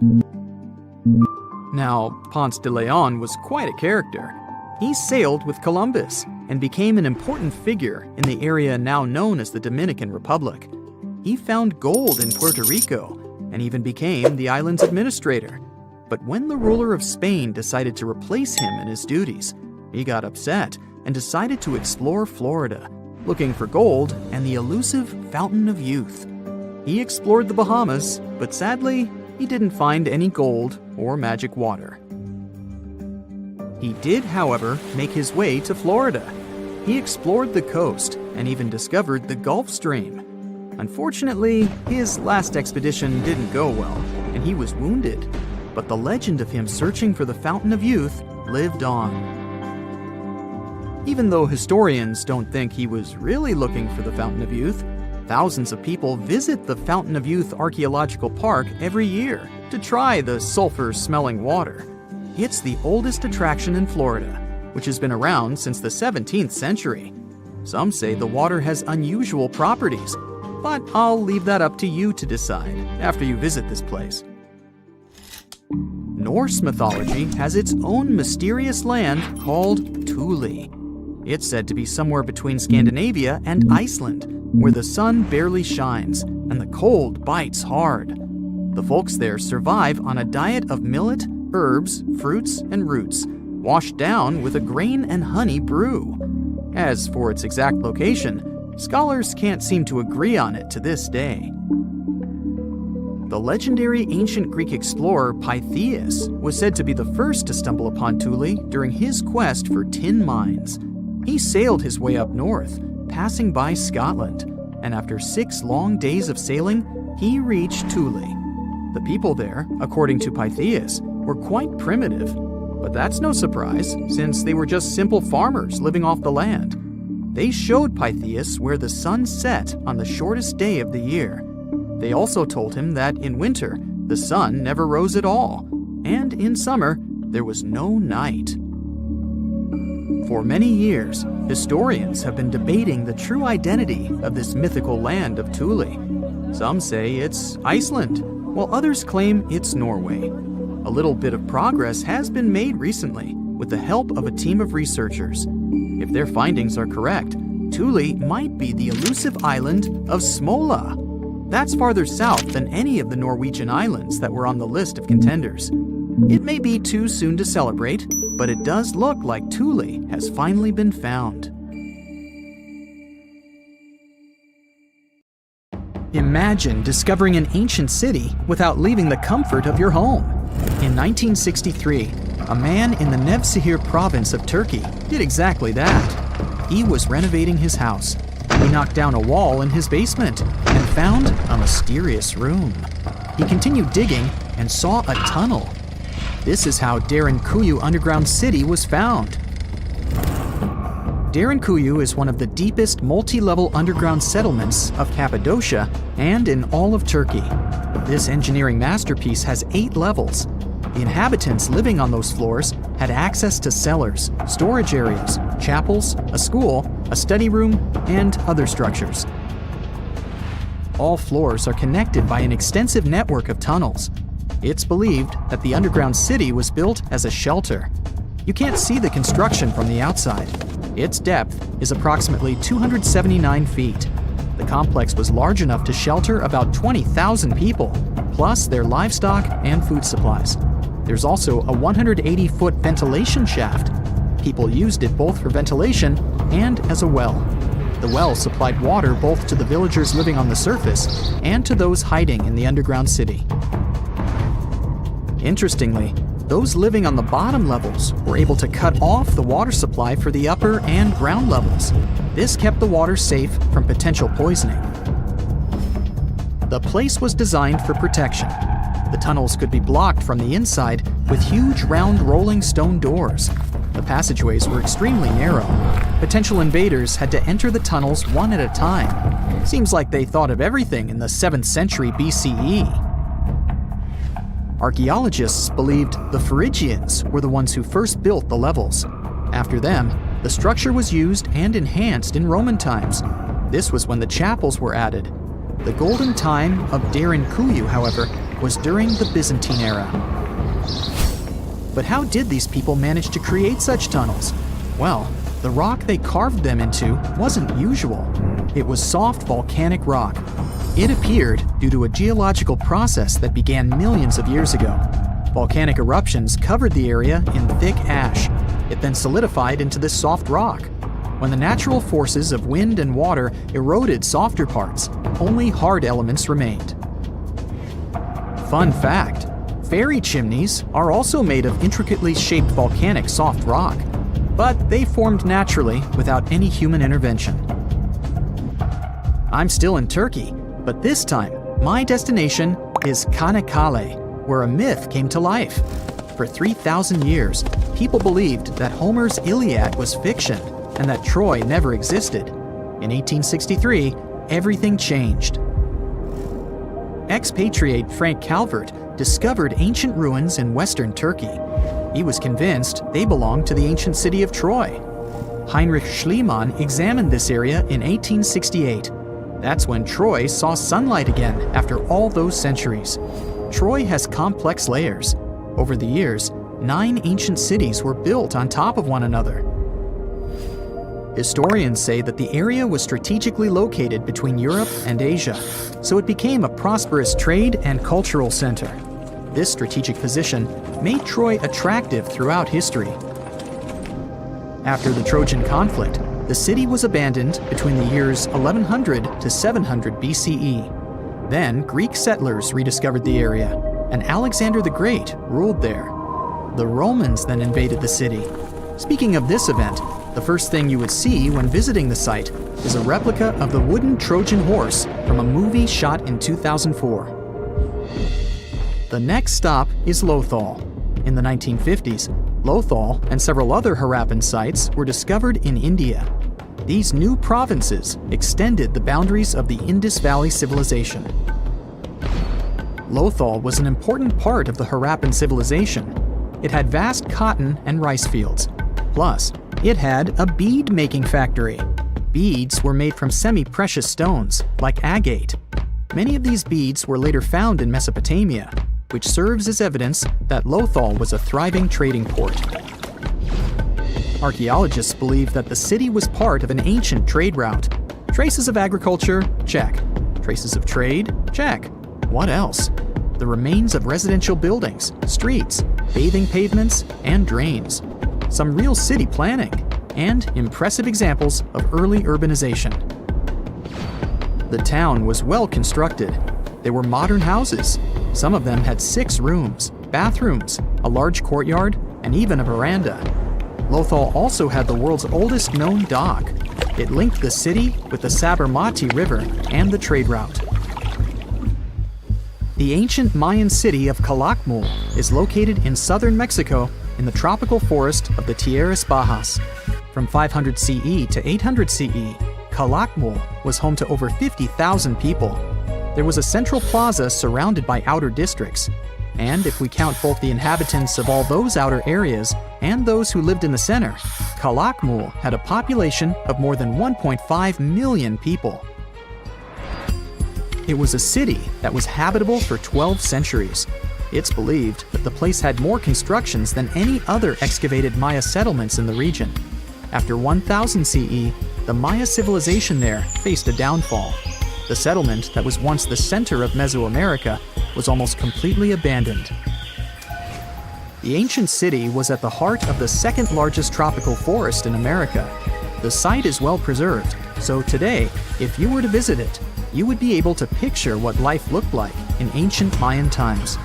S5: Now, Ponce de Leon was quite a character. He sailed with Columbus and became an important figure in the area now known as the Dominican Republic. He found gold in Puerto Rico and even became the island's administrator. But when the ruler of Spain decided to replace him in his duties, he got upset and decided to explore Florida, looking for gold and the elusive Fountain of Youth. He explored the Bahamas, but sadly, he didn't find any gold or magic water. He did, however, make his way to Florida. He explored the coast and even discovered the Gulf Stream. Unfortunately, his last expedition didn't go well, and he was wounded. But the legend of him searching for the Fountain of Youth lived on. Even though historians don't think he was really looking for the Fountain of Youth, thousands of people visit the Fountain of Youth Archaeological Park every year to try the sulfur-smelling water. It's the oldest attraction in Florida, which has been around since the 17th century. Some say the water has unusual properties, but I'll leave that up to you to decide after you visit this place. Norse mythology has its own mysterious land called Thule. It's said to be somewhere between Scandinavia and Iceland, where the sun barely shines and the cold bites hard. The folks there survive on a diet of millet, herbs, fruits, and roots, washed down with a grain and honey brew. As for its exact location, scholars can't seem to agree on it to this day. The legendary ancient Greek explorer Pytheas was said to be the first to stumble upon Thule during his quest for tin mines. He sailed his way up north, passing by Scotland, and after 6 long days of sailing, he reached Thule. The people there, according to Pytheas, were quite primitive, but that's no surprise since they were just simple farmers living off the land. They showed Pytheas where the sun set on the shortest day of the year. They also told him that in winter, the sun never rose at all, and in summer, there was no night. For many years, historians have been debating the true identity of this mythical land of Thule. Some say it's Iceland, while others claim it's Norway. A little bit of progress has been made recently with the help of a team of researchers. If their findings are correct, Thule might be the elusive island of Smola. That's farther south than any of the Norwegian islands that were on the list of contenders. It may be too soon to celebrate, but it does look like Thule has finally been found. Imagine discovering an ancient city without leaving the comfort of your home. In 1963, a man in the Nevşehir province of Turkey did exactly that. He was renovating his house. He knocked down a wall in his basement and found a mysterious room. He continued digging and saw a tunnel. This is how Derinkuyu Underground City was found. Derinkuyu is one of the deepest multi-level underground settlements of Cappadocia and in all of Turkey. This engineering masterpiece has 8 levels. The inhabitants living on those floors had access to cellars, storage areas, chapels, a school, a study room, and other structures. All floors are connected by an extensive network of tunnels. It's believed that the underground city was built as a shelter. You can't see the construction from the outside. Its depth is approximately 279 feet. The complex was large enough to shelter about 20,000 people, plus their livestock and food supplies. There's also a 180-foot ventilation shaft. People used it both for ventilation and as a well. The well supplied water both to the villagers living on the surface and to those hiding in the underground city. Interestingly, those living on the bottom levels were able to cut off the water supply for the upper and ground levels. This kept the water safe from potential poisoning. The place was designed for protection. The tunnels could be blocked from the inside with huge round rolling stone doors. The passageways were extremely narrow. Potential invaders had to enter the tunnels one at a time. Seems like they thought of everything in the 7th century BCE. Archaeologists believed the Phrygians were the ones who first built the levels. After them, the structure was used and enhanced in Roman times. This was when the chapels were added. The golden time of Derinkuyu, however, was during the Byzantine era. But how did these people manage to create such tunnels? Well, the rock they carved them into wasn't usual. It was soft volcanic rock. It appeared due to a geological process that began millions of years ago. Volcanic eruptions covered the area in thick ash. It then solidified into this soft rock. When the natural forces of wind and water eroded softer parts, only hard elements remained. Fun fact, fairy chimneys are also made of intricately shaped volcanic soft rock, but they formed naturally without any human intervention. I'm still in Turkey, but this time, my destination is Çanakkale, where a myth came to life. For 3,000 years, people believed that Homer's Iliad was fiction and that Troy never existed. In 1863, everything changed. Expatriate Frank Calvert discovered ancient ruins in western Turkey. He was convinced they belonged to the ancient city of Troy. Heinrich Schliemann examined this area in 1868. That's when Troy saw sunlight again after all those centuries. Troy has complex layers. Over the years, 9 ancient cities were built on top of one another. Historians say that the area was strategically located between Europe and Asia, so it became a prosperous trade and cultural center. This strategic position made Troy attractive throughout history. After the Trojan conflict, the city was abandoned between the years 1100 to 700 BCE. Then Greek settlers rediscovered the area, and Alexander the Great ruled there. The Romans then invaded the city. Speaking of this event, the first thing you would see when visiting the site is a replica of the wooden Trojan horse from a movie shot in 2004. The next stop is Lothal. In the 1950s, Lothal and several other Harappan sites were discovered in India. These new provinces extended the boundaries of the Indus Valley civilization. Lothal was an important part of the Harappan civilization. It had vast cotton and rice fields. Plus, it had a bead-making factory. Beads were made from semi-precious stones, like agate. Many of these beads were later found in Mesopotamia, which serves as evidence that Lothal was a thriving trading port. Archaeologists believe that the city was part of an ancient trade route. Traces of agriculture? Check. Traces of trade? Check. What else? The remains of residential buildings, streets, bathing pavements, and drains. Some real city planning, and impressive examples of early urbanization. The town was well constructed. There were modern houses. Some of them had 6 rooms, bathrooms, a large courtyard, and even a veranda. Lothal also had the world's oldest known dock. It linked the city with the Sabarmati River and the trade route. The ancient Mayan city of Calakmul is located in southern Mexico in the tropical forest of the Tierras Bajas. From 500 CE to 800 CE, Calakmul was home to over 50,000 people. There was a central plaza surrounded by outer districts. And if we count both the inhabitants of all those outer areas and those who lived in the center, Calakmul had a population of more than 1.5 million people. It was a city that was habitable for 12 centuries. It's believed that the place had more constructions than any other excavated Maya settlements in the region. After 1000 CE, the Maya civilization there faced a downfall. The settlement that was once the center of Mesoamerica was almost completely abandoned. The ancient city was at the heart of the second largest tropical forest in America. The site is well preserved, so today, if you were to visit it, you would be able to picture what life looked like in ancient Mayan times.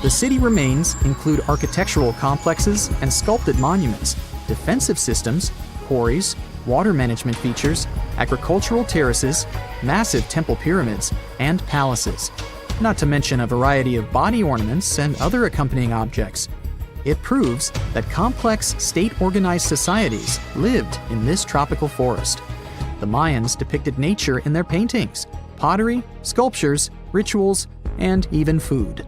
S5: The city remains include architectural complexes and sculpted monuments, defensive systems, quarries, water management features, agricultural terraces, massive temple pyramids, and palaces, not to mention a variety of body ornaments and other accompanying objects. It proves that complex state-organized societies lived in this tropical forest. The Mayans depicted nature in their paintings, pottery, sculptures, rituals, and even food.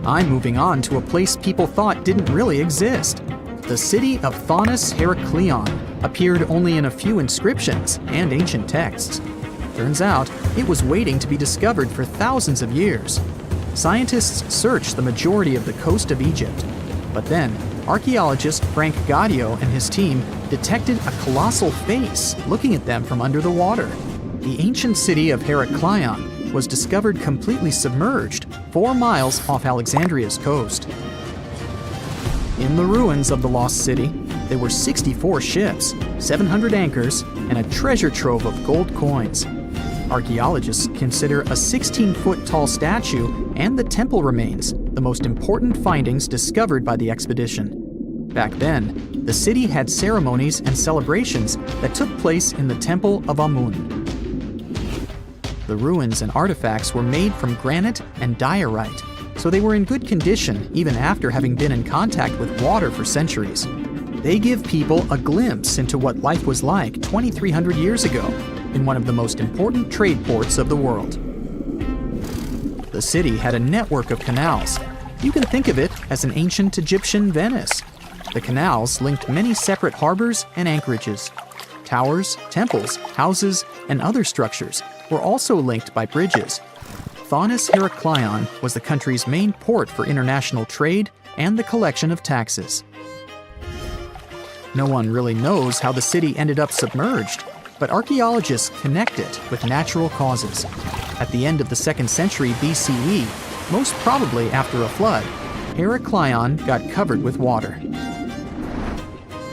S5: I'm moving on to a place people thought didn't really exist. The city of Thonis-Heracleion appeared only in a few inscriptions and ancient texts. Turns out, it was waiting to be discovered for thousands of years. Scientists searched the majority of the coast of Egypt. But then, archaeologist Frank Gaudio and his team detected a colossal face looking at them from under the water. The ancient city of Heracleion was discovered completely submerged 4 miles off Alexandria's coast. In the ruins of the lost city, there were 64 ships, 700 anchors, and a treasure trove of gold coins. Archaeologists consider a 16-foot tall statue and the temple remains the most important findings discovered by the expedition. Back then, the city had ceremonies and celebrations that took place in the Temple of Amun. The ruins and artifacts were made from granite and diorite, so they were in good condition even after having been in contact with water for centuries. They give people a glimpse into what life was like 2,300 years ago in one of the most important trade ports of the world. The city had a network of canals. You can think of it as an ancient Egyptian Venice. The canals linked many separate harbors and anchorages. Towers, temples, houses, and other structures were also linked by bridges. Thonis-Heracleion was the country's main port for international trade and the collection of taxes. No one really knows how the city ended up submerged, but archaeologists connect it with natural causes. At the end of the 2nd century BCE, most probably after a flood, Heracleion got covered with water.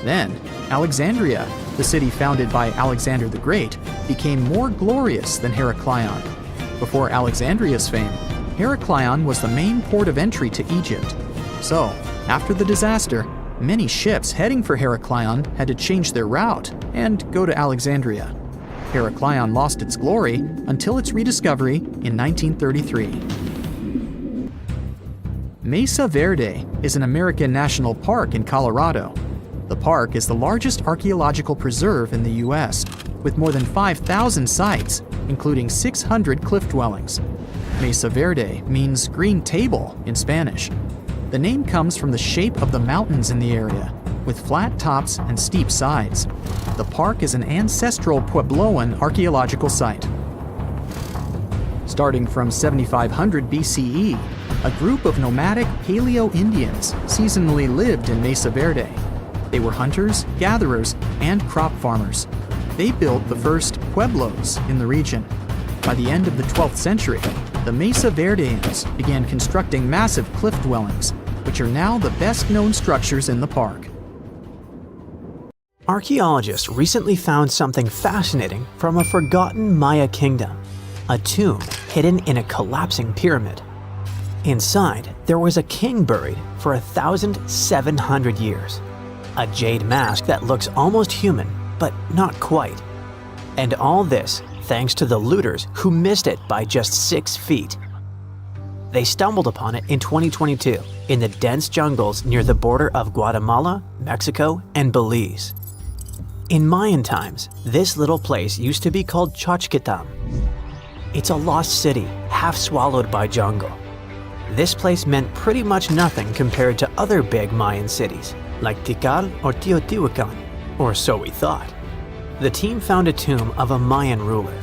S5: Then, Alexandria, the city founded by Alexander the Great, became more glorious than Heracleion. Before Alexandria's fame, Heracleion was the main port of entry to Egypt. So, after the disaster, many ships heading for Heracleion had to change their route and go to Alexandria. Heracleion lost its glory until its rediscovery in 1933. Mesa Verde is an American national park in Colorado. The park is the largest archaeological preserve in the U.S., with more than 5,000 sites, including 600 cliff dwellings. Mesa Verde means green table in Spanish. The name comes from the shape of the mountains in the area, with flat tops and steep sides. The park is an ancestral Puebloan archaeological site. Starting from 7500 BCE, a group of nomadic Paleo-Indians seasonally lived in Mesa Verde. They were hunters, gatherers, and crop farmers. They built the first pueblos in the region. By the end of the 12th century, the Mesa Verdeans began constructing massive cliff dwellings, which are now the best-known structures in the park.
S3: Archaeologists recently found something fascinating from a forgotten Maya kingdom, a tomb hidden in a collapsing pyramid. Inside, there was a king buried for 1,700 years. A jade mask that looks almost human, but not quite. And all this thanks to the looters who missed it by just 6 feet. They stumbled upon it in 2022 in the dense jungles near the border of Guatemala, Mexico, and Belize. In Mayan times, this little place used to be called Xochitlam. It's a lost city, half swallowed by jungle. This place meant pretty much nothing compared to other big Mayan cities, like Tikal or Teotihuacan, or so we thought. The team found a tomb of a Mayan ruler.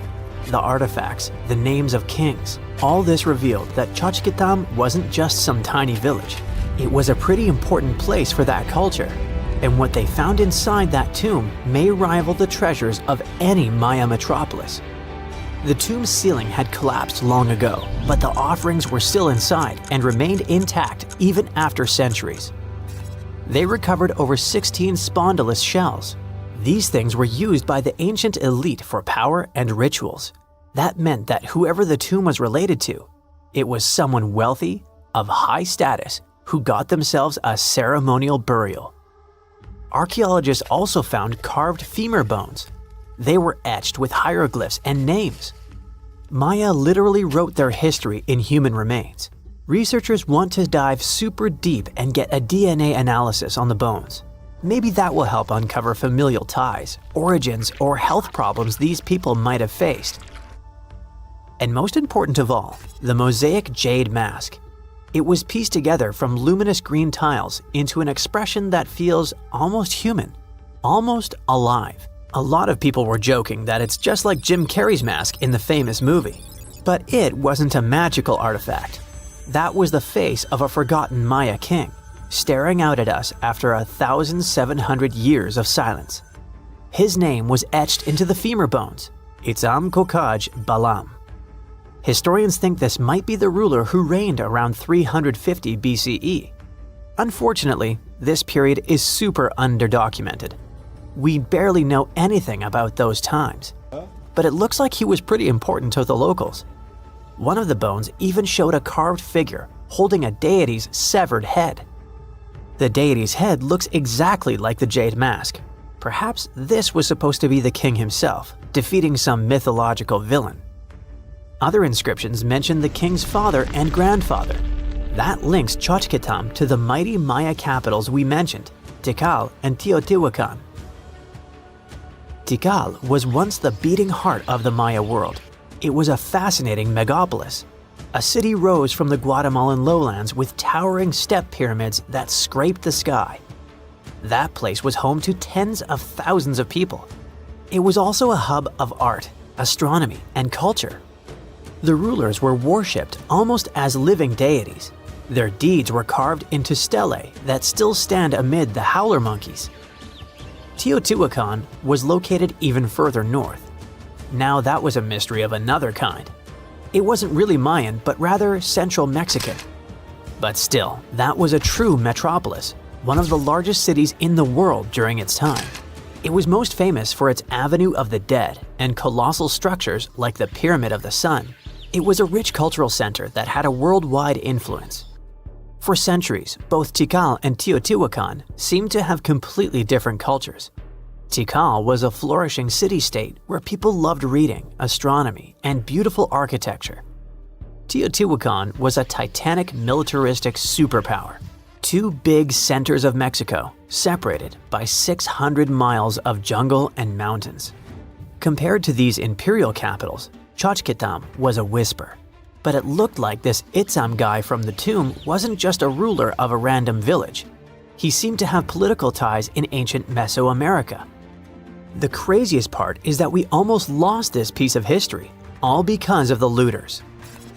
S3: The artifacts, the names of kings, all this revealed that Xochitlam wasn't just some tiny village. It was a pretty important place for that culture, and what they found inside that tomb may rival the treasures of any Maya metropolis. The tomb's ceiling had collapsed long ago, but the offerings were still inside and remained intact even after centuries. They recovered over 16 spondylus shells. These things were used by the ancient elite for power and rituals. That meant that whoever the tomb was related to, it was someone wealthy, of high status, who got themselves a ceremonial burial. Archaeologists also found carved femur bones. They were etched with hieroglyphs and names. Maya literally wrote their history in human remains. Researchers want to dive super deep and get a DNA analysis on the bones. Maybe that will help uncover familial ties, origins, or health problems these people might have faced. And most important of all, the mosaic jade mask. It was pieced together from luminous green tiles into an expression that feels almost human, almost alive. A lot of people were joking that it's just like Jim Carrey's mask in the famous movie. But it wasn't a magical artifact. That was the face of a forgotten Maya king, staring out at us after 1,700 years of silence. His name was etched into the femur bones, Itzam Kokaj Balam. Historians think this might be the ruler who reigned around 350 BCE. Unfortunately, this period is super underdocumented. We barely know anything about those times, but it looks like he was pretty important to the locals. One of the bones even showed a carved figure holding a deity's severed head. The deity's head looks exactly like the jade mask. Perhaps this was supposed to be the king himself, defeating some mythological villain. Other inscriptions mention the king's father and grandfather. That links Xochitlam to the mighty Maya capitals we mentioned, Tikal and Teotihuacan. Tikal was once the beating heart of the Maya world. It was a fascinating megapolis. A city rose from the Guatemalan lowlands with towering step pyramids that scraped the sky. That place was home to tens of thousands of people. It was also a hub of art, astronomy, and culture. The rulers were worshipped almost as living deities. Their deeds were carved into stelae that still stand amid the howler monkeys. Teotihuacan was located even further north. Now that was a mystery of another kind. It wasn't really Mayan, but rather Central Mexican. But still, that was a true metropolis, one of the largest cities in the world during its time. It was most famous for its Avenue of the Dead and colossal structures like the Pyramid of the Sun. It was a rich cultural center that had a worldwide influence. For centuries, both Tikal and Teotihuacan seemed to have completely different cultures. Tikal was a flourishing city-state where people loved reading, astronomy, and beautiful architecture. Teotihuacan was a titanic militaristic superpower. Two big centers of Mexico, separated by 600 miles of jungle and mountains. Compared to these imperial capitals, Xochitlam was a whisper. But it looked like this Itzam guy from the tomb wasn't just a ruler of a random village. He seemed to have political ties in ancient Mesoamerica. The craziest part is that we almost lost this piece of history, all because of the looters.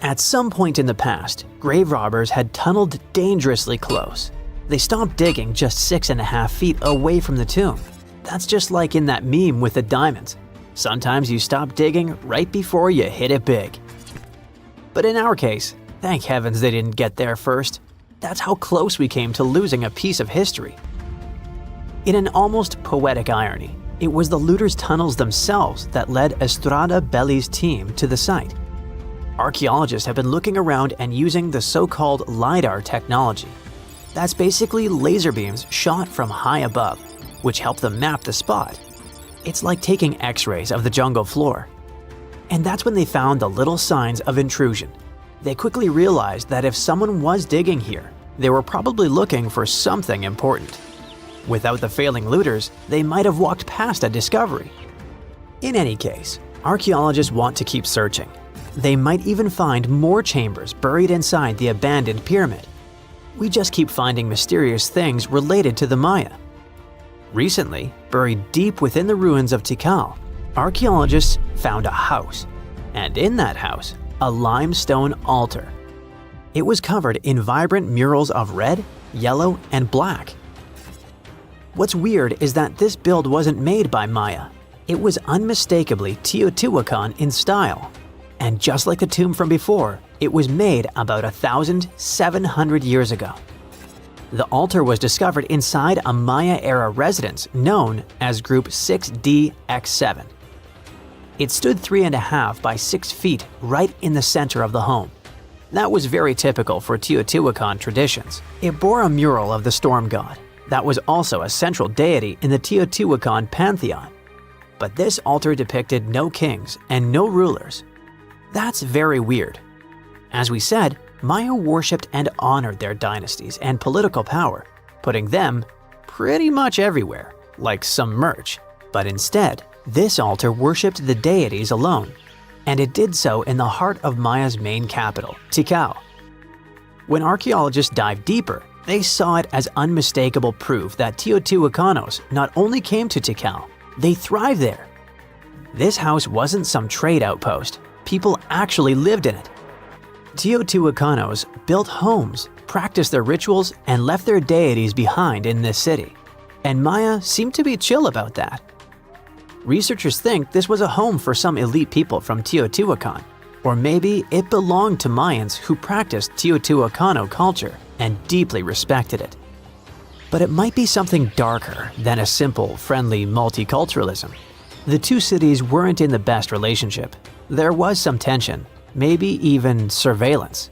S3: At some point in the past, grave robbers had tunneled dangerously close. They stopped digging just 6.5 feet away from the tomb. That's just like in that meme with the diamonds. Sometimes you stop digging right before you hit it big. But in our case, thank heavens they didn't get there first. That's how close we came to losing a piece of history. In an almost poetic irony, it was the looters' tunnels themselves that led Estrada Belli's team to the site. Archaeologists have been looking around and using the so-called Lidar technology. That's basically laser beams shot from high above, which help them map the spot. It's like taking X-rays of the jungle floor. And that's when they found the little signs of intrusion. They quickly realized that if someone was digging here, they were probably looking for something important. Without the failing looters, they might have walked past a discovery. In any case, archaeologists want to keep searching. They might even find more chambers buried inside the abandoned pyramid. We just keep finding mysterious things related to the Maya. Recently, buried deep within the ruins of Tikal, archaeologists found a house, and in that house, a limestone altar. It was covered in vibrant murals of red, yellow, and black. What's weird is that this build wasn't made by Maya. It was unmistakably Teotihuacan in style. And just like the tomb from before, it was made about 1,700 years ago. The altar was discovered inside a Maya-era residence known as Group 6DX7. It stood 3.5 by 6 feet right in the center of the home. That was very typical for Teotihuacan traditions. It bore a mural of the storm god that was also a central deity in the Teotihuacan pantheon. But this altar depicted no kings and no rulers. That's very weird. As we said, Maya worshipped and honored their dynasties and political power, putting them pretty much everywhere, like some merch. But instead, this altar worshipped the deities alone, and it did so in the heart of Maya's main capital, Tikal. When archaeologists dived deeper, they saw it as unmistakable proof that Teotihuacanos not only came to Tikal, they thrived there. This house wasn't some trade outpost. People actually lived in it. Teotihuacanos built homes, practiced their rituals, and left their deities behind in this city. And Maya seemed to be chill about that. Researchers think this was a home for some elite people from Teotihuacan, or maybe it belonged to Mayans who practiced Teotihuacano culture and deeply respected it. But it might be something darker than a simple, friendly multiculturalism. The two cities weren't in the best relationship. There was some tension, maybe even surveillance.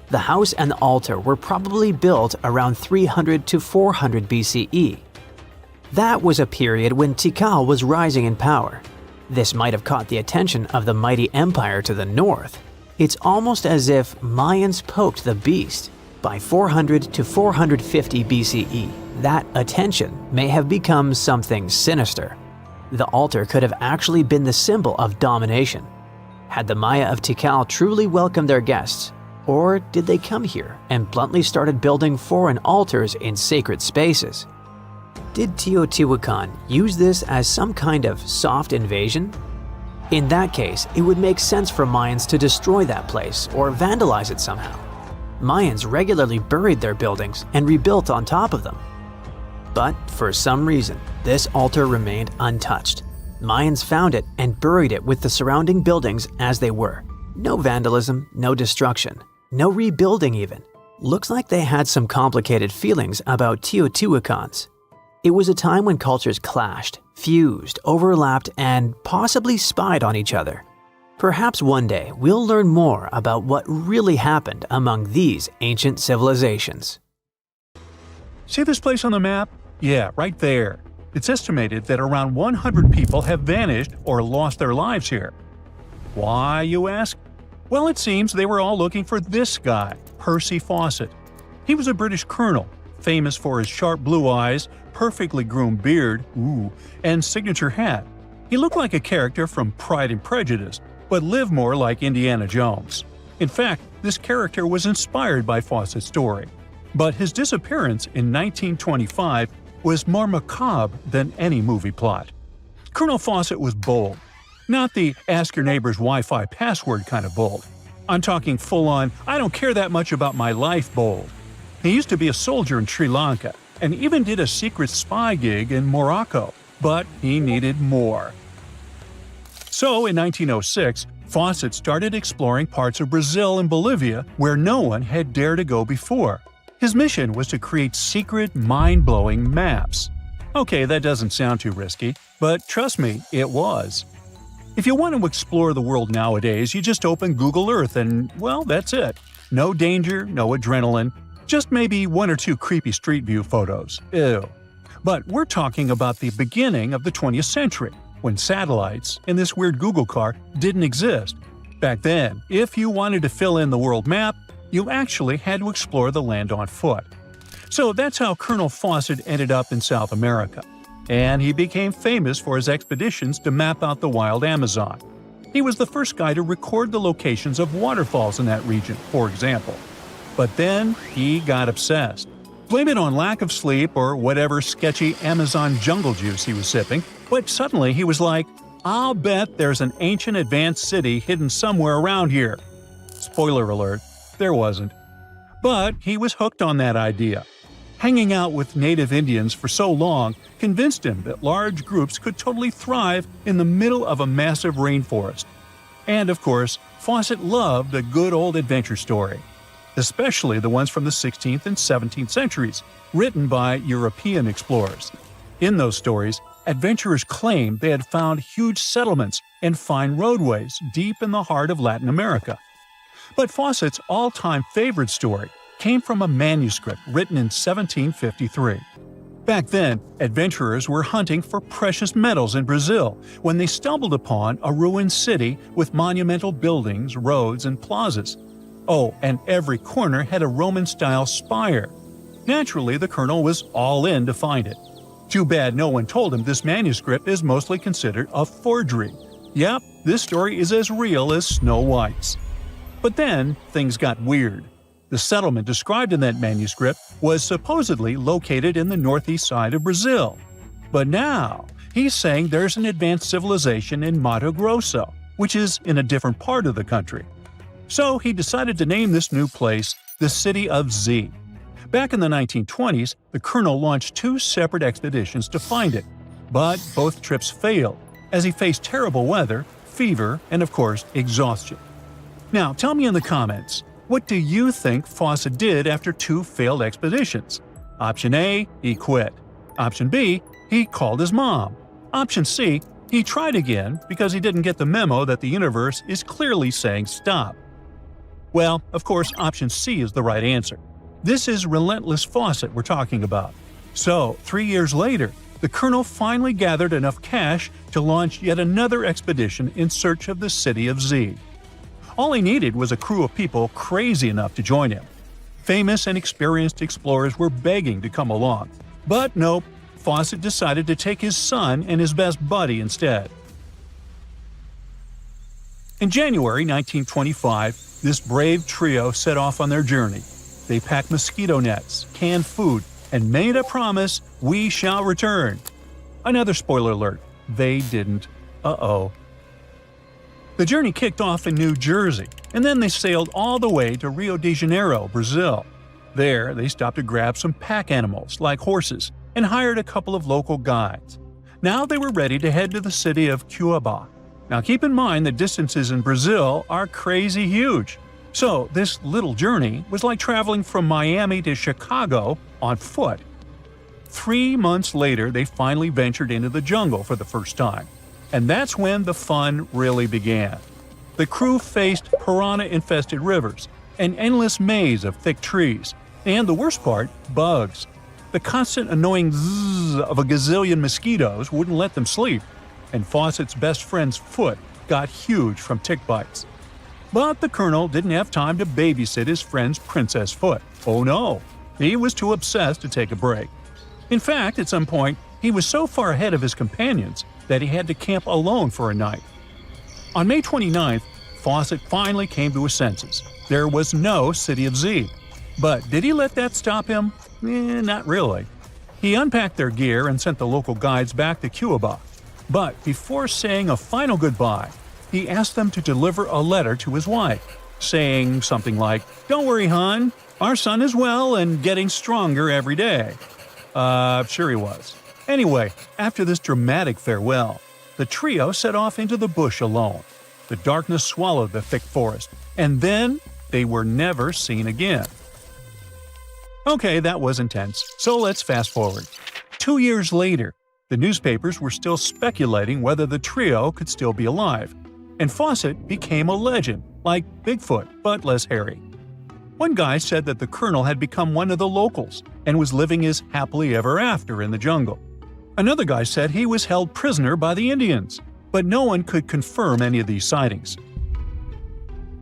S3: The house and the altar were probably built around 300 to 400 BCE. That was a period when Tikal was rising in power. This might have caught the attention of the mighty empire to the north. It's almost as if Mayans poked the beast. By 400 to 450 BCE, that attention may have become something sinister. The altar could have actually been the symbol of domination. Had the Maya of Tikal truly welcomed their guests, or did they come here and bluntly started building foreign altars in sacred spaces? Did Teotihuacan use this as some kind of soft invasion? In that case, it would make sense for Mayans to destroy that place or vandalize it somehow. Mayans regularly buried their buildings and rebuilt on top of them. But for some reason, this altar remained untouched. Mayans found it and buried it with the surrounding buildings as they were. No vandalism, no destruction, no rebuilding even. Looks like they had some complicated feelings about Teotihuacans. It was a time when cultures clashed, fused, overlapped, and possibly spied on each other. Perhaps one day we'll learn more about what really happened among these ancient civilizations.
S1: See this place on the map? Yeah, right there. It's estimated that around 100 people have vanished or lost their lives here. Why, you ask? Well, it seems they were all looking for this guy, Percy Fawcett. He was a British colonel, famous for his sharp blue eyes, perfectly groomed beard, and signature hat. He looked like a character from Pride and Prejudice, but lived more like Indiana Jones. In fact, this character was inspired by Fawcett's story. But his disappearance in 1925 was more macabre than any movie plot. Colonel Fawcett was bold. Not the ask your neighbor's Wi-Fi password kind of bold. I'm talking full-on, I don't care that much about my life bold. He used to be a soldier in Sri Lanka and even did a secret spy gig in Morocco, but he needed more. So in 1906, Fawcett started exploring parts of Brazil and Bolivia where no one had dared to go before. His mission was to create secret, mind-blowing maps. Okay, that doesn't sound too risky, but trust me, it was. If you want to explore the world nowadays, you just open Google Earth and, well, that's it. No danger, no adrenaline, just maybe one or two creepy street view photos. Ew. But we're talking about the beginning of the 20th century, when satellites, and this weird Google car, didn't exist. Back then, if you wanted to fill in the world map, you actually had to explore the land on foot. So that's how Colonel Fawcett ended up in South America. And he became famous for his expeditions to map out the wild Amazon. He was the first guy to record the locations of waterfalls in that region, for example. But then he got obsessed. Blame it on lack of sleep or whatever sketchy Amazon jungle juice he was sipping, but suddenly he was like, I'll bet there's an ancient advanced city hidden somewhere around here. Spoiler alert, there wasn't. But he was hooked on that idea. Hanging out with native Indians for so long convinced him that large groups could totally thrive in the middle of a massive rainforest. And of course, Fawcett loved a good old adventure story, especially the ones from the 16th and 17th centuries, written by European explorers. In those stories, adventurers claimed they had found huge settlements and fine roadways deep in the heart of Latin America. But Fawcett's all-time favorite story came from a manuscript written in 1753. Back then, adventurers were hunting for precious metals in Brazil when they stumbled upon a ruined city with monumental buildings, roads, and plazas. Oh, and every corner had a Roman-style spire. Naturally, the colonel was all in to find it. Too bad no one told him this manuscript is mostly considered a forgery. Yep, this story is as real as Snow White's. But then, things got weird. The settlement described in that manuscript was supposedly located in the northeast side of Brazil. But now, he's saying there's an advanced civilization in Mato Grosso, which is in a different part of the country. So he decided to name this new place the City of Z. Back in the 1920s, the colonel launched 2 separate expeditions to find it. But both trips failed, as he faced terrible weather, fever, and of course, exhaustion. Now, tell me in the comments, what do you think Fawcett did after 2 failed expeditions? Option A, he quit. Option B, he called his mom. Option C, he tried again because he didn't get the memo that the universe is clearly saying stop. Well, of course, option C is the right answer. This is relentless Fawcett we're talking about. So, 3 years later, the colonel finally gathered enough cash to launch yet another expedition in search of the City of Z. All he needed was a crew of people crazy enough to join him. Famous and experienced explorers were begging to come along. But nope, Fawcett decided to take his son and his best buddy instead. In January 1925, this brave trio set off on their journey. They packed mosquito nets, canned food, and made a promise, we shall return. Another spoiler alert, they didn't. Uh-oh. The journey kicked off in New Jersey, and then they sailed all the way to Rio de Janeiro, Brazil. There, they stopped to grab some pack animals, like horses, and hired a couple of local guides. Now they were ready to head to the city of Cuiabá. Now keep in mind the distances in Brazil are crazy huge. So this little journey was like traveling from Miami to Chicago on foot. 3 months later, they finally ventured into the jungle for the first time. And that's when the fun really began. The crew faced piranha-infested rivers, an endless maze of thick trees, and the worst part, bugs. The constant annoying zzz of a gazillion mosquitoes wouldn't let them sleep, and Fawcett's best friend's foot got huge from tick bites. But the colonel didn't have time to babysit his friend's princess foot. Oh no, he was too obsessed to take a break. In fact, at some point, he was so far ahead of his companions that he had to camp alone for a night. On May 29th, Fawcett finally came to his senses. There was no City of Z. But did he let that stop him? Not really. He unpacked their gear and sent the local guides back to Cuiabá. But before saying a final goodbye, he asked them to deliver a letter to his wife, saying something like, "Don't worry, hon, our son is well and getting stronger every day." Sure he was. Anyway, after this dramatic farewell, the trio set off into the bush alone. The darkness swallowed the thick forest, and then they were never seen again. Okay, that was intense, so let's fast forward. 2 years later, the newspapers were still speculating whether the trio could still be alive, and Fawcett became a legend, like Bigfoot, but less hairy. One guy said that the colonel had become one of the locals and was living his happily ever after in the jungle. Another guy said he was held prisoner by the Indians, but no one could confirm any of these sightings.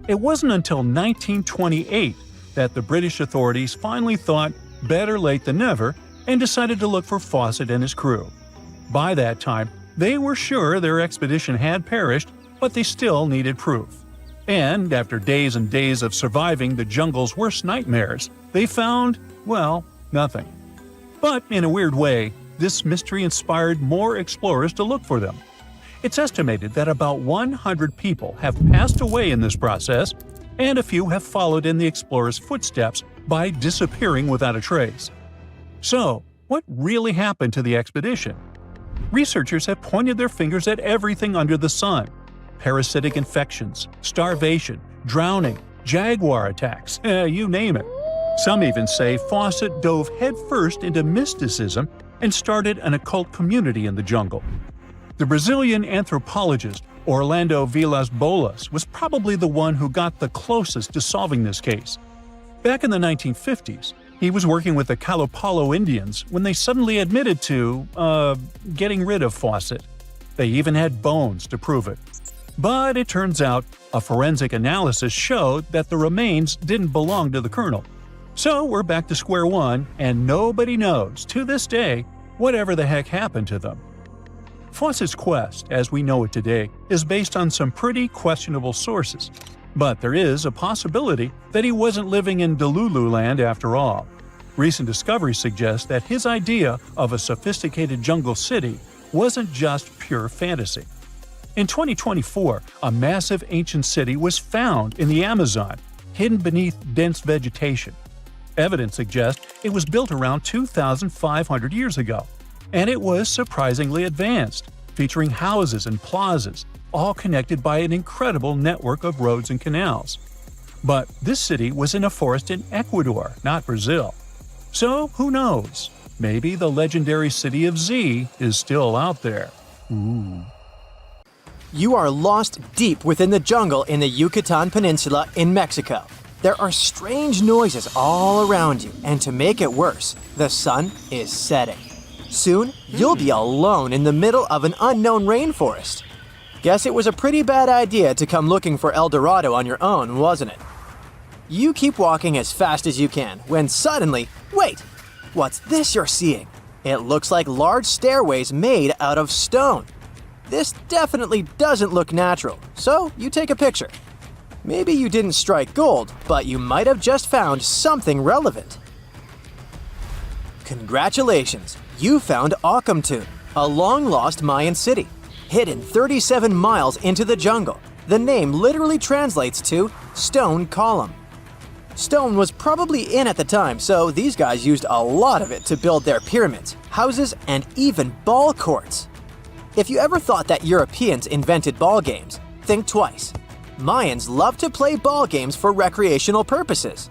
S1: It wasn't until 1928 that the British authorities finally thought better late than never and decided to look for Fawcett and his crew. By that time, they were sure their expedition had perished, but they still needed proof. And after days and days of surviving the jungle's worst nightmares, they found, well, nothing. But in a weird way, this mystery inspired more explorers to look for them. It's estimated that about 100 people have passed away in this process, and a few have followed in the explorers' footsteps by disappearing without a trace. So, what really happened to the expedition? Researchers have pointed their fingers at everything under the sun: parasitic infections, starvation, drowning, jaguar attacks, you name it. Some even say Fawcett dove headfirst into mysticism and started an occult community in the jungle. The Brazilian anthropologist Orlando Vilas-Boas was probably the one who got the closest to solving this case. Back in the 1950s, he was working with the Kalapalo Indians when they suddenly admitted to, getting rid of Fawcett. They even had bones to prove it. But it turns out a forensic analysis showed that the remains didn't belong to the colonel. So we're back to square one, and nobody knows, to this day, whatever the heck happened to them. Fawcett's quest, as we know it today, is based on some pretty questionable sources. But there is a possibility that he wasn't living in Delulu land after all. Recent discoveries suggest that his idea of a sophisticated jungle city wasn't just pure fantasy. In 2024, a massive ancient city was found in the Amazon, hidden beneath dense vegetation. Evidence suggests it was built around 2,500 years ago, and it was surprisingly advanced, featuring houses and plazas, all connected by an incredible network of roads and canals. But this city was in a forest in Ecuador, not Brazil. So who knows? Maybe the legendary city of Z is still out there. Ooh.
S3: You are lost deep within the jungle in the Yucatan Peninsula in Mexico. There are strange noises all around you, and to make it worse, the sun is setting. Soon, you'll be alone in the middle of an unknown rainforest. Guess it was a pretty bad idea to come looking for El Dorado on your own, wasn't it? You keep walking as fast as you can, when suddenly, wait! What's this you're seeing? It looks like large stairways made out of stone. This definitely doesn't look natural, so you take a picture. Maybe you didn't strike gold, but you might have just found something relevant. Congratulations! You found Akamtun, a long-lost Mayan city, hidden 37 miles into the jungle. The name literally translates to stone column. Stone was probably in at the time, so these guys used a lot of it to build their pyramids, houses, and even ball courts. If you ever thought that Europeans invented ball games, think twice. Mayans love to play ball games for recreational purposes.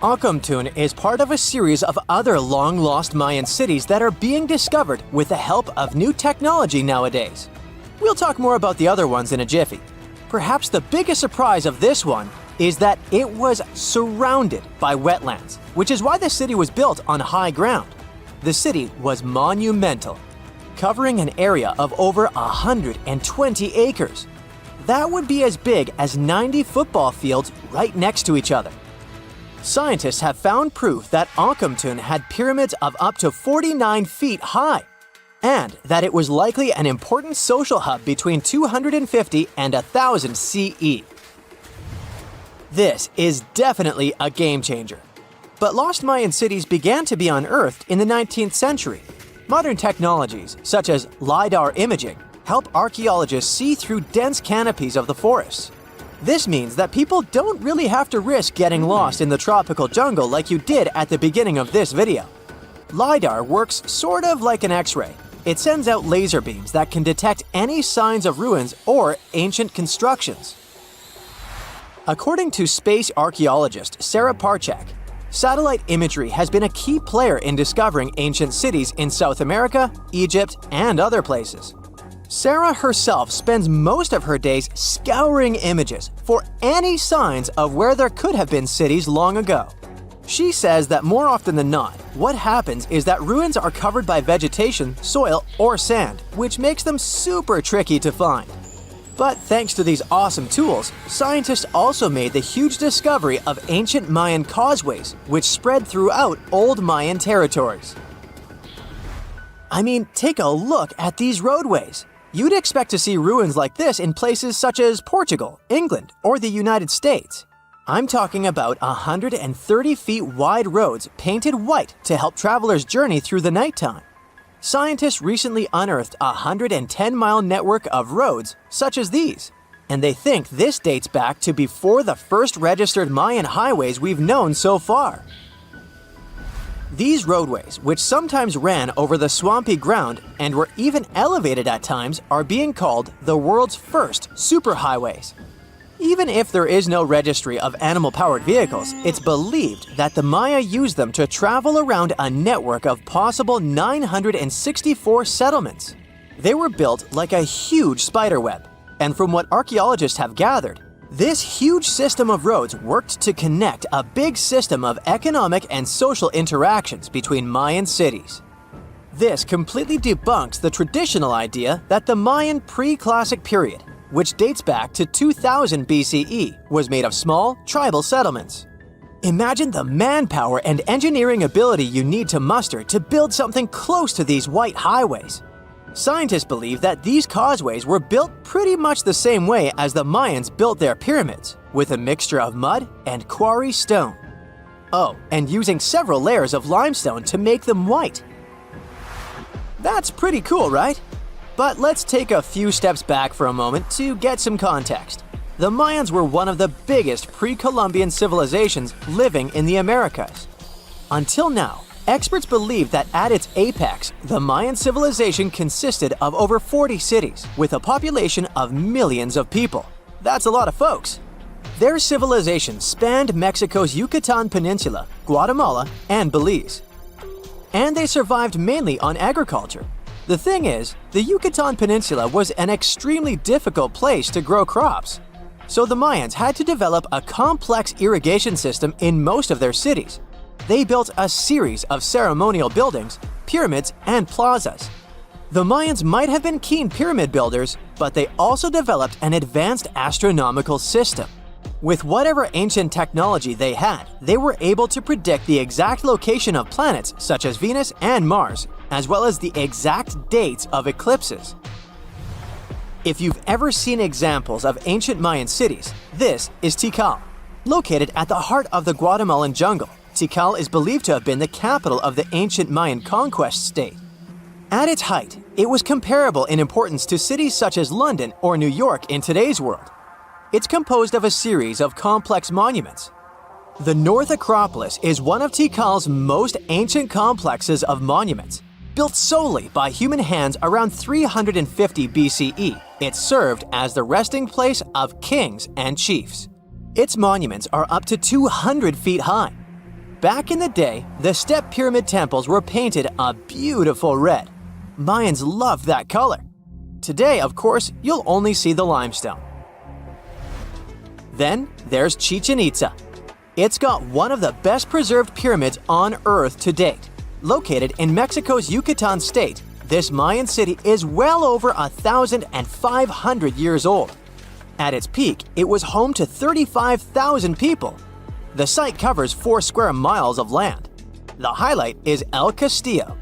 S3: Akamtun is part of a series of other long-lost Mayan cities that are being discovered with the help of new technology nowadays. We'll talk more about the other ones in a jiffy. Perhaps the biggest surprise of this one is that it was surrounded by wetlands, which is why the city was built on high ground. The city was monumental, covering an area of over 120 acres. That would be as big as 90 football fields right next to each other. Scientists have found proof that Akamtun had pyramids of up to 49 feet high, and that it was likely an important social hub between 250 and 1000 CE. This is definitely a game changer. But lost Mayan cities began to be unearthed in the 19th century. Modern technologies, such as Lidar imaging, help archaeologists see through dense canopies of the forests. This means that people don't really have to risk getting lost in the tropical jungle like you did at the beginning of this video. Lidar works sort of like an X-ray. It sends out laser beams that can detect any signs of ruins or ancient constructions. According to space archaeologist Sarah Parchak, satellite imagery has been a key player in discovering ancient cities in South America, Egypt, and other places. Sarah herself spends most of her days scouring images for any signs of where there could have been cities long ago. She says that more often than not, what happens is that ruins are covered by vegetation, soil, or sand, which makes them super tricky to find. But thanks to these awesome tools, scientists also made the huge discovery of ancient Mayan causeways, which spread throughout old Mayan territories. I mean, take a look at these roadways. You'd expect to see ruins like this in places such as Portugal, England, or the United States. I'm talking about 130 feet wide roads painted white to help travelers journey through the nighttime. Scientists recently unearthed a 110-mile network of roads such as these, and they think this dates back to before the first registered Mayan highways we've known so far. These roadways, which sometimes ran over the swampy ground and were even elevated at times, are being called the world's first superhighways. Even if there is no registry of animal-powered vehicles, it's believed that the Maya used them to travel around a network of possible 964 settlements. They were built like a huge spiderweb, and from what archaeologists have gathered, this huge system of roads worked to connect a big system of economic and social interactions between Mayan cities. This completely debunks the traditional idea that the Mayan pre-classic period, which dates back to 2000 BCE, was made of small, tribal settlements. Imagine the manpower and engineering ability you need to muster to build something close to these white highways. Scientists believe that these causeways were built pretty much the same way as the Mayans built their pyramids, with a mixture of mud and quarry stone. Oh, and using several layers of limestone to make them white. That's pretty cool, right? But let's take a few steps back for a moment to get some context. The Mayans were one of the biggest pre-Columbian civilizations living in the Americas. Until now, experts believe that at its apex, the Mayan civilization consisted of over 40 cities with a population of millions of people. That's a lot of folks. Their civilization spanned Mexico's Yucatan Peninsula, Guatemala, and Belize. And they survived mainly on agriculture. The thing is, the Yucatan Peninsula was an extremely difficult place to grow crops. So the Mayans had to develop a complex irrigation system in most of their cities. They built a series of ceremonial buildings, pyramids, and plazas. The Mayans might have been keen pyramid builders, but they also developed an advanced astronomical system. With whatever ancient technology they had, they were able to predict the exact location of planets such as Venus and Mars, as well as the exact dates of eclipses. If you've ever seen examples of ancient Mayan cities, this is Tikal. Located at the heart of the Guatemalan jungle, Tikal is believed to have been the capital of the ancient Mayan conquest state. At its height, it was comparable in importance to cities such as London or New York in today's world. It's composed of a series of complex monuments. The North Acropolis is one of Tikal's most ancient complexes of monuments. Built solely by human hands around 350 BCE, it served as the resting place of kings and chiefs. Its monuments are up to 200 feet high. Back in the day, the step pyramid temples were painted a beautiful red. Mayans loved that color. Today, of course, you'll only see the limestone. Then there's Chichen Itza. It's got one of the best preserved pyramids on Earth to date. Located in Mexico's Yucatan state, this Mayan city is well over 1,500 years old. At its peak, it was home to 35,000 people. The site covers 4 square miles of land. The highlight is El Castillo,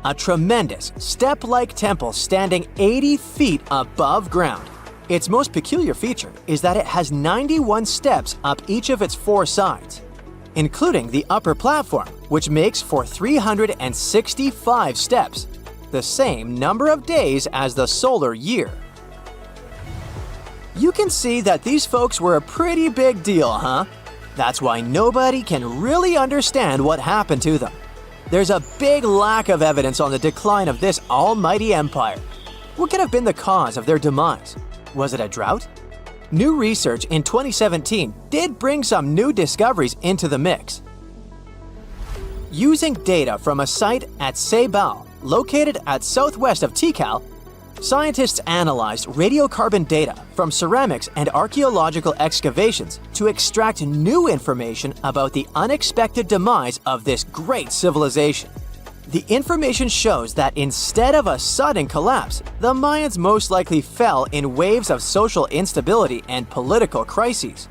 S3: a tremendous step-like temple standing 80 feet above ground. Its most peculiar feature is that it has 91 steps up each of its 4 sides, including the upper platform, which makes for 365 steps, the same number of days as the solar year. You can see that these folks were a pretty big deal, huh? That's why nobody can really understand what happened to them. There's a big lack of evidence on the decline of this almighty empire. What could have been the cause of their demise? Was it a drought? New research in 2017 did bring some new discoveries into the mix. Using data from a site at Ceibal, located at southwest of Tikal, scientists analyzed radiocarbon data from ceramics and archaeological excavations to extract new information about the unexpected demise of this great civilization. The information shows that instead of a sudden collapse, the Mayans most likely fell in waves of social instability and political crises.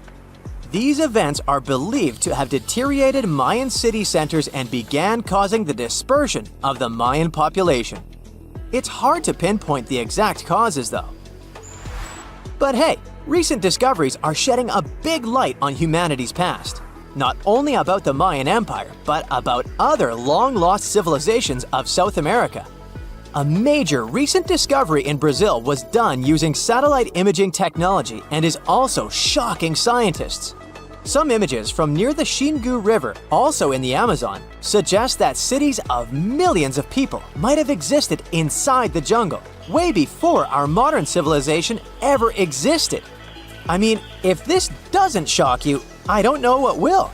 S3: These events are believed to have deteriorated Mayan city centers and began causing the dispersion of the Mayan population. It's hard to pinpoint the exact causes, though. But hey, recent discoveries are shedding a big light on humanity's past. Not only about the Mayan Empire, but about other long-lost civilizations of South America. A major recent discovery in Brazil was done using satellite imaging technology and is also shocking scientists. Some images from near the Xingu River, also in the Amazon, suggest that cities of millions of people might have existed inside the jungle, way before our modern civilization ever existed. I mean, if this doesn't shock you, I don't know what will.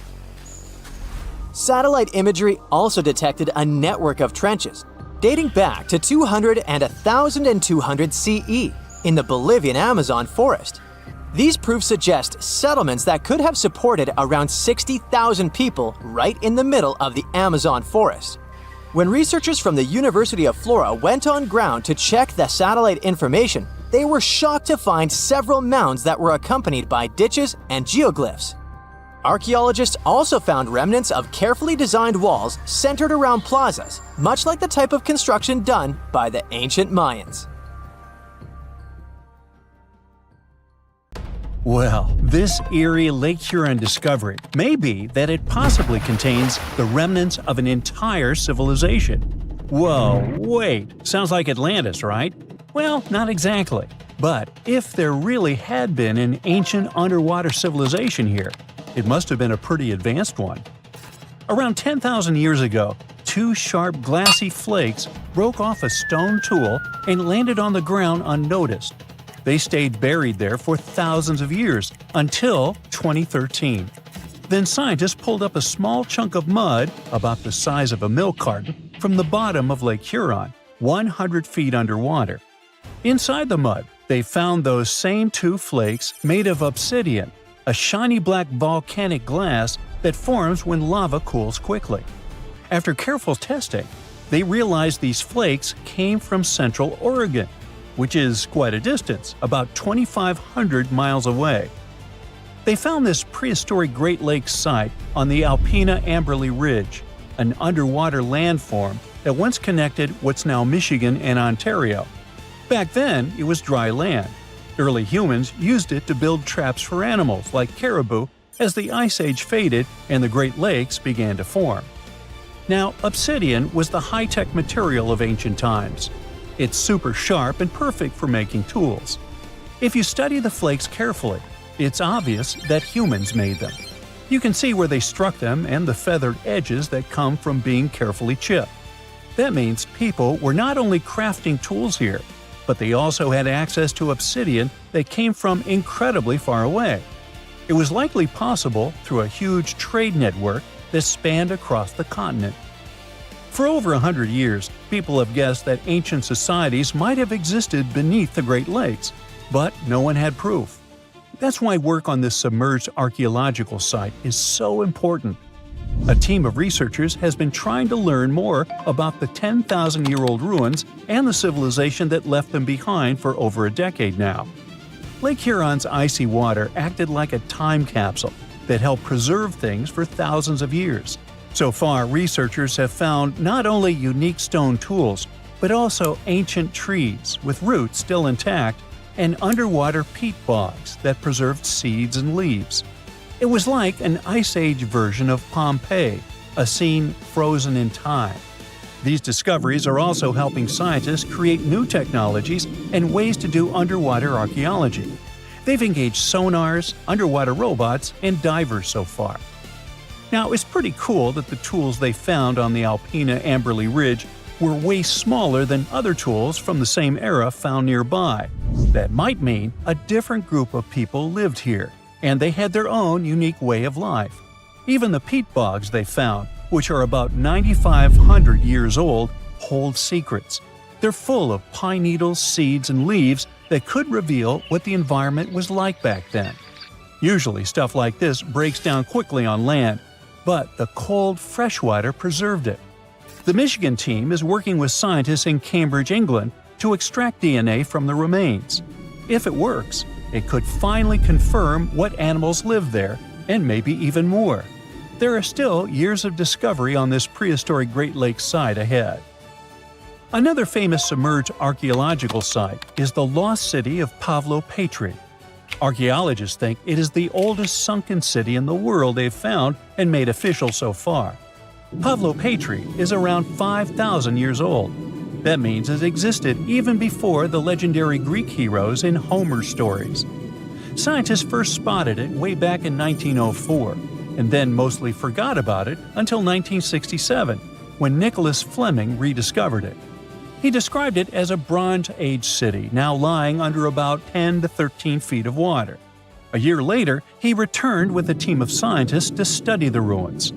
S3: Satellite imagery also detected a network of trenches dating back to 200 and 1200 CE in the Bolivian Amazon forest. These proofs suggest settlements that could have supported around 60,000 people right in the middle of the Amazon forest. When researchers from the University of Florida went on ground to check the satellite information, they were shocked to find several mounds that were accompanied by ditches and geoglyphs. Archaeologists also found remnants of carefully designed walls centered around plazas, much like the type of construction done by the ancient Mayans.
S1: Well, this eerie Lake Huron discovery may be that it possibly contains the remnants of an entire civilization. Whoa, wait, sounds like Atlantis, right? Well, not exactly. But if there really had been an ancient underwater civilization here, it must have been a pretty advanced one. Around 10,000 years ago, two sharp glassy flakes broke off a stone tool and landed on the ground unnoticed. They stayed buried there for thousands of years, until 2013. Then scientists pulled up a small chunk of mud, about the size of a milk carton, from the bottom of Lake Huron, 100 feet underwater. Inside the mud, they found those same two flakes made of obsidian, a shiny black volcanic glass that forms when lava cools quickly. After careful testing, they realized these flakes came from Central Oregon, which is quite a distance, about 2,500 miles away. They found this prehistoric Great Lakes site on the Alpena Amberley Ridge, an underwater landform that once connected what's now Michigan and Ontario. Back then, it was dry land. Early humans used it to build traps for animals like caribou as the Ice Age faded and the Great Lakes began to form. Now, obsidian was the high-tech material of ancient times. It's super sharp and perfect for making tools. If you study the flakes carefully, it's obvious that humans made them. You can see where they struck them and the feathered edges that come from being carefully chipped. That means people were not only crafting tools here, but they also had access to obsidian that came from incredibly far away. It was likely possible through a huge trade network that spanned across the continent. For over 100 years, people have guessed that ancient societies might have existed beneath the Great Lakes, but no one had proof. That's why work on this submerged archaeological site is so important. A team of researchers has been trying to learn more about the 10,000-year-old ruins and the civilization that left them behind for over a decade now. Lake Huron's icy water acted like a time capsule that helped preserve things for thousands of years. So far, researchers have found not only unique stone tools, but also ancient trees with roots still intact and underwater peat bogs that preserved seeds and leaves. It was like an Ice Age version of Pompeii, a scene frozen in time. These discoveries are also helping scientists create new technologies and ways to do underwater archaeology. They've engaged sonars, underwater robots, and divers so far. Now, it's pretty cool that the tools they found on the Alpena Amberley Ridge were way smaller than other tools from the same era found nearby. That might mean a different group of people lived here, and they had their own unique way of life. Even the peat bogs they found, which are about 9,500 years old, hold secrets. They're full of pine needles, seeds, and leaves that could reveal what the environment was like back then. Usually, stuff like this breaks down quickly on land, but the cold freshwater preserved it. The Michigan team is working with scientists in Cambridge, England, to extract DNA from the remains. If it works, it could finally confirm what animals lived there, and maybe even more. There are still years of discovery on this prehistoric Great Lakes site ahead. Another famous submerged archaeological site is the lost city of Pavlo Petri. Archaeologists think it is the oldest sunken city in the world they've found and made official so far. Pavlo Petri is around 5,000 years old. That means it existed even before the legendary Greek heroes in Homer's stories. Scientists first spotted it way back in 1904, and then mostly forgot about it until 1967, when Nicholas Fleming rediscovered it. He described it as a Bronze Age city now lying under about 10 to 13 feet of water. A year later, he returned with a team of scientists to study the ruins.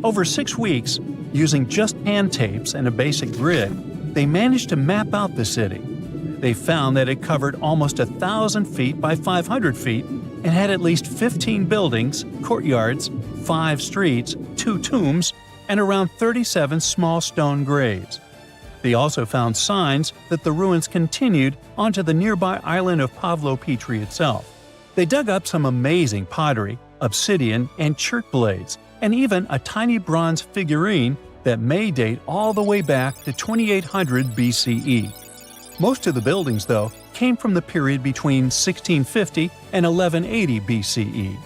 S1: Over 6 weeks, using just hand tapes and a basic grid, they managed to map out the city. They found that it covered almost 1,000 feet by 500 feet and had at least 15 buildings, courtyards, 5 streets, 2 tombs, and around 37 small stone graves. They also found signs that the ruins continued onto the nearby island of Pavlo Petri itself. They dug up some amazing pottery, obsidian, and church blades, and even a tiny bronze figurine that may date all the way back to 2800 BCE. Most of the buildings, though, came from the period between 1650 and 1180 BCE.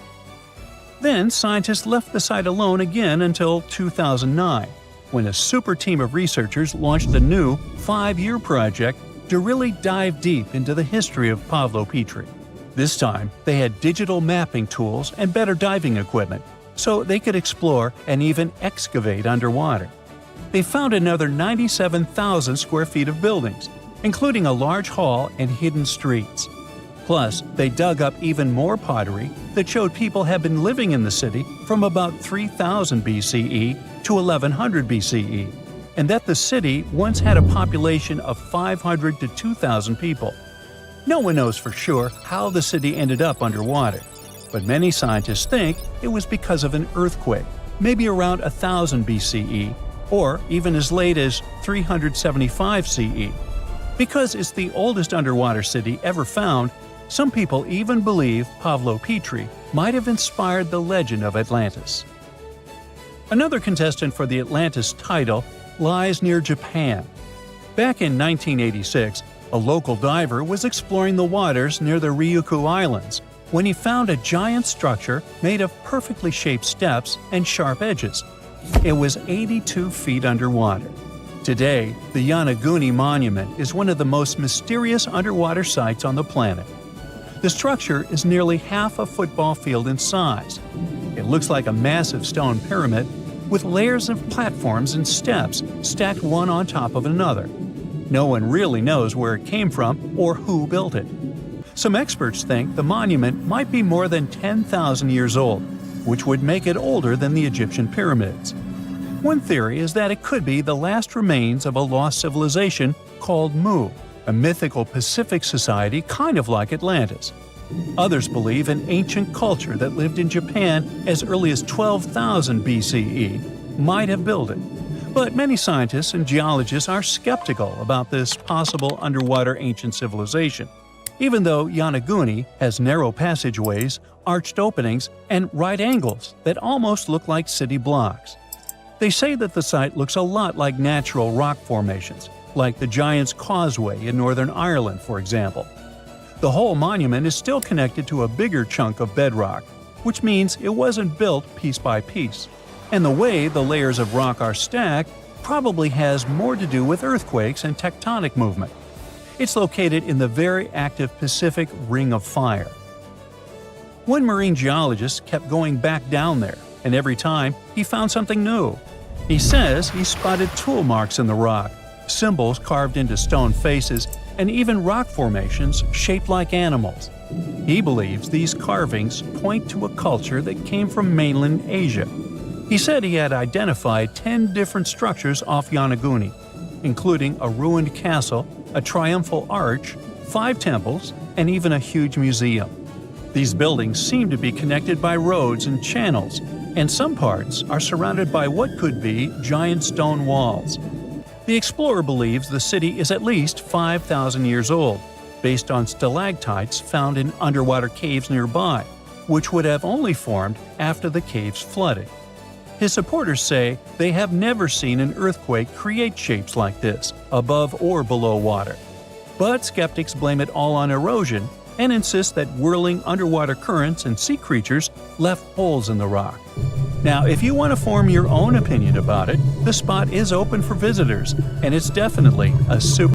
S1: Then scientists left the site alone again until 2009. When a super team of researchers launched a new 5-year project to really dive deep into the history of Pavlo Petri. This time, they had digital mapping tools and better diving equipment, so they could explore and even excavate underwater. They found another 97,000 square feet of buildings, including a large hall and hidden streets. Plus, they dug up even more pottery that showed people had been living in the city from about 3000 BCE to 1100 BCE, and that the city once had a population of 500 to 2,000 people. No one knows for sure how the city ended up underwater, but many scientists think it was because of an earthquake, maybe around 1000 BCE, or even as late as 375 CE. Because it's the oldest underwater city ever found, some people even believe Pavlo Petri might have inspired the legend of Atlantis. Another contestant for the Atlantis title lies near Japan. Back in 1986, a local diver was exploring the waters near the Ryukyu Islands when he found a giant structure made of perfectly shaped steps and sharp edges. It was 82 feet underwater. Today, the Yanaguni Monument is one of the most mysterious underwater sites on the planet. The structure is nearly half a football field in size. It looks like a massive stone pyramid with layers of platforms and steps stacked one on top of another. No one really knows where it came from or who built it. Some experts think the monument might be more than 10,000 years old, which would make it older than the Egyptian pyramids. One theory is that it could be the last remains of a lost civilization called Mu, a mythical Pacific society kind of like Atlantis. Others believe an ancient culture that lived in Japan as early as 12,000 BCE might have built it. But many scientists and geologists are skeptical about this possible underwater ancient civilization, even though Yanaguni has narrow passageways, arched openings, and right angles that almost look like city blocks. They say that the site looks a lot like natural rock formations, like the Giant's Causeway in Northern Ireland, for example. The whole monument is still connected to a bigger chunk of bedrock, which means it wasn't built piece by piece. And the way the layers of rock are stacked probably has more to do with earthquakes and tectonic movement. It's located in the very active Pacific Ring of Fire. One marine geologist kept going back down there, and every time he found something new. He says he spotted tool marks in the rock, symbols carved into stone faces, and even rock formations shaped like animals. He believes these carvings point to a culture that came from mainland Asia. He said he had identified 10 different structures off Yanaguni, including a ruined castle, a triumphal arch, 5 temples, and even a huge museum. These buildings seem to be connected by roads and channels, and some parts are surrounded by what could be giant stone walls. The explorer believes the city is at least 5,000 years old, based on stalactites found in underwater caves nearby, which would have only formed after the caves flooded. His supporters say they have never seen an earthquake create shapes like this, above or below water. But skeptics blame it all on erosion and insist that whirling underwater currents and sea creatures left holes in the rock. Now, if you want to form your own opinion about it, the spot is open for visitors, and it's definitely a super